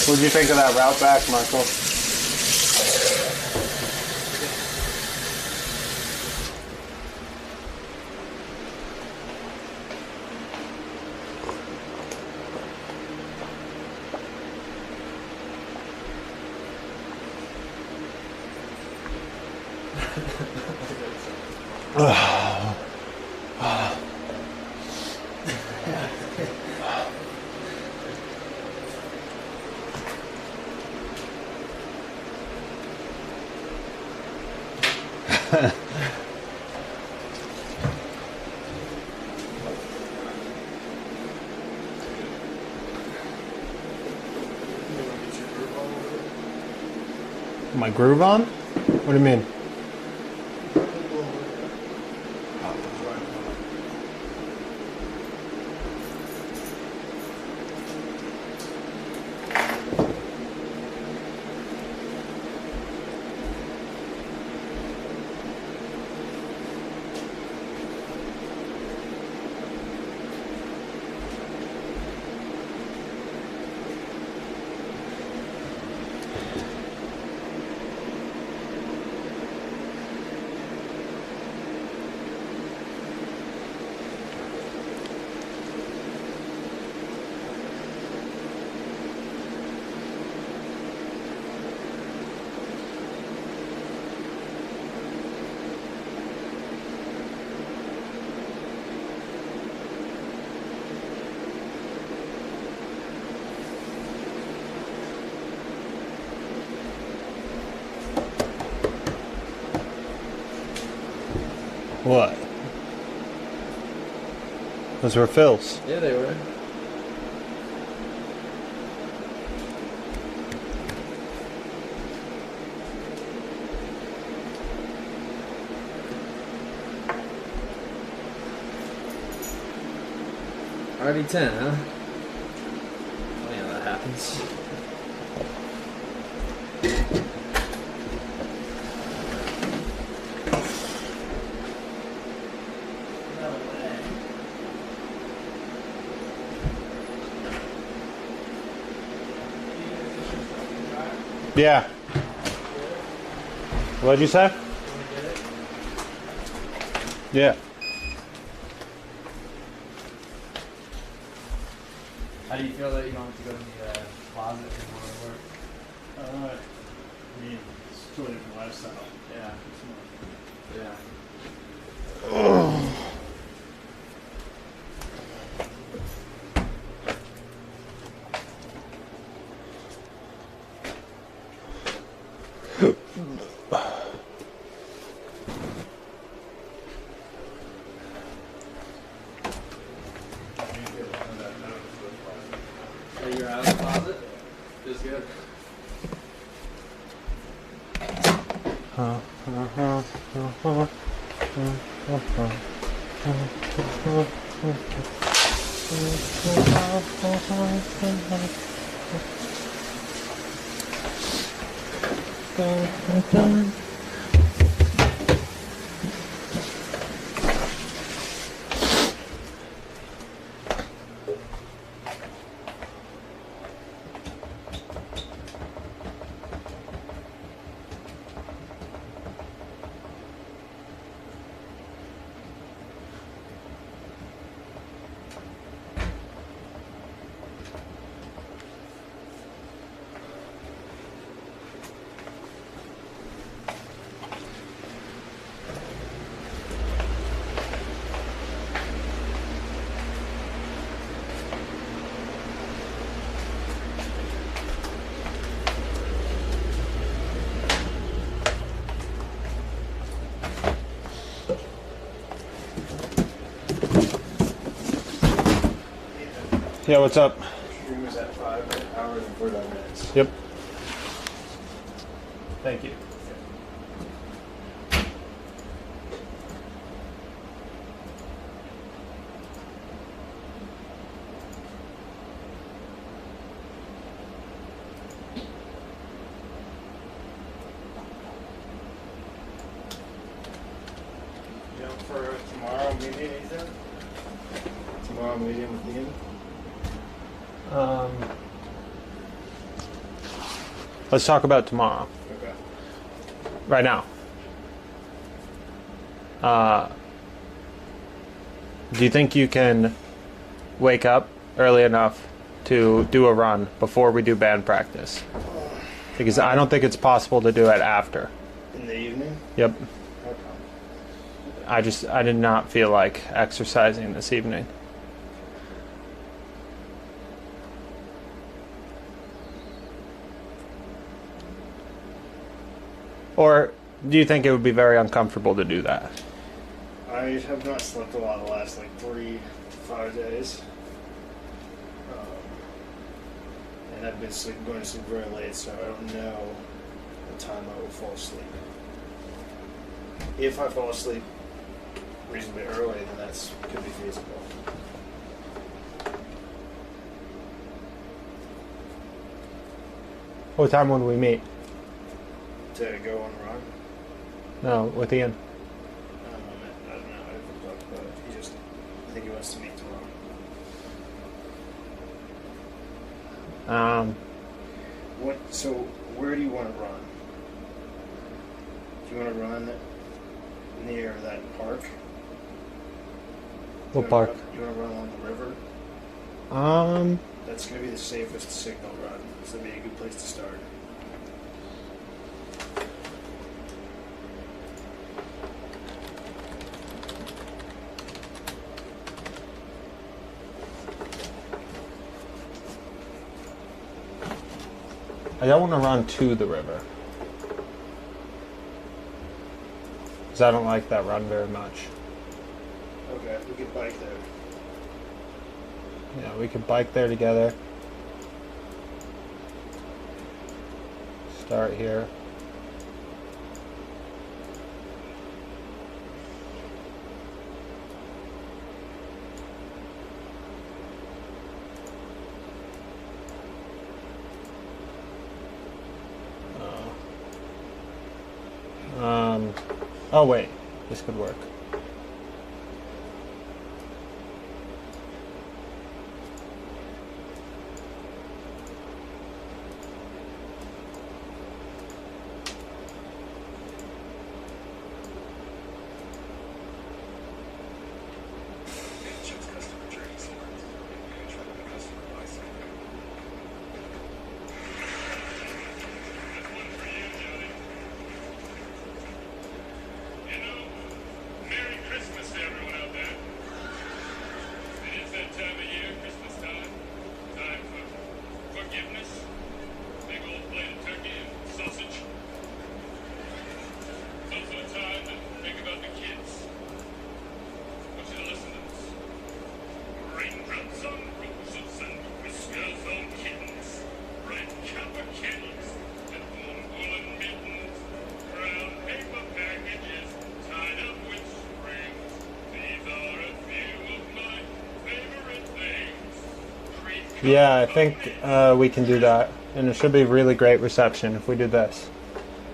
What did you think of that route back, Michael? My groove on? What do you mean? What? Those were Phil's. Yeah, they were. Already 10, huh? Oh yeah, that happens. Yeah. What'd you say? Yeah. How do you feel that you don't have to go to the closet anymore at work? I mean, it's totally different lifestyle. Yeah. Yeah. You're out of the closet? Feels good. Yeah, what's up? Stream is at 5 hours and 49 minutes. Yep. Thank you. Jump for tomorrow meeting, Ethan? Tomorrow meeting with Ian? Let's talk about tomorrow. Okay. Right now. Do you think you can wake up early enough to do a run before we do band practice? Because I don't think it's possible to do it after. In the evening? Yep. Okay. I did not feel like exercising this evening. Or do you think it would be very uncomfortable to do that? I have not slept a lot the last like 3 to 5 days. And I've been going to sleep very late, so I don't know what time I will fall asleep. If I fall asleep reasonably early, then that's could be feasible. What time would we meet? To go on a run? No, with Ian. I don't know. I haven't talked about it. I think he wants to meet tomorrow. So where do you want to run? Do you want to run near that park? What park? You want to run along the river? That's going to be the safest signal run. So that'd be a good place to start. I don't want to run to the river. Because I don't like that run very much. Okay, we could bike there. Yeah, we could bike there together. Start here. Oh wait, this could work. Yeah, I think we can do that. And it should be really great reception if we do this.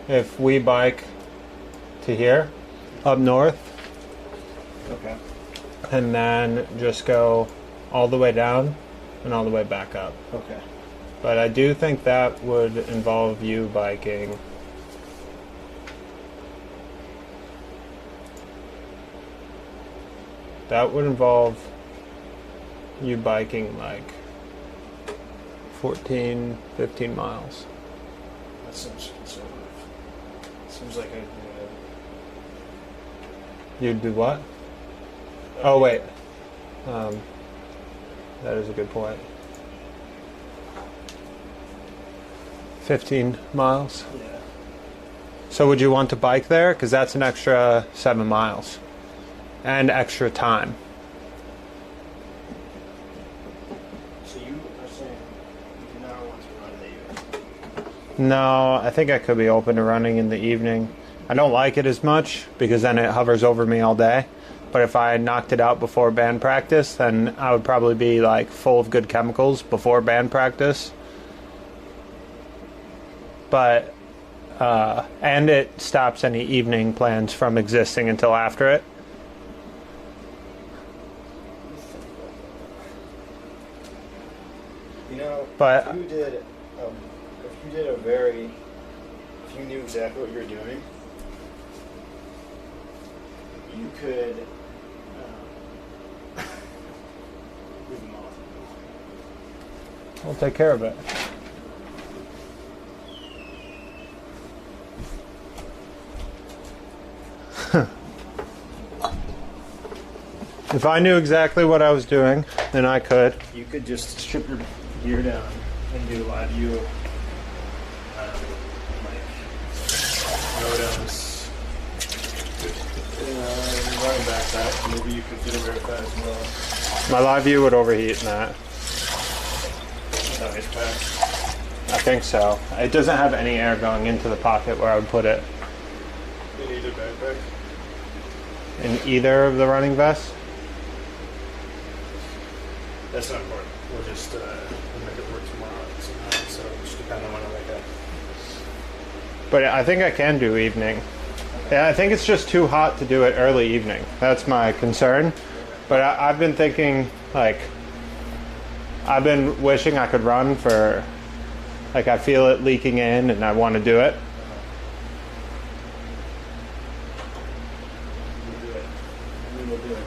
if we bike to here, up north, Okay. and then just go all the way down and all the way back up. Okay. But I do think that would involve you biking. That would involve you biking like 14, 15 miles. That seems conservative. Seems like a You'd do what? Oh, wait. That is a good point. 15 miles. yeah. So would you want to bike there? Because that's an extra 7 miles. And extra time. So you are saying you do not want to run in the evening? No, I think I could be open to running in the evening. I don't like it as much because then it hovers over me all day. But if I knocked it out before band practice, then I would probably be like full of good chemicals before band practice. But and it stops any evening plans from existing until after it. You know, But- if you did if you knew exactly what you were doing, you could leave them off. I'll take care of it. If I knew exactly what I was doing, then I could. You could just strip your gear down and do live view, like modems, running backpack. Maybe you could get away with that as well. My live view would overheat in that. Nice pack. I think so. It doesn't have any air going into the pocket where I would put it. In either backpack. In either of the running vests? That's not important. We'll just we'll make it work tomorrow somehow. So just depend on when I wake up. But I think I can do evening. Yeah, I think it's just too hot to do it early evening. That's my concern. But I've been thinking, like, I've been wishing I could run for, like, I feel it leaking in and I want to do it. We'll do it. We will do it.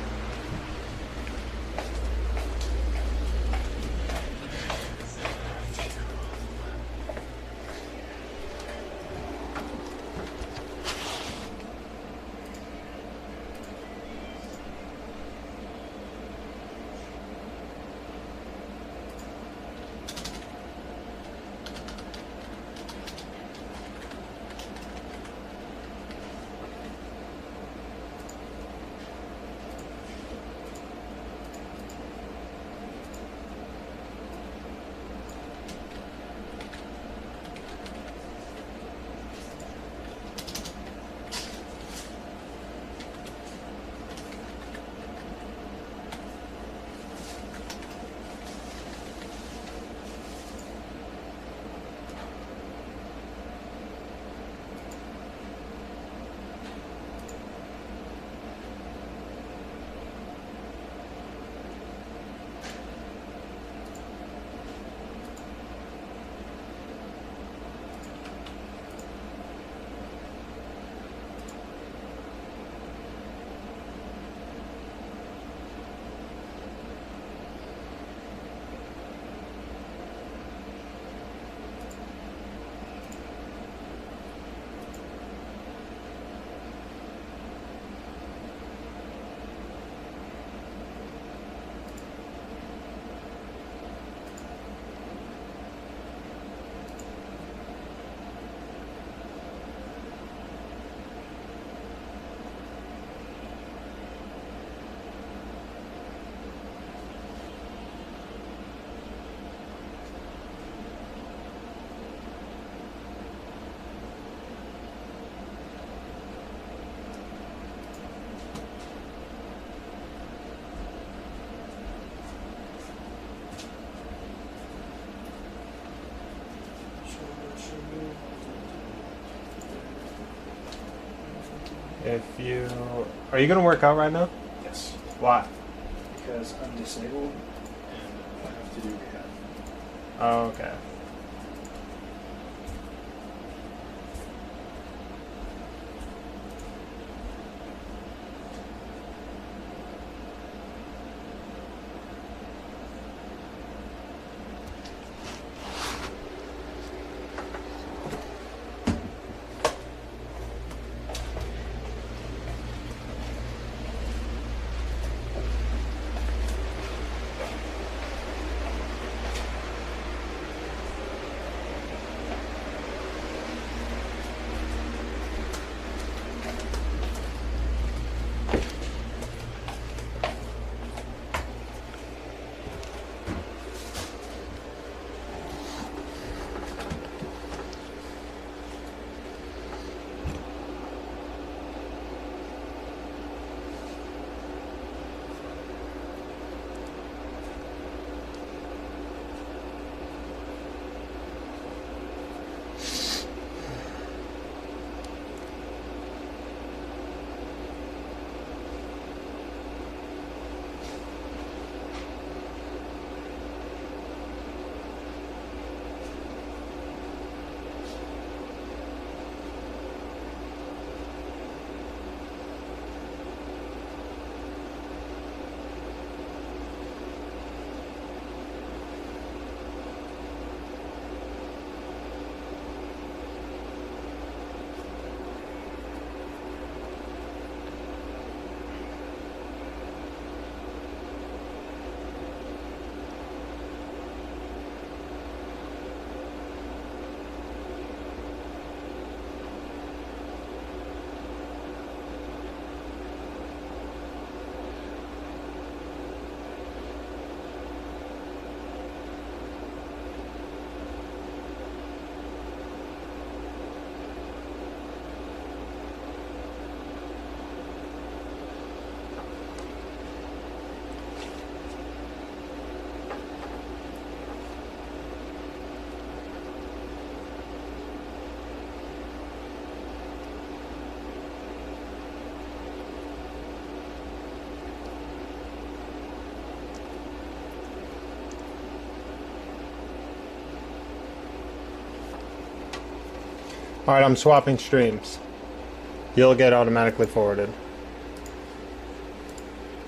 If you... Are you going to work out right now? Yes. Why? Because I'm disabled and I have to do rehab. Oh, okay. Alright, I'm swapping streams. You'll get automatically forwarded.